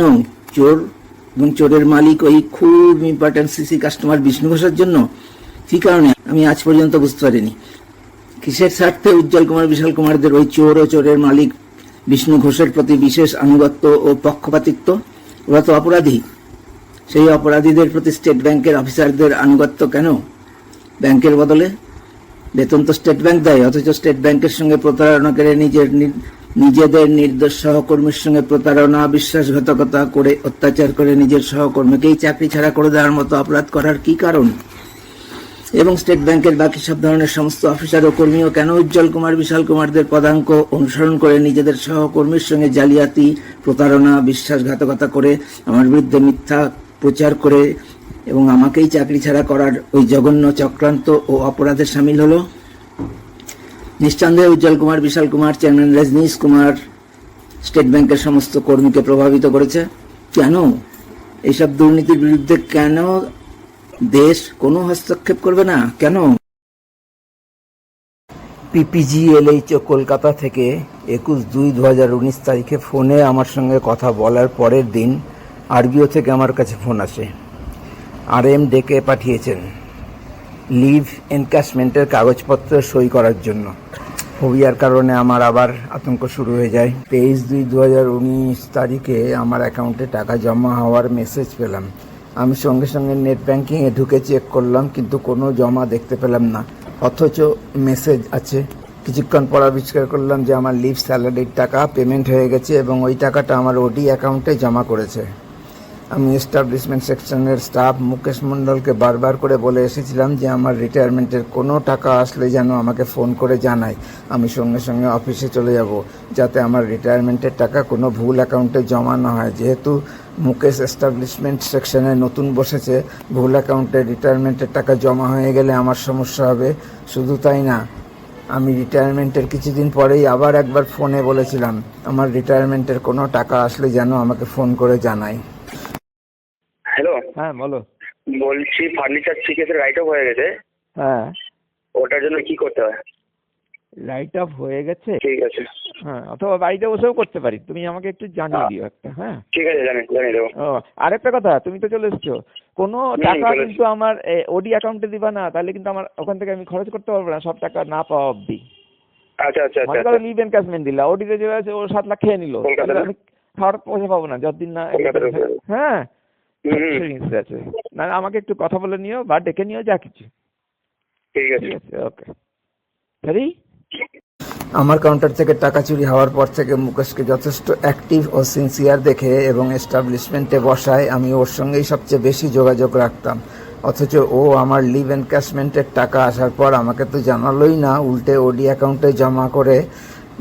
চোর এবং চোরের মালিক ওই খুব ইম্পর্টেন্ট সিসি কাস্টমার বিষ্ণু ঘোষের জন্য। কি কারণে আমি আজ পর্যন্ত বুঝতে পারিনি। কিসের স্বার্থে উজ্জ্বল কুমার বিশাল কুমারদের ওই চোর ও চোরের মালিক বিষ্ণু ঘোষের প্রতি বিশেষ আনুগত্য ও পক্ষপাতিত্ব? ওরা তো অপরাধী। সেই অপরাধীদের প্রতি স্টেট ব্যাংকের অফিসারদের আনুগত্য কেন? ব্যাংকের বদলে বেতন তো স্টেট ব্যাংক দেয়, অথচ স্টেট ব্যাংকের সঙ্গে প্রতারণা করে নিজেদের নির্দোষ সহকর্মীর সঙ্গে প্রতারণা, বিশ্বাসঘাতকতা করে অত্যাচার করে নিজের সহকর্মীকেই চাকরি ছাড়া করে দেওয়ার মতো অপরাধ করার কি কারণ? এবং স্টেট ব্যাংকের বাকি সব ধরনের সমস্ত অফিসার ও কর্মীও কেন উজ্জ্বল কুমার বিশাল কুমারদের পদাঙ্ক অনুসরণ করে নিজেদের সহকর্মীর সঙ্গে জালিয়াতি, প্রতারণা, বিশ্বাসঘাতকতা করে আমার বিরুদ্ধে মিথ্যা প্রচার করে এবং আমাকেই চাকরি ছাড়া করার ওই জঘন্য চক্রান্ত ও অপরাধে সামিল হলো? নিঃসন্দেহে উজ্জ্বল কুমার বিশাল কুমার, চেয়ারম্যান রজনীশ কুমার স্টেট ব্যাংকের সমস্ত কর্মীকে প্রভাবিত করেছে। কেন? এইসব দুর্নীতির বিরুদ্ধে কেন দেশ কোনো হস্তক্ষেপ করবে না? কেন? পিপিজিএলএইচ কলকাতা থেকে 21/2/2019 তারিখে ফোনে আমার সঙ্গে কথা বলার পরের দিন আরবিও থেকে আমার কাছে ফোন আসে। RM ডেকে পাঠিয়েছেন লিভ এনক্যাশমেন্টের কাগজপত্র সই করার জন্য। ফোবিয়ার কারণে আমার আবার আতঙ্ক শুরু হয়ে যায়। 23/2/2019 তারিখে আমার অ্যাকাউন্টে টাকা জমা হওয়ার মেসেজ পেলাম। আমি সঙ্গে সঙ্গে নেট ব্যাংকিংয়ে ঢুকে চেক করলাম, কিন্তু কোনো জমা দেখতে পেলাম না, অথচ মেসেজ আছে। কিছুক্ষণ পর আবিষ্কার করলাম যে আমার লিভ স্যালারির টাকা পেমেন্ট হয়ে গেছে এবং ওই টাকাটা আমার ওডি অ্যাকাউন্টে জমা করেছে। আমি এস্টাবলিশমেন্ট সেকশনের স্টাফ মুকেশ মণ্ডলকে বারবার করে বলে এসেছিলাম যে আমার রিটায়ারমেন্টের কোনো টাকা আসলে যেন আমাকে ফোন করে জানায়। আমি সঙ্গে সঙ্গে অফিসে চলে যাব, যাতে আমার রিটায়ারমেন্টের টাকা কোনো ভুল অ্যাকাউন্টে জমা না হয়। যেহেতু মুকেশ এস্টাবলিশমেন্ট সেকশনে নতুন বসেছে, ভুল অ্যাকাউন্টে রিটায়ারমেন্টের টাকা জমা হয়ে গেলে আমার সমস্যা হবে। শুধু তাই না, আমি রিটায়ারমেন্টের কিছুদিন পরেই আবার একবার ফোনে বলেছিলাম আমার রিটায়ারমেন্টের কোনো টাকা আসলে যেন আমাকে ফোন করে জানায়। হ্যালো, হ্যাঁ বলো। বলছি ফার্নিচার কেসের রাইট অফ হয়ে গেছে, হ্যাঁ, ওটার জন্য কি করতে হয়? রাইট অফ হয়ে গেছে, ঠিক আছে। হ্যাঁ, অথবা বাড়িতে বসেও করতে পারি, তুমি আমাকে একটু জানিয়ে দিও একটা। হ্যাঁ ঠিক আছে, জানিয়ে দেবো। ও আরেকটা কথা, তুমি তো চলে এসছো, কোনো টাকা কিন্তু আমার ওডি অ্যাকাউন্টে দিবা না, তাহলে কিন্তু আমার ওখান থেকে আমি খরচ করতে পারবো না সব টাকা না পাওয়া অব্দি। আচ্ছা আচ্ছা মনে করো লিভ এনক্যাশমেন্ট দিলা, ওডিতে যে আছে ও 7 লাখ খেয়ে নিল, আমি খাওয়ার পয়সা পাবো না যতদিন না। হ্যাঁ আছে না, আমাকে একটু কথা বলে নিও বা ডেকে নিও, যা কিছু। ঠিক আছে, ওকে। সরি, আমার কাউন্টার থেকে টাকা চুরি হওয়ার পর থেকে মুকেশকে যথেষ্ট অ্যাক্টিভ ও সিনসিয়ার দেখে এবং এস্টাবলিশমেন্টে বসায় আমি ওর সঙ্গেই সবচেয়ে বেশি যোগাযোগ রাখতাম। অথচ ও আমার লিভ এনক্যাশমেন্টের টাকা আসার পর আমাকে তো জানালোই না, উল্টে ওডি অ্যাকাউন্টে জমা করে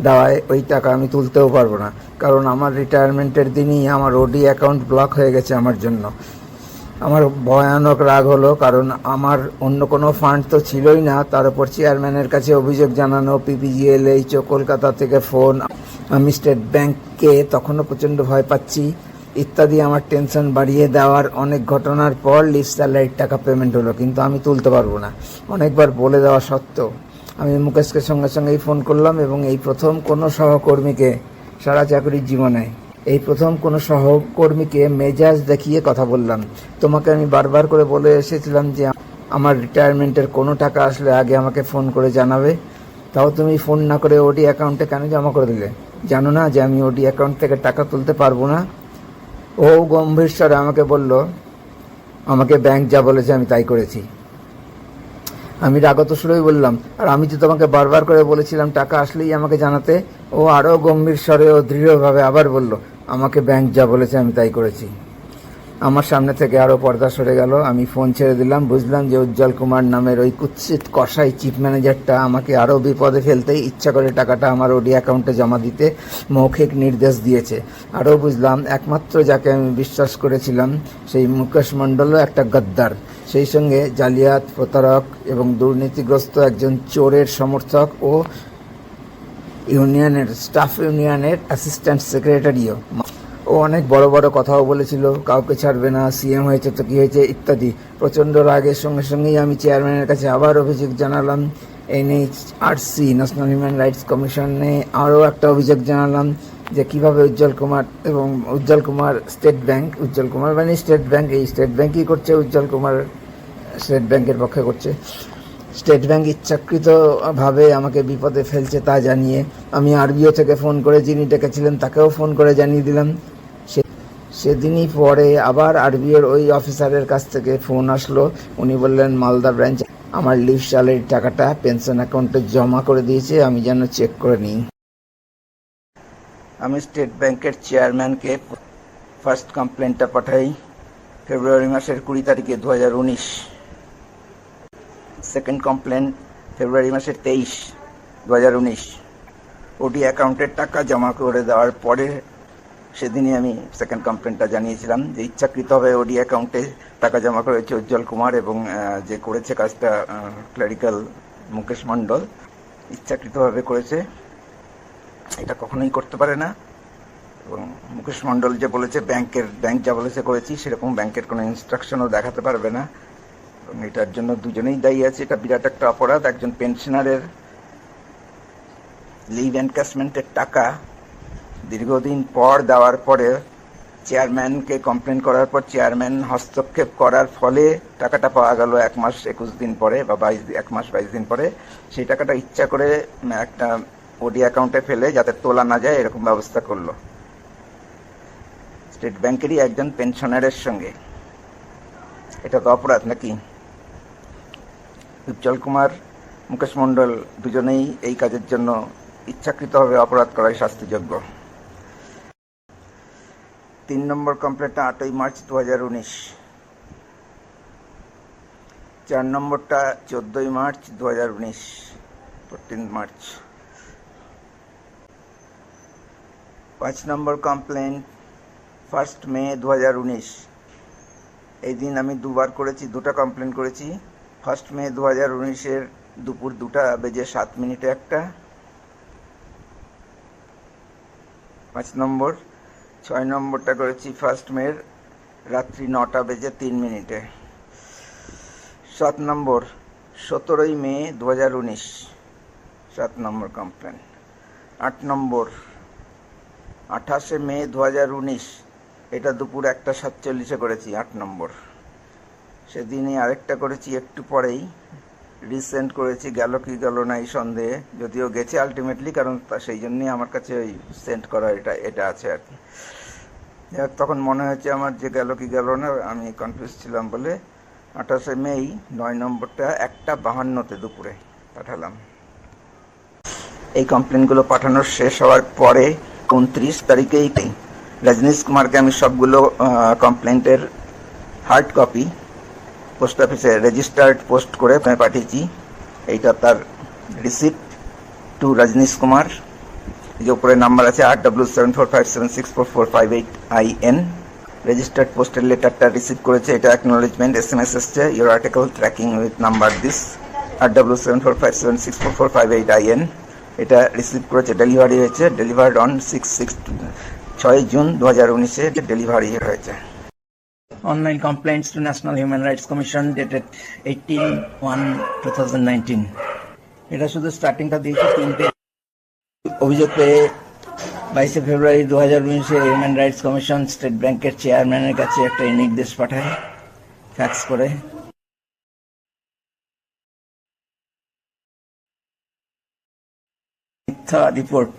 দেওয়ায় ওই টাকা আমি তুলতেও পারবো না, কারণ আমার রিটায়ারমেন্টের দিনই আমার ওডি অ্যাকাউন্ট ব্লক হয়ে গেছে আমার জন্য। আমার ভয়ানক রাগ হলো, কারণ আমার অন্য কোনো ফান্ড তো ছিলই না। তার উপর চেয়ারম্যানের কাছে অভিযোগ জানানো, পিপিজিএলএইচ কলকাতা থেকে ফোন, আমি স্টেট ব্যাংককে তখনও প্রচণ্ড ভয় পাচ্ছি ইত্যাদি আমার টেনশন বাড়িয়ে দেওয়ার অনেক ঘটনার পর লিভ স্যালারির টাকা পেমেন্ট হলো, কিন্তু আমি তুলতে পারবো না। অনেকবার বলে দেওয়া সত্ত্বেও আমি মুকেশকে সঙ্গে সঙ্গেই ফোন করলাম এবং এই প্রথম কোনো সহকর্মীকে সারা চাকরির জীবনে মেজাজ দেখিয়ে কথা বললাম। তোমাকে আমি বারবার করে বলে এসেছিলাম যে আমার রিটায়ারমেন্টের কোনো টাকা আসলে আগে আমাকে ফোন করে জানাবে, তাও তুমি ফোন না করে ওডি অ্যাকাউন্টে কেন জমা করে দিলে? জানো না যে আমি ওডি অ্যাকাউন্ট থেকে টাকা তুলতে পারবো না? ও গম্ভীর স্বরে আমাকে বলল, আমাকে ব্যাংক যা বলেছে আমি তাই করেছি। আমি রাগত সুরেই বললাম, আর আমি তো তোমাকে বারবার করে বলেছিলাম টাকা আসলেই আমাকে জানাতে। ও আরও গম্ভীর স্বরে ও দৃঢ়ভাবে আবার বলল, আমাকে ব্যাংক যা বলেছে আমি তাই করেছি। আমার সামনে থেকে আরও পর্দা সরে গেল। আমি ফোন ছেড়ে দিলাম। বুঝলাম যে উজ্জ্বল কুমার নামের ওই কুৎসিত কসাই চিফ ম্যানেজারটা আমাকে আরও বিপদে ফেলতেই ইচ্ছা করে টাকাটা আমার ওডি অ্যাকাউন্টে জমা দিতে মৌখিক নির্দেশ দিয়েছে। আরও বুঝলাম একমাত্র যাকে আমি বিশ্বাস করেছিলাম সেই মুকেশ মণ্ডলও একটা গদ্দার, সেই সঙ্গে জালিয়াত, প্রতারক এবং দুর্নীতিগ্রস্ত একজন চোরের সমর্থক ও স্টাফ ইউনিয়নের অ্যাসিস্ট্যান্ট সেক্রেটারিও। ও অনেক বড় বড় কথাও বলেছিল, কাউকে ছাড়বে না, সিএম হয়েছে তো কি হয়েছে ইত্যাদি। প্রচণ্ড রাগের সঙ্গে সঙ্গেই আমি চেয়ারম্যানের কাছে আবার অভিযোগ জানালাম। এনএইচআরসি, ন্যাশনাল হিউম্যান রাইটস কমিশনে আরও একটা অভিযোগ জানালাম যে কীভাবে উজ্জ্বল কুমার স্টেট ব্যাংক, এই স্টেট ব্যাংকই করছে, উজ্জ্বল কুমার স্টেট ব্যাংকের পক্ষে করছে। স্টেট ব্যাংক ইচ্ছাকৃতভাবে আমাকে বিপদে ফেলছে তা জানিয়ে আমি আরবিও থেকে ফোন করে যিনি ডেকেছিলেন তাকেও ফোন করে জানিয়ে দিলাম। সেদিনই পরে আবার আরবিওর ওই অফিসারের কাছ থেকে ফোন আসলো। উনি বললেন মালদা ব্রাঞ্চ আমার লিভ স্যালারির টাকাটা পেনশন অ্যাকাউন্টে জমা করে দিয়েছে, আমি যেন চেক করে নিই। আমি স্টেট ব্যাংকের চেয়ারম্যানকে ফার্স্ট কমপ্লেনটা পাঠাই ফেব্রুয়ারি মাসের 20 তারিখে 2019। সেকেন্ড কমপ্লেন ফেব্রুয়ারি মাসের 23, 2019। ওডি অ্যাকাউন্টের টাকা জমা করে দেওয়ার পরে সেদিনই আমি সেকেন্ড কমপ্লেনটা জানিয়েছিলাম যে ইচ্ছাকৃতভাবে ওডি অ্যাকাউন্টে টাকা জমা করেছে উজ্জ্বল কুমার এবং যে করেছে কাজটা ক্লারিক্যাল মুকেশ মণ্ডল ইচ্ছাকৃতভাবে করেছে, এটা কখনোই করতে পারে না। এবং মুকেশ মণ্ডল যে বলেছে ব্যাংক যা বলেছে করেছি, সেরকম ব্যাংকের কোনো ইনস্ট্রাকশনও দেখাতে পারবে না এবং এটার জন্য দুজনেই দায়ী আছে। এটা বিরাট একটা অপরাধ। একজন পেনশনারের লিভ এনক্যাশমেন্টের টাকা দীর্ঘদিন পর দেওয়ার পরে চেয়ারম্যানকে কমপ্লেন করার পর চেয়ারম্যান হস্তক্ষেপ করার ফলে টাকাটা পাওয়া গেল 1 মাস 21 দিন পরে বা 1 মাস 22 দিন পরে। সেই টাকাটা ইচ্ছা করে একটা ওডি অ্যাকাউন্টে ফেলে যাতে তোলা না যায় এরকম ব্যবস্থা করলো স্টেট ব্যাংকেরই একজন পেনশনারের সঙ্গে। এটা তো অপরাধ নাকি? উজ্জ্বল কুমার, মুকেশ মণ্ডল দুজনেই এই কাজের জন্য ইচ্ছাকৃতভাবে অপরাধ করাই শাস্তিযোগ্য। 3 নম্বর কমপ্লেনটা 8ই মার্চ 2019। 4 নম্বরটা 14ই মার্চ 2019, 14 মার্চ। 5 নম্বর কমপ্লেন 1 মে 2019। এই দিন আমি দুবার করেছি, 2টা কমপ্লেন করেছি। 1 মে 2019-এর দুপুর 2:07 একটা 5 নম্বর। 6 নম্বরটা করেছি 1 মের রাত্রি 9:03। 7 নম্বর 17ই মে 2019, 7 নম্বর কমপ্লেন। 8 নম্বর 28শে মে 2019, এটা দুপুর 1:47 করেছি 8 নম্বর। সেদিনই আরেকটা করেছি একটু পরেই, রিসেন্ট করেছি, গেল কি গেল না এই সন্দেহে, যদিও গেছে আলটিমেটলি, কারণ সেই জন্যই আমার কাছে ওই সেন্ড করা এটা আছে আর কি। তখন মনে হয়েছে আমার যে গেল কি গেল না, আমি কনফিউজ ছিলাম বলে 28শে মেই 9 নম্বরটা 1:52 দুপুরে পাঠালাম। এই কমপ্লেনগুলো পাঠানোর শেষ হওয়ার পরে 29 তারিখেই রজনীশ কুমারকে আমি সবগুলো কমপ্লেন্টের হার্ড কপি পোস্ট অফিসে রেজিস্টার্ড পোস্ট করে পাঠিয়েছি। এইটা তার রিসিপ্ট টু রজনীশ কুমার, যে উপরে নাম্বার আছে RW7457644588IN। রেজিস্টার্ড পোস্টের লেটারটা রিসিভ করেছে, এটা অ্যাকনোলেজমেন্ট SMS এসছে, your article tracking with number this RW7457644588IN। এটা রিসিভ করেছে, ডেলিভারি হয়েছে, ডেলিভার্ড অন 6 জুন 2019-এ ডেলিভারি হয়েছে। Online complaints to National Human Rights Commission dated 18/1/2019। এটা শুধু স্টার্টিংটা দিয়েছে 3টে অভিযোগ পেয়ে 22 ফেব্রুয়ারি 2019-এ হিউম্যান রাইটস কমিশন স্টেট ব্যাংকের চেয়ারম্যানের কাছে একটা নির্দেশ পাঠায় ফ্যাক্স করে। মিথ্যা রিপোর্ট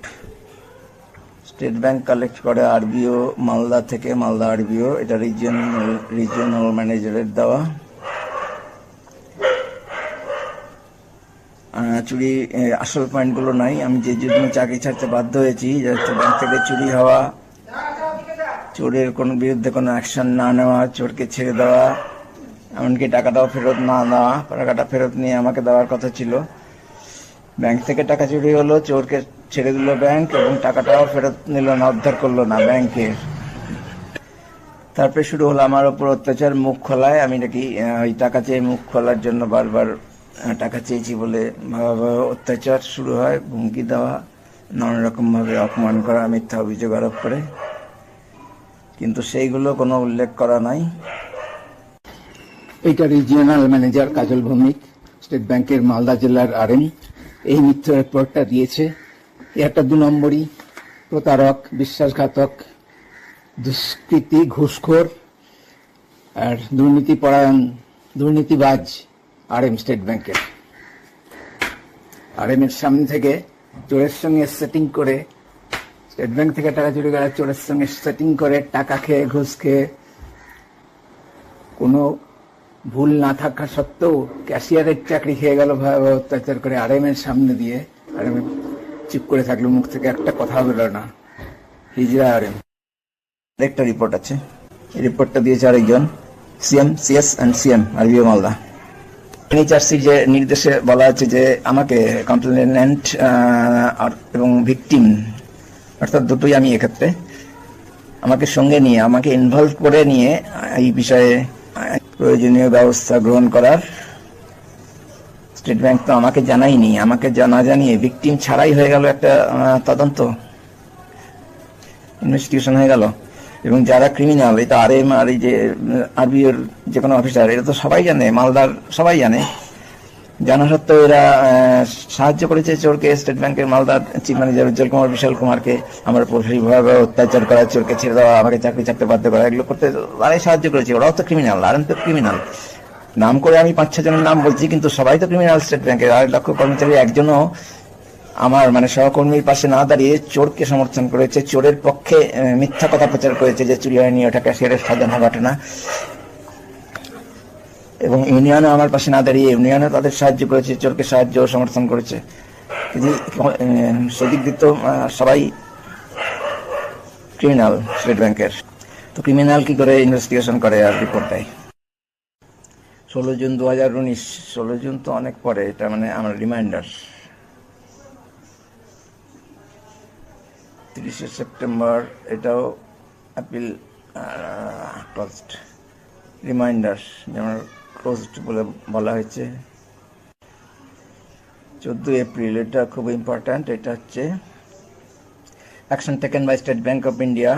স্টেট ব্যাংক কালেক্ট করে আরবিও মালদা থেকে, মালদা আরবিও, এটা রিজিওনাল ম্যানেজারের দেওয়া। চুরি আসল পয়েন্টগুলো নাই। আমি যে জন্য চাকরি ছাড়তে বাধ্য হয়েছি, ব্যাংক থেকে চুরি হওয়া, চোরের কোনো বিরুদ্ধে কোনো অ্যাকশন না নেওয়া, চোরকে ছেড়ে দেওয়া, এমনকি টাকাটাও ফেরত না দেওয়া। টাকাটা ফেরত নিয়ে আমাকে দেওয়ার কথা ছিল। ব্যাংক থেকে টাকা চুরি হলো, চোরকে ছেড়ে দিল ব্যাংক, এবং টাকাটাও ফেরত নিল না, উদ্ধার করলো না ব্যাংকের। তারপরে শুরু হলো আমার ওপর অত্যাচার, মুখ খোলায়। আমি নাকি ওই টাকা চেয়ে মুখ খোলার জন্য বারবার টাকা চেয়েছি বলে ভয়াবহ অত্যাচার শুরু হয়, হুমকি দেওয়া, নানা রকম ভাবে অপমান করা, মিথ্যা অভিযোগ আরোপ করে, কিন্তু সেইগুলো কোনো উল্লেখ করা নাই। এইটা রিজিওনাল ম্যানেজার কাজল ভৌমিক, স্টেট ব্যাংকের মালদা জেলার আরএম, এই মিথ্যা রিপোর্টটা দিয়েছে। একটা 2 নম্বরই প্রতারক, বিশ্বাসঘাতক, দুষ্কৃতী, ঘুষখোর আর দুর্নীতিপরায়ণ, দুর্নীতিবাজ আরএম স্টেট ব্যাংকের। আরএম এর সামনে থেকে চোরের সঙ্গে সেটিং করে, স্টেট ব্যাংক থেকে টাকা চুরি করা চোরের সঙ্গে সেটিং করে, টাকা খেয়ে, ঘুষ খেয়ে, কোনো ভুল না থাকা সত্ত্বেও ক্যাশিয়ারের চাকরি খেয়ে গেল ভয়াবহ অত্যাচার করে আরএম এর সামনে দিয়ে। আরএম চুপ করে থাকলো, মুখ থেকে একটা কথা বেরো না। হিজরা আরএম। একটা রিপোর্ট আছে, এই রিপোর্টটা দিয়েছে আরেকজন, CM, CS and CM RBO Malda. এনএইচআরসির যে নির্দেশে বলা আছে যে আমাকে কমপ্লেনেন্ট এবং ভিকটিম, অর্থাৎ দুটোই আমি এক্ষেত্রে, আমাকে সঙ্গে নিয়ে, আমাকে ইনভলভ করে নিয়ে এই বিষয়ে প্রয়োজনীয় ব্যবস্থা গ্রহণ করার। স্টেট ব্যাংক তো আমাকে জানায়নি, আমাকে না জানিয়ে ভিকটিম ছাড়াই হয়ে গেল একটা তদন্ত, ইনভেস্টিগেশন হয়ে গেল। এবং যারা ক্রিমিনাল, এটা আরএম আর এই যে আরবিওর যে কোনো অফিসার, এটা তো সবাই জানে, মালদার সবাই জানে। জানা সত্ত্বেও এরা সাহায্য করেছে চোরকে, স্টেট ব্যাংকের মালদার চিফ ম্যানেজার উজ্জ্বল কুমার, বিশাল কুমারকে আমার উপর ভয়াবহ অত্যাচার করা, চোরকে ছেড়ে দেওয়া, আমাকে চাকরি ছাড়তে বাধ্য করা, এগুলো করতে তারাই সাহায্য করেছে। ওরাও তো ক্রিমিনাল, আরএম তো ক্রিমিনাল। নাম করে আমি 5-6 জনের নাম বলছি, কিন্তু সবাই তো ক্রিমিনাল স্টেট ব্যাংকের। 2.5 লক্ষ কর্মচারী একজনও আমার সহকর্মীর পাশে না দাঁড়িয়ে চোরকে সমর্থন করেছে, চোরের পক্ষে মিথ্যা কথা প্রচার করেছে যে চুরি হয়নি, ওটা ক্যাশিয়ারের সাজানো ঘটনা। এবং ইউনিয়নও আমার পাশে না দাঁড়িয়ে ইউনিয়নও তাদের সাহায্য করেছে, চোরকে সাহায্য ও সমর্থন করেছে। সেদিক দিয়ে তো সবাই ক্রিমিনাল স্টেট ব্যাংকের। তো ক্রিমিনাল কি করে ইনভেস্টিগেশন করে আর রিপোর্ট দেয়? 16 জুন 2019, 16 জুন তো অনেক পরে, এটা আমার রিমাইন্ডার। 30 সেপ্টেম্বর, এটাও অ্যাপিল ক্লোজড, রিমাইন্ডার যেমন ক্লোজড বলে বলা হয়েছে। 14 এপ্রিল, এটা খুব ইম্পর্ট্যান্ট। এটা হচ্ছে action taken by State Bank of India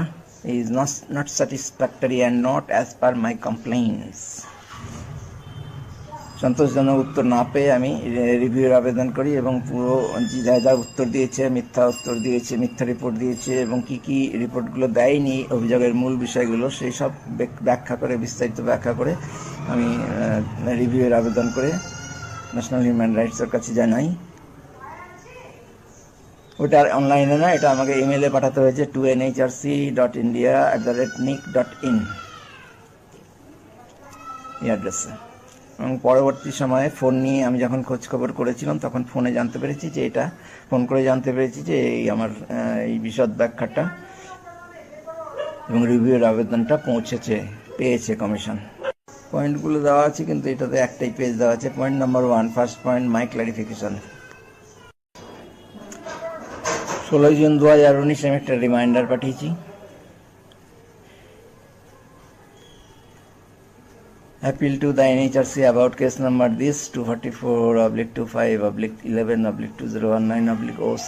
is not satisfactory and not as per my complaints. সন্তোষজনক উত্তর না পেয়ে আমি রিভিউর আবেদন করি, এবং পুরো যা যা উত্তর দিয়েছে, মিথ্যা উত্তর দিয়েছে, মিথ্যা রিপোর্ট দিয়েছে, এবং কি কি রিপোর্টগুলো দেয়নি, অভিযোগের মূল বিষয়গুলো, সেই সব ব্যাখ্যা করে, বিস্তারিত ব্যাখ্যা করে আমি রিভিউর আবেদন করে ন্যাশনাল হিউম্যান রাইটসের কাছে জানাই। ওটা অনলাইনে না, এটা আমাকে ইমেলে পাঠাতে হয়েছে, to nhrc.india@nic.in এই অ্যাড্রেসে। এবং পরবর্তী সময়ে ফোন নিয়ে আমি যখন খোঁজ খবর করেছিলাম, তখন ফোনে জানতে পেরেছি যে এটা, ফোন করে জানতে পেরেছি যে এই আমার এই বিশদ ব্যাখ্যাটা এবং রিভিউর আবেদনটা পেয়েছে কমিশন। পয়েন্টগুলো দেওয়া আছে, কিন্তু এটাতে একটাই পেজ দেওয়া আছে। পয়েন্ট নাম্বার 1, ফার্স্ট পয়েন্ট, মাই ক্লারিফিকেশন। 16 জুন 2019 আমি একটা রিমাইন্ডার পাঠিয়েছি। Appeal to the NHRC about case number this 244/25/11/2019/OC.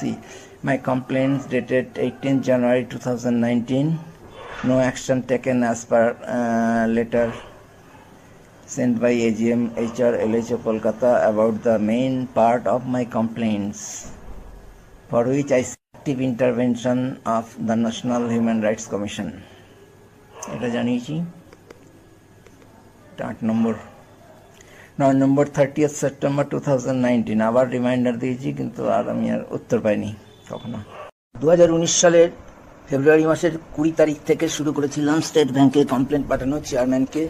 My complaints dated 18 January 2019. No action taken as per letter sent by AGM HR LHO Kolkata about the main part of my complaints, for which I seek active intervention of the National Human Rights Commission. এটা জানিয়েছি। 8 নম্বর। 9 নম্বর 30 September 2019 আবার reminder দিয়েছি, কিন্তু আর আমি উত্তর পাইনি। কখনো 2019 সালের ফেব্রুয়ারি মাসের 20 তারিখ থেকে শুরু করেছিলাম স্টেট ব্যাংকে কমপ্লেন পাঠানো চেয়ারম্যানকে।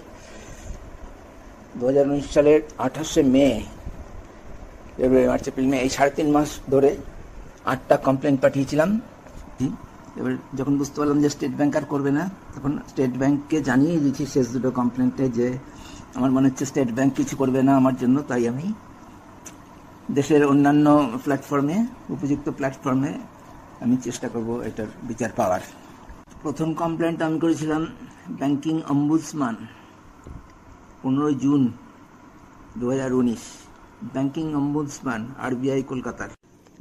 2019 সালের 28শে মে, ফেব্রুয়ারি, মার্চ, এপ্রিল, মে, এই 3.5 মাস ধরে 8টা কমপ্লেন পাঠিয়েছিলাম। এবার যখন বুঝতে পারলাম যে স্টেট ব্যাংক আর করবে না, তখন স্টেট ব্যাংককে জানিয়ে দিয়েছি শেষ দুটো কমপ্লেন্টে যে আমার মনে হচ্ছে স্টেট ব্যাংক কিছু করবে না আমার জন্য, তাই আমি দেশের অন্যান্য প্ল্যাটফর্মে, উপযুক্ত প্ল্যাটফর্মে আমি চেষ্টা করব এটার বিচার পাওয়ার। প্রথম কমপ্লেন্ট আমি করেছিলাম banking ombudsman 15 June 2019, banking ombudsman RBI কলকাতার।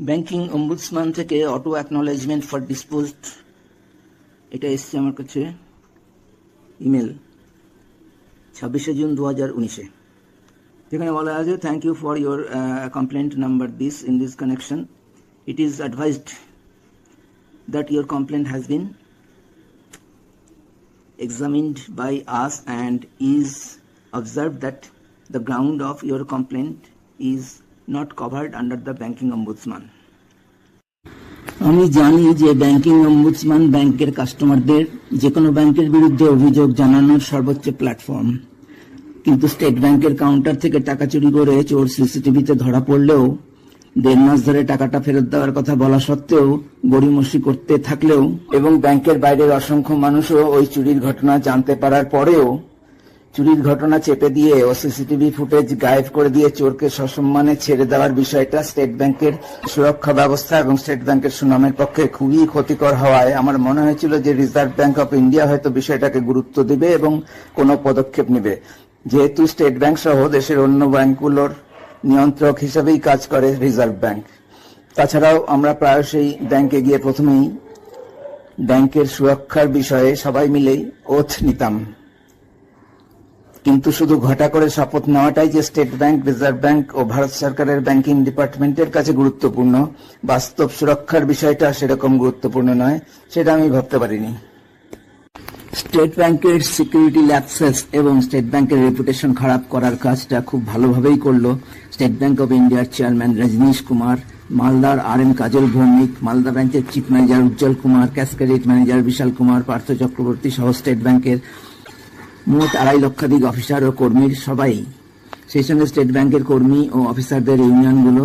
ব্যাংকিং অম্বুডসম্যান থেকে অটো অ্যাকনলেজমেন্ট ফর ডিসপোজড, এটা এসছে আমার কাছে ইমেল 26শে জুন 2019-এ, যেখানে বলা আছে thank you for your complaint number this. In this connection it is advised that your complaint has been examined by us and is observed that the ground of your complaint is not covered under the banking ombudsman. আমি জানি যে banking ombudsman ব্যাংকের কাস্টমারদের যে কোনো ব্যাংকের বিরুদ্ধে অভিযোগ জানানোর সর্বোচ্চ প্ল্যাটফর্ম, কিন্তু স্টেট ব্যাংকের কাউন্টার থেকে টাকা চুরি করে চোর সিসিটিভিতে ধরা পড়লেও 1.5 মাস ধরে টাকাটা ফেরত দেওয়ার কথা বলা সত্ত্বেও গড়িমসি করতে থাকলেও এবং ব্যাংকের বাইরের অসংখ্য মানুষও ওই চুরির ঘটনা জানতে পারার পরেও চুরির ঘটনা চেপে দিয়ে ও সিসিটিভি ফুটেজ গায়েব করে দিয়ে চোরকে সসম্মানে ছেড়ে দেওয়ার বিষয়টা স্টেট ব্যাংকের সুরক্ষা ব্যবস্থা এবং স্টেট ব্যাংকের সুনামের পক্ষে খুবই ক্ষতিকর হওয়ায় আমার মনে হয়েছিল যে রিজার্ভ ব্যাংক অফ ইন্ডিয়া হয়তো বিষয়টাকে গুরুত্ব দিবে এবং কোনো পদক্ষেপ নেবে, যেহেতু স্টেট ব্যাংক সহ দেশের অন্য ব্যাংকগুলোর নিয়ন্ত্রক হিসেবেই কাজ করে রিজার্ভ ব্যাংক। তাছাড়াও আমরা প্রায়শই ব্যাংকে গিয়ে প্রথমেই ব্যাংকের সুরক্ষার বিষয়ে সবাই মিলেই ওথ নিতাম, কিন্তু শুধু ঘটা করে শপথ নেওয়াটাই যে স্টেট ব্যাংক, রিজার্ভ ব্যাংক ও ভারত সরকারের ব্যাংকিং ডিপার্টমেন্টের কাছে গুরুত্বপূর্ণ, বাস্তব সুরক্ষার বিষয়টা সেরকম গুরুত্বপূর্ণ নয়, সেটা আমি ভাবতে পারিনি। স্টেট ব্যাংকের সিকিউরিটি ল্যাপসেস এবং স্টেট ব্যাংকের রেপুটেশন খারাপ করার কাজটা খুব ভালোভাবেই করলো স্টেট ব্যাংক অব ইন্ডিয়ার চেয়ারম্যান রজনীশ কুমার, মালদার RM কাজল ভৌমিক, মালদা ব্রাঞ্চের চিফ ম্যানেজার উজ্জ্বল কুমার, ক্যাসকেড ম্যানেজার বিশাল কুমার, পার্থ চক্রবর্তী সহ স্টেট ব্যাংকের মোট 2.5 লক্ষাধিক অফিসার ও কর্মীর সবাই, সেই সঙ্গে স্টেট ব্যাংকের কর্মী ও অফিসারদের ইউনিয়নগুলো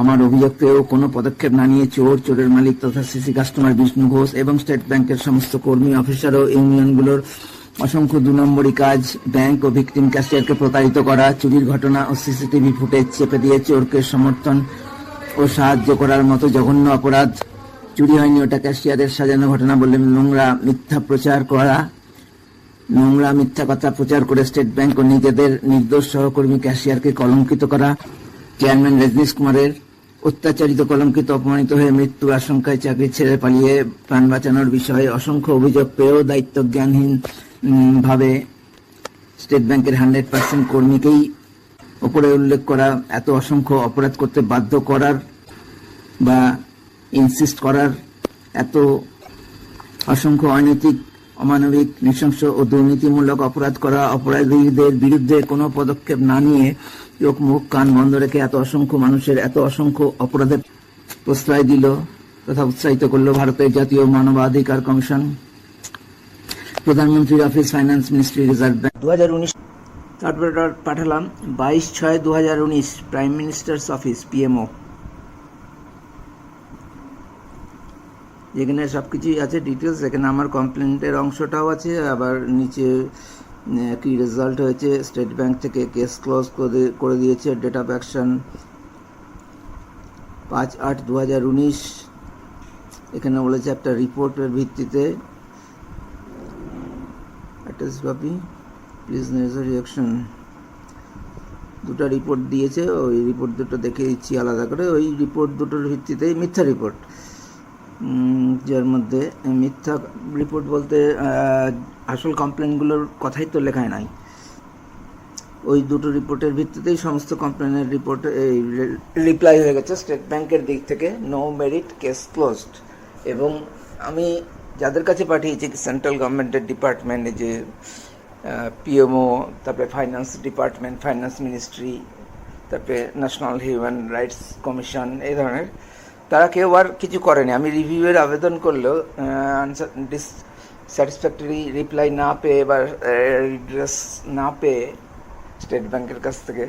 আমার অভিযোগ পেয়েও কোনো পদক্ষেপ না নিয়ে চোরের মালিক তথা সিসি কাস্টমার বিষ্ণু ঘোষ এবং স্টেট ব্যাংকের সমস্ত কর্মী, অফিসার ও ইউনিয়নগুলোর অসংখ্য 2 নম্বরী কাজ, ব্যাংক ও ভিকটিম ক্যাশিয়ারকে প্রতারিত করা, চুরির ঘটনা ও সিসিটিভি ফুটেজ চেপে দিয়ে চোরকে সমর্থন ও সাহায্য করার মতো জঘন্য অপরাধ। চুরি হয়নি, ওটা ক্যাশিয়ারের সাজানো ঘটনা বলে নোংরা মিথ্যা কথা প্রচার করে স্টেট ব্যাংক ও নিজেদের নির্দোষ সহকর্মী ক্যাশিয়ারকে কলঙ্কিত করা। চেয়ারম্যান রজনীশ কুমারের অত্যাচারিত, কলঙ্কিত, অপমানিত হয়ে মৃত্যুর আশঙ্কায় চাকরি ছেড়ে পালিয়ে প্রাণ বাঁচানোর বিষয়ে অসংখ্য অভিযোগ পেয়েও দায়িত্বজ্ঞানহীন ভাবে স্টেট ব্যাংকের 100% কর্মীকেই ওপরে উল্লেখ করা এত অসংখ্য অপরাধ করতে বাধ্য করার বা ইনসিস্ট করার, এত অসংখ্য অনৈতিক, অমানবিক, নৃশংস ও দুর্নীতিমূলক অপরাধ করা অপরাধীদের বিরুদ্ধে কোনো পদক্ষেপ না নিয়ে চোখ মুখ কান বন্ধ রেখে এত অসংখ্য মানুষের এত অসংখ্য অপরাধের প্রশ্রয় দিল তথা উৎসাহিত করলো ভারতের জাতীয় মানবাধিকার কমিশন, প্রধানমন্ত্রীর office, finance ministry, reserve bank. 2019 তারপরে পাঠালাম 22/6/2019 প্রাইম মিনিস্টার্স অফিস PMO, যেখানে সবকিছুই আছে ডিটেলস। এখানে আমার কমপ্লেন্টের অংশটাও আছে, আবার নিচে কি রেজাল্ট হয়েছে, স্টেট ব্যাংক থেকে কেস ক্লোজ করে দিয়েছে, ডেট অফ অ্যাকশন 5/8/2019। এখানে বলেছে একটা রিপোর্টের ভিত্তিতে attach copy please necessary action, 2টা রিপোর্ট দিয়েছে, ওই রিপোর্ট দুটো দেখে দিচ্ছি আলাদা করে। ওই রিপোর্ট দুটোর ভিত্তিতেই মিথ্যা রিপোর্ট, যার মধ্যে মিথ্যা রিপোর্ট বলতে আসল কমপ্লেনগুলোর কথাই তো লেখায় নাই। ওই দুটো রিপোর্টের ভিত্তিতেই সমস্ত কমপ্লেনের রিপোর্ট রিপ্লাই হয়ে গেছে স্টেট ব্যাংকের দিক থেকে, নো মেরিট, কেস ক্লোজড। এবং আমি যাদের কাছে পাঠিয়েছি সেন্ট্রাল গভর্নমেন্টের ডিপার্টমেন্টে, যে PMO, তারপরে ফাইন্যান্স ডিপার্টমেন্ট, ফাইন্যান্স মিনিস্ট্রি, তারপরে ন্যাশনাল হিউম্যান রাইটস কমিশন, এই ধরনের তারা কেউ আর কিছু করেনি। আমি রিভিউয়ের আবেদন করলেও স্যাটিসফ্যাক্টরি রিপ্লাই না পেয়ে বা রিড্রেস না পেয়ে স্টেট ব্যাংকের কাছ থেকে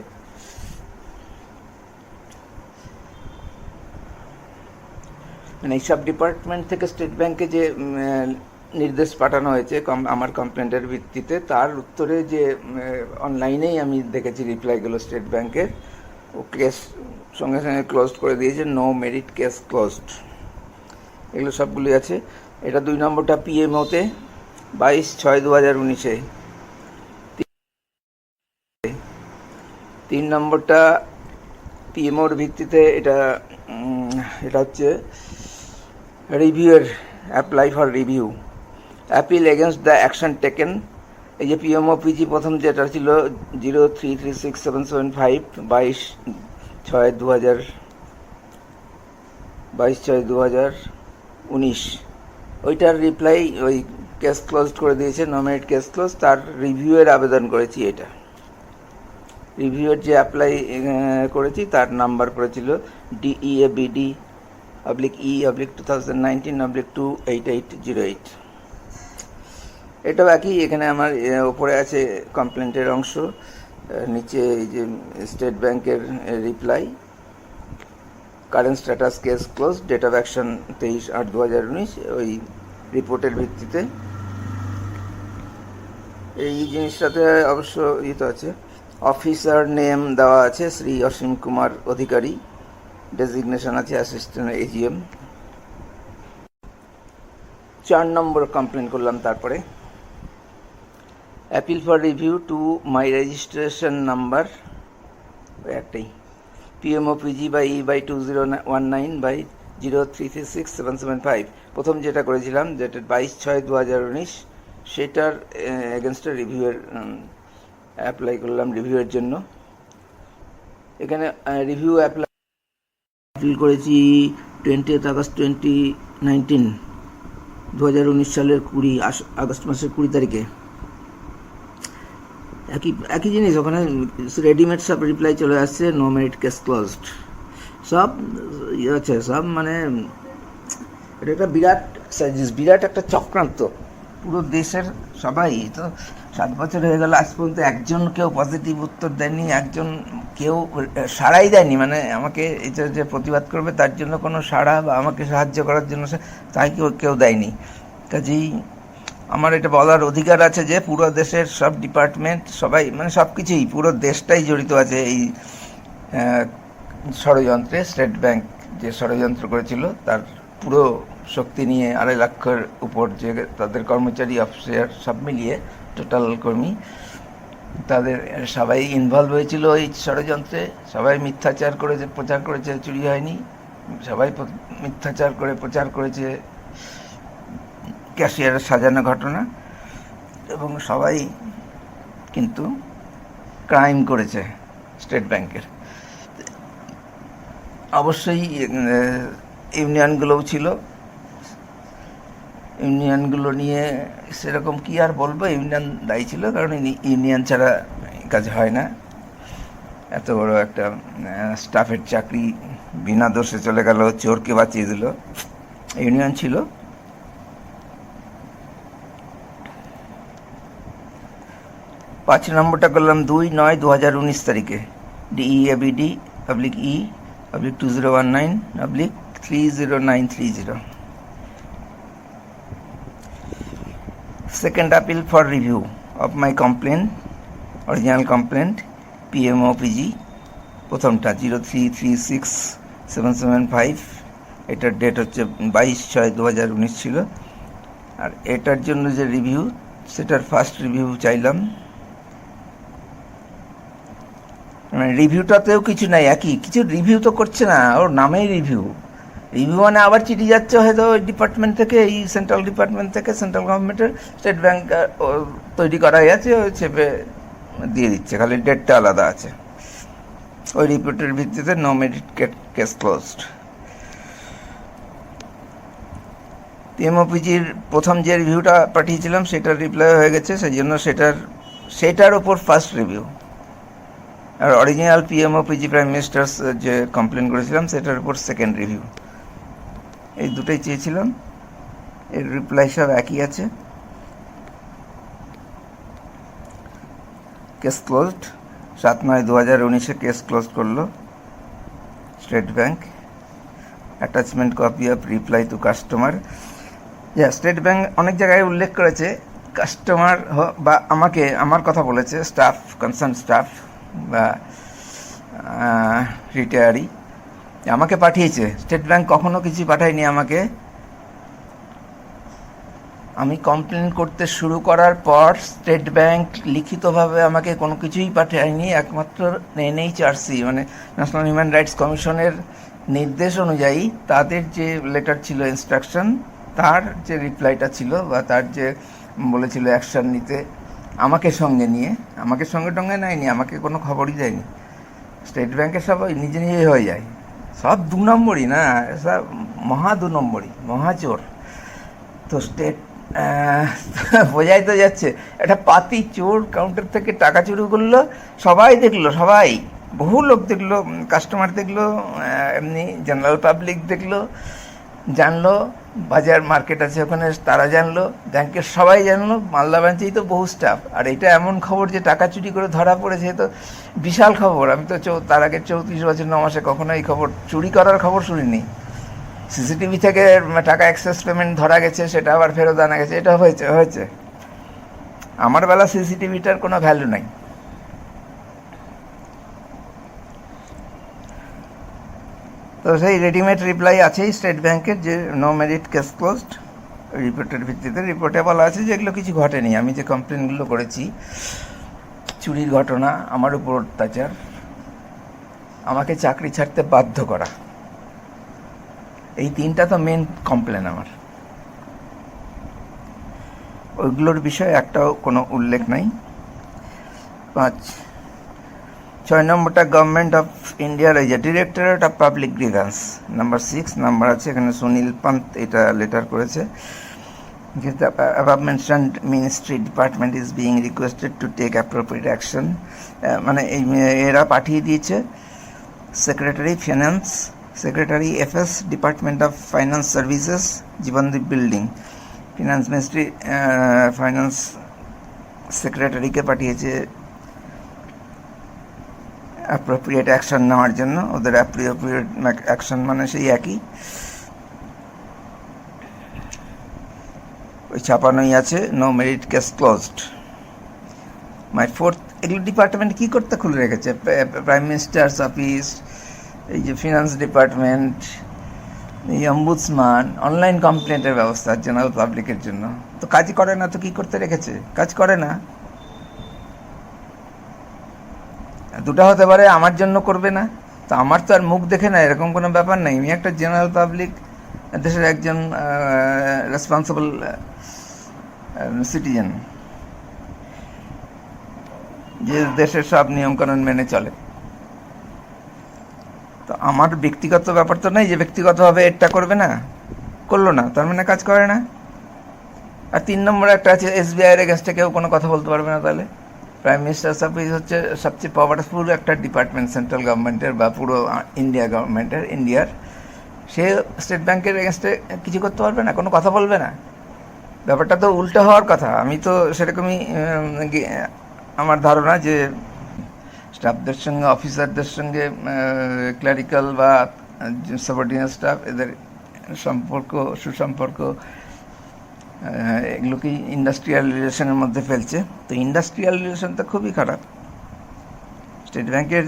মানে এইসব ডিপার্টমেন্ট থেকে স্টেট ব্যাংকে যে নির্দেশ পাঠানো হয়েছে আমার কমপ্লেন্টের ভিত্তিতে, তার উত্তরে যে অনলাইনেই আমি দেখেছি রিপ্লাইগুলো স্টেট ব্যাংকের, ও কেস সঙ্গে সঙ্গে ক্লোজড করে দিয়েছে, নো মেরিট কেস ক্লোজড, এগুলো সবগুলি আছে। এটা 2 নম্বরটা পিএমওতে 22/6/2019-এ। 3 নম্বরটা পিএমওর ভিত্তিতে এটা হচ্ছে রিভিউয়ের apply for review, appeal against the action taken. এই যে পিএমও পিজি প্রথম যেটা ছিল 0336775 22/6/2019, ওইটার রিপ্লাই ওই কেস ক্লোজড করে দিয়েছে, নো মেরিট কেস ক্লোজ। তার রিভিউয়ের আবেদন করেছি, এটা রিভিউয়ের যে অ্যাপ্লাই করেছি তার নাম্বার করেছিল DEABD/E/2019/28808। এটাও একই, এখানে আমার ওপরে আছে কমপ্লেন্টের অংশ, নিচে এই যে স্টেট ব্যাংকের রিপ্লাই, current status case close, date of action 23/8/2019, ওই রিপোর্টের ভিত্তিতে। এই জিনিসটাতে অবশ্য তো আছে, অফিসার নেম দেওয়া আছে শ্রী অসীম কুমার অধিকারী, ডেজিগনেশন আছে অ্যাসিস্ট্যান্ট এজিএম। 4 নম্বর কমপ্লেন করলাম। তারপরে appeal for review to my registration number, একটাই, PMOPG/E/2019/0336775, প্রথম যেটা করেছিলাম যেটা 22/6/2019, সেটার এগেনস্টে রিভিউয়ের অ্যাপ্লাই করলাম রিভিউয়ের জন্য। এখানে রিভিউ অ্যাপ্লাই করেছি 20 আগস্ট 2019, 2019 সালের 20 আগস্ট মাসের 20 তারিখে। একই জিনিস, ওখানে রেডিমেড সব রিপ্লাই চলে আসছে, নো মেরিট কেস ক্লোজড, সব আছে সব। মানে এটা একটা বিরাট একটা চক্রান্ত। পুরো দেশের সবাই তো 7 বছর হয়ে গেল, আজ পর্যন্ত একজন কেউ পজিটিভ উত্তর দেয়নি, একজন কেউ সাড়াই দেয়নি। মানে আমাকে এটা যে প্রতিবাদ করবে তার জন্য কোনো সাড়া বা আমাকে সাহায্য করার জন্য তাই কেউ দেয়নি। কাজেই আমার এটা বলার অধিকার আছে যে পুরো দেশের সব ডিপার্টমেন্ট সবাই, মানে সব কিছুই, পুরো দেশটাই জড়িত আছে এই ষড়যন্ত্রে। স্টেট ব্যাংক যে ষড়যন্ত্র করেছিল তার পুরো শক্তি নিয়ে 2.5 লাখের উপর যে তাদের কর্মচারী, অফিসার সব মিলিয়ে টোটাল কর্মী, তাদের সবাই ইনভলভ হয়েছিল এই ষড়যন্ত্রে। সবাই মিথ্যাচার করেছে, প্রচার করেছে চুরি হয়নি, সবাই মিথ্যাচার করে প্রচার করেছে ক্যাশিয়ারের সাজানো ঘটনা, এবং সবাই কিন্তু ক্রাইম করেছে স্টেট ব্যাংকের। অবশ্যই ইউনিয়নগুলোও ছিল, ইউনিয়নগুলো নিয়ে সেরকম কি আর বলবো, ইউনিয়ন দায়ী ছিল, কারণ ইউনিয়ন ছাড়া কাজ হয় না। এত বড় একটা স্টাফের চাকরি বিনা দোষে চলে গেল, চোরকে বাঁচিয়ে দিল, ইউনিয়ন ছিল। পাঁচ নম্বরটা করলাম 2/9/2019 তারিখে, DEABD/E/2019/30930। Second appeal for review of my complaint, original complaint, PMOPG, প্রথমটা 0336775, এটার ডেট হচ্ছে 22/6/2019 ছিল। আর এটার জন্য যে রিভিউ, সেটার ফার্স্ট রিভিউ চাইলাম। মানে রিভিউটাতেও কিছু নাই, একই কিছু রিভিউ তো করছে না, ওর নামেই রিভিউ। রিভিউ মানে আবার চিঠি যাচ্ছে হয়তো ওই ডিপার্টমেন্ট থেকে, এই সেন্ট্রাল ডিপার্টমেন্ট থেকে, সেন্ট্রাল গভর্নমেন্টের, স্টেট ব্যাংক তৈরি করা হয়েছে, ওই চেপে দিয়ে দিচ্ছে, খালি ডেটটা আলাদা আছে। ওই রিপোর্টের ভিত্তিতে নো মেরিট কেস ক্লোজড। পিএমওপিজির প্রথম যে রিভিউটা পাঠিয়েছিলাম সেটার রিপ্লাই হয়ে গেছে, সেই জন্য সেটার ওপর ফার্স্ট রিভিউ। আর অরিজিনাল পিএমওপিজি প্রাইম মিনিস্টার্স যে কমপ্লেন করেছিলাম সেটার উপর সেকেন্ড রিভিউ। এই দুটোই চেয়েছিলাম, এর রিপ্লাই সব একই আছে। কেস ক্লোজড, 7/9/2019 কেস ক্লোজ করলো state bank. Attachment copy of reply to customer. State bank অনেক জায়গায় উল্লেখ করেছে কাস্টমার বা আমাকে, আমার কথা বলেছে স্টাফ, কনসার্ন স্টাফ বা রিটায়ারি আমাকে পাঠিয়েছে। স্টেট ব্যাংক কখনো কিছু পাঠায়নি আমাকে। আমি কমপ্লেন করতে শুরু করার পর স্টেট ব্যাংক লিখিতভাবে আমাকে কোনো কিছুই পাঠায়নি। একমাত্র এনএইচআরসি মানে ন্যাশনাল হিউম্যান রাইটস কমিশনের নির্দেশ অনুযায়ী তাদের যে লেটার ছিল, ইনস্ট্রাকশন, তার যে রিপ্লাইটা ছিল বা তার যে বলেছিল অ্যাকশান নিতে আমাকে সঙ্গে নিয়ে, আমাকে সঙ্গে টঙ্গে নেয়নি, আমাকে কোনো খবরই দেয়নি। স্টেট ব্যাংকে সব নিজে নিজেই হয়ে যায়, সব 2 নম্বরই না, সব মহা 2 নম্বরই, মহাচোর। তো স্টেট বোঝাই তো যাচ্ছে একটা পাতি চোর কাউন্টার থেকে টাকা চুরি করলো, সবাই দেখলো, সবাই, বহু লোক দেখলো, কাস্টমার দেখলো, এমনি জেনারেল পাবলিক দেখলো, জানলো, বাজার মার্কেট আছে ওখানে তারা জানলো, ব্যাংকের সবাই জানলো, মালদা ব্রাঞ্চেই তো বহু স্টাফ। আর এটা এমন খবর যে টাকা চুরি করে ধরা পড়েছে, তো বিশাল খবর। আমি তো তার আগে 34 বছর 9 মাসে কখনো এই খবর, চুরি করার খবর শুনিনি। সিসিটিভি থেকে টাকা এক্সেস পেমেন্ট ধরা গেছে, সেটা আবার ফেরত আনা গেছে, এটা হয়েছে। আমার বেলা সিসিটিভিটার কোনো ভ্যালু নাই। তো সেই রেডিমেড রিপ্লাই আছেই স্টেট ব্যাংকের যে নো মেরিট কেস ক্লোজড। রিপোর্টের ভিত্তিতে রিপোর্টে বলা আছে যে এগুলো কিছু ঘটেনি। আমি যে কমপ্লেনগুলো করেছি, চুরির ঘটনা, আমার উপর অত্যাচার, আমাকে চাকরি ছাড়তে বাধ্য করা, এই 3টা তো মেন কমপ্লেন আমার। ওইগুলোর বিষয়ে একটাও কোনো উল্লেখ নাই। 6 নম্বরটা গভর্নমেন্ট অফ ইন্ডিয়ার এই যে directorate of public grievance, number 6 number আছে এখানে। সুনীল পান্ত এটা লেটার করেছে। The above mentioned ministry department is being requested to take appropriate action. মানে এরা পাঠিয়ে দিয়েছে secretary finance, secretary FS, department of finance services, Jibandeep building, finance ministry, finance সেক্রেটারিকে পাঠিয়েছে অ্যাপ্রোপ্রিয়েট অ্যাকশন নেওয়ার জন্য। ওদের অ্যাপ্রোপ্রিয়েট অ্যাকশন মানে সেই একই, ওই ছাপানোই আছে, নো মেরিট কেস ক্লোজড। মাই 4th, এগুলো ডিপার্টমেন্ট কী করতে খুলে রেখেছে? প্রাইম মিনিস্টার্স অফিস, এই যে ফিনান্স ডিপার্টমেন্ট, এই অম্বুডসম্যান, অনলাইন কমপ্লেন্টের ব্যবস্থা জেনারেল পাবলিকের জন্য। তো কাজ করে না, তো কী করতে রেখেছে? কাজ করে না। দুটো হতে পারে, আমার জন্য করবে না, তো আমার তো আর মুখ দেখে না, এরকম কোনো ব্যাপার নেই। আমি একটা জেনারেল পাবলিক, দেশের একজন রেসপন্সিবল সিটিজেন, যে দেশের সব নিয়মকানুন মেনে চলে। তো আমার ব্যক্তিগত ব্যাপার তো নেই যে ব্যক্তিগতভাবে এটা করবে না, করলো না, তার মানে কাজ করে না। আর 3 নম্বরে একটা আছে এসবিআই এর এগেনস্টে কেউ কোনো কথা বলতে পারবে না। তাহলে প্রাইম মিনিস্টার্স অফিস হচ্ছে সবচেয়ে পাওয়ারফুল একটা ডিপার্টমেন্ট সেন্ট্রাল গভর্নমেন্টের বা পুরো ইন্ডিয়া গভর্নমেন্টের, ইন্ডিয়ার। সে স্টেট ব্যাংকের এগেনস্টে কিছু করতে পারবে না, কোনো কথা বলবে না। ব্যাপারটা তো উল্টো হওয়ার কথা। আমি তো সেরকমই আমার ধারণা যে স্টাফদের সঙ্গে, অফিসারদের সঙ্গে, ক্লারিক্যাল বা সাবঅর্ডিনেট স্টাফ, এদের সম্পর্ক, সুসম্পর্ক, এগুলোকেই ইন্ডাস্ট্রিয়াল রিলেশনের মধ্যে ফেলছে। তো ইন্ডাস্ট্রিয়াল রিলেশন তো খুবই খারাপ। স্টেট ব্যাংকের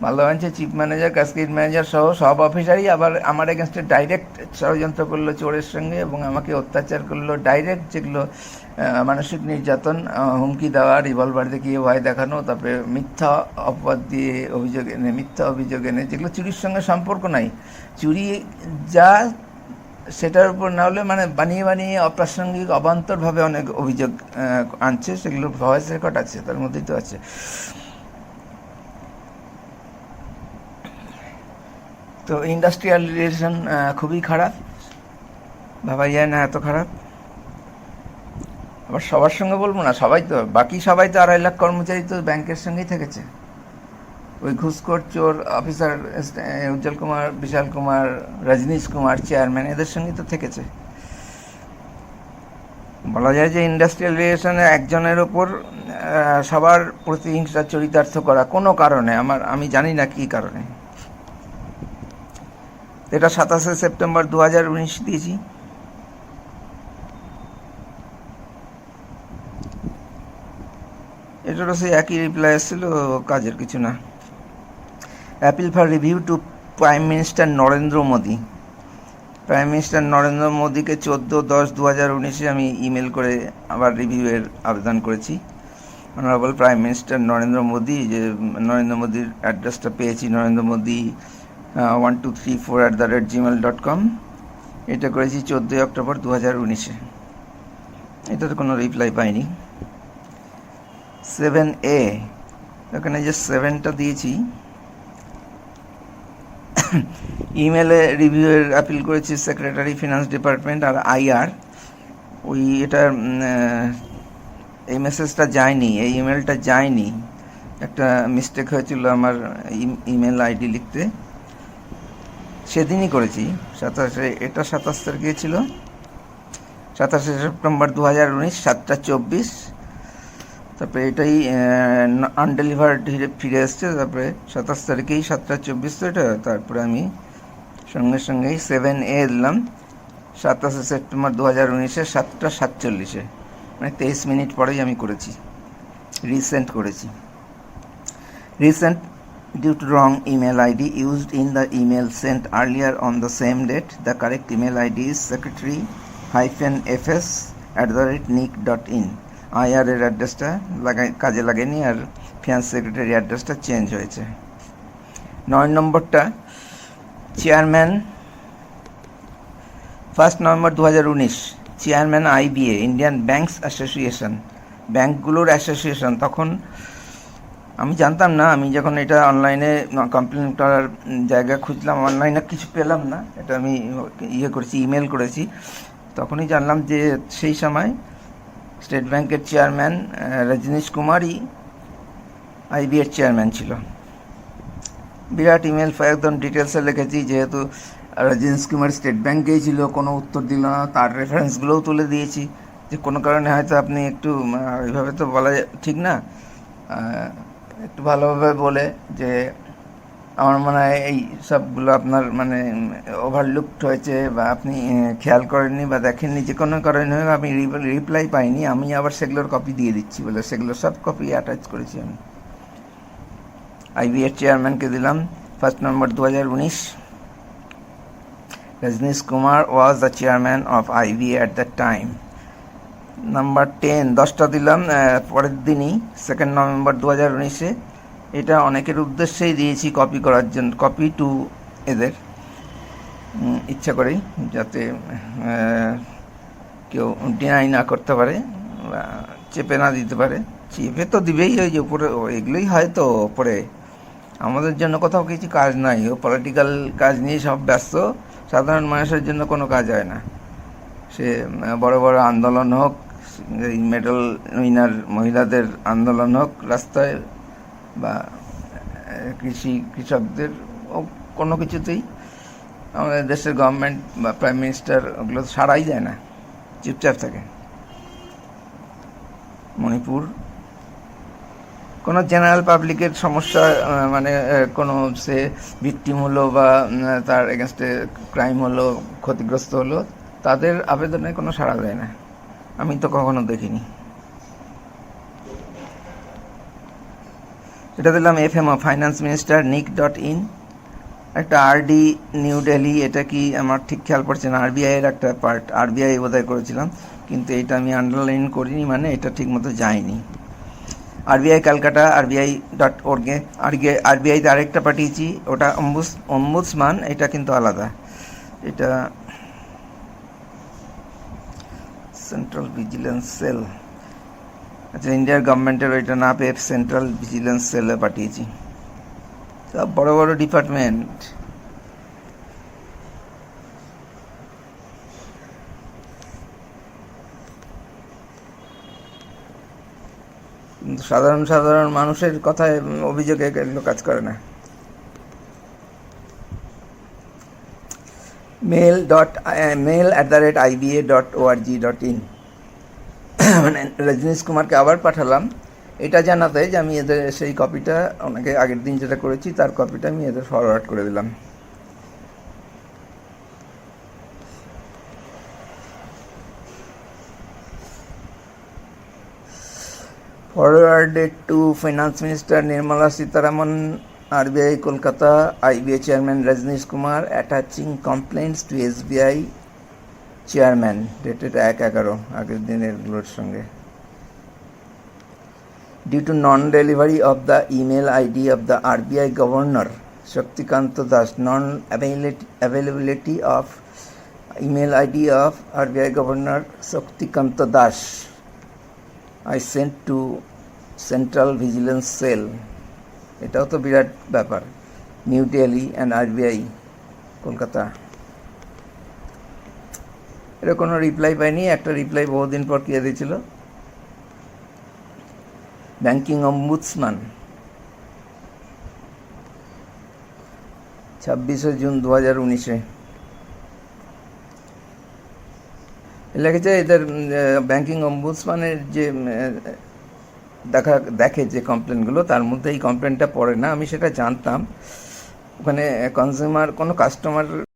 মালদা ব্রাঞ্চের চিফ ম্যানেজার, ক্যাশিয়ার ম্যানেজার সহ সব অফিসারই আবার আমার এগেনস্টে ডাইরেক্ট ষড়যন্ত্র করলো চোরের সঙ্গে, এবং আমাকে অত্যাচার করলো ডাইরেক্ট, যেগুলো মানসিক নির্যাতন, হুমকি দেওয়া, রিভলভার দেখিয়ে ভয় দেখানো, তারপরে মিথ্যা অপবাদ দিয়ে অভিযোগ এনে, মিথ্যা অভিযোগ এনে, যেগুলো চুরির সঙ্গে সম্পর্ক নাই। চুরি যা সেটার উপর না হলে মানে বানিয়ে বানিয়ে অপ্রাসঙ্গিক অবান্তরভাবে অনেক অভিযোগ আনছে, সেগুলো ভয়েস রেকর্ড আছে, তার মধ্যেই তো আছে। তো ইন্ডাস্ট্রিয়াল রিলেশন খুবই খারাপ, ভাবা যায় না এত খারাপ। আবার সবার সঙ্গে বলবো না, সবাই তো, বাকি সবাই তো 2.5 লাখ কর্মচারী তো ব্যাংকের সঙ্গেই থেকেছে। ওই ঘুষখোর চোর অফিসার উজ্জ্বল কুমার, বিশাল কুমার, রজনীশ কুমার চেয়ারম্যান, এদের সঙ্গে তো থেকেছে। বলা যায় যে ইন্ডাস্ট্রিয়াল রিলেশনে একজনের ওপর সবার প্রতিহিংসা চরিতার্থ করা কোনো কারণে, আমি জানি না কী কারণে। এটা 27শে সেপ্টেম্বর 2019 দিয়েছি। এটারও সেই একই রিপ্লাই এসেছিল, কাজের কিছু না। Appeal for review to prime minister Narendra Modi. Prime minister Narendra মোদীকে 14/10/2019 আমি ইমেল করে আবার রিভিউয়ের আবেদন করেছি। Honourable prime minister Narendra Modi, যে নরেন্দ্র মোদীর অ্যাড্রেসটা পেয়েছি, নরেন্দ্র মোদী 1234@gmail.com। এটা করেছি 14 অক্টোবর 2019। এটাতে কোনো রিপ্লাই পাইনি। 7A, এখানে যে 7টা দিয়েছি, ইমেলে রিভিউয়ের আপিল করেছি সেক্রেটারি ফিনান্স ডিপার্টমেন্ট আর IR। ওই এটার এই মেসেজটা যায়নি, এই ইমেলটা যায়নি, একটা মিস্টেক হয়েছিল আমার ইমেল আইডি লিখতে, সেদিনই করেছি। 27 তারিখে ছিল, 27শে সেপ্টেম্বর 2019, 7:24। তারপরে এটাই আনডেলিভার্ড ফিরে এসছে। তারপরে 27 তারিখেই 7:24 তো এটা। তারপরে আমি সঙ্গে সঙ্গেই 7A দিলাম 27শে সেপ্টেম্বর 2019-এ 7:47, মানে 23 মিনিট পরেই আমি করেছি, রিসেন্ট করেছি। Recent due to wrong email ID used in the email sent earlier on the same date. The correct email ID is secretary-fs@nick.in. IR এর অ্যাড্রেসটা কাজে লাগেনি, আর ফিনান্স সেক্রেটারি অ্যাড্রেসটা চেঞ্জ হয়েছে। 9 নম্বরটা chairman 1 November 2019, chairman IBA, Indian banks association, ব্যাংকগুলোর association. তখন আমি জানতাম না, আমি যখন এটা অনলাইনে কমপ্লেন করার জায়গা খুঁজলাম, অনলাইনে কিছু পেলাম না, এটা আমি করেছি, ইমেল করেছি, তখনই জানলাম যে সেই সময় স্টেট ব্যাংকের চেয়ারম্যান রজনীশ কুমারই IBA এর চেয়ারম্যান ছিল। বিরাট ইমেল, একদম ডিটেলসে লিখেছি, যেহেতু রজনীশ কুমার স্টেট ব্যাংকেই ছিল, কোনো উত্তর দিল না, তার রেফারেন্সগুলোও তুলে দিয়েছি, যে কোনো কারণে হয়তো আপনি একটু এইভাবে তো বলা ঠিক না, একটু ভালোভাবে বলে যে আমার মনে হয় এই সবগুলো আপনার মানে ওভারলুকড হয়েছে, বা আপনি খেয়াল করেননি বা দেখেননি, যে কোনো কারণে আমি রিপ্লাই পাইনি, আমি আবার সেগুলোর কপি দিয়ে দিচ্ছি বলে সেগুলো সব কপি অ্যাটাচ করেছি আমি। IBA এর চেয়ারম্যানকে দিলাম 1 November 2019। Rajneesh Kumar was the chairman of IBA at that time. Number 10, 10টা দিলাম পরের দিনই 2 নভেম্বর 2019-এ। এটা অনেকের উদ্দেশ্যেই দিয়েছি কপি করার জন্য, কপি টু এদের, ইচ্ছা করেই, যাতে কেউ ডিনাই না করতে পারে বা চেপে না দিতে পারে। চেপে তো দিবেই, ওই যে উপরে এগুলোই হয়তো ওপরে, আমাদের জন্য কোথাও কিছু কাজ নাই, ও পলিটিক্যাল কাজ নিয়ে সব ব্যস্ত, সাধারণ মানুষের জন্য কোনো কাজ হয় না। সে বড় বড় আন্দোলন হোক, এই মেডেল উইনার মহিলাদের আন্দোলন হোক রাস্তায়, বা কৃষকদের, কোনো কিছুতেই আমাদের দেশের গভর্নমেন্ট বা প্রাইম মিনিস্টার ওগুলো সাড়াই দেয় না, চুপচাপ থাকে। মণিপুর কোনো জেনারেল পাবলিকের সমস্যা, মানে কোনো সে ভিকটিম হলো বা তার এগেনস্টে ক্রাইম হলো, ক্ষতিগ্রস্ত হলো, তাদের আবেদনে কোনো সাড়া দেয় না, আমি তো কখনো দেখিনি। এটা দিলাম FMO, ফাইন্যান্স মিনিস্টার nick.in। একটা RD নিউ দিল্লি, এটা কি আমার ঠিক খেয়াল পড়ছে না, RBI এর একটা পার্ট, RBI বোধহয় করেছিলাম, কিন্তু এটা আমি আন্ডারলাইন করিনি, মানে এটা ঠিক মতো যায়নি। RBI ক্যালকাটা, RBI.org-এ, RBI-তে আরেকটা পাঠিয়েছি, ওটা অম্বুডসম্যান, এটা কিন্তু আলাদা, এটা সেন্ট্রাল ভিজিলেন্স সেল। আচ্ছা, ইন্ডিয়ার গভর্নমেন্টের ওইটা না পেয়ে সেন্ট্রাল ভিজিলেন্স সেলে পাঠিয়েছি। সব বড় বড় ডিপার্টমেন্ট। কিন্তু সাধারণ মানুষের কথায় অভিযোগে এগুলো কাজ করে না। mail@iba.org.in মানে রজনীশ কুমারকে আবার পাঠালাম এটা জানাতে যে আমি এদের সেই কপিটা ওনাকে আগের দিন যেটা করেছি তার কপিটা আমি এদের ফরওয়ার্ড করে দিলাম। Forwarded to Finance Minister Nirmala Sitharaman, RBI Kolkata, IBA Chairman Rajneesh Kumar attaching complaints to SBI Chairman dated 1/11 আগের দিনের গুলোর সঙ্গে। Due to non-delivery of the email ID of the RBI Governor Shaktikanta Das, non-availability of email ID of RBI Governor Shaktikanta Das, I sent to Central Vigilance Cell, এটাও তো বিরাট ব্যাপার, new Delhi and RBI Kolkata. এটা কোনো reply পাইনি, একটা reply বহুদিন পর কে দিয়েছিল, ব্যাংকিং অম্বুডসম্যান 26শে জুন 2019-এ লিখেছে। এদের ব্যাংকিং অম্বুডসম্যানের যে দেখে যে কমপ্লেনগুলো তার মধ্যে এই কমপ্লেনটা পড়ে না, আমি সেটা জানতাম। ওখানে কনজিউমার কোনো কাস্টমার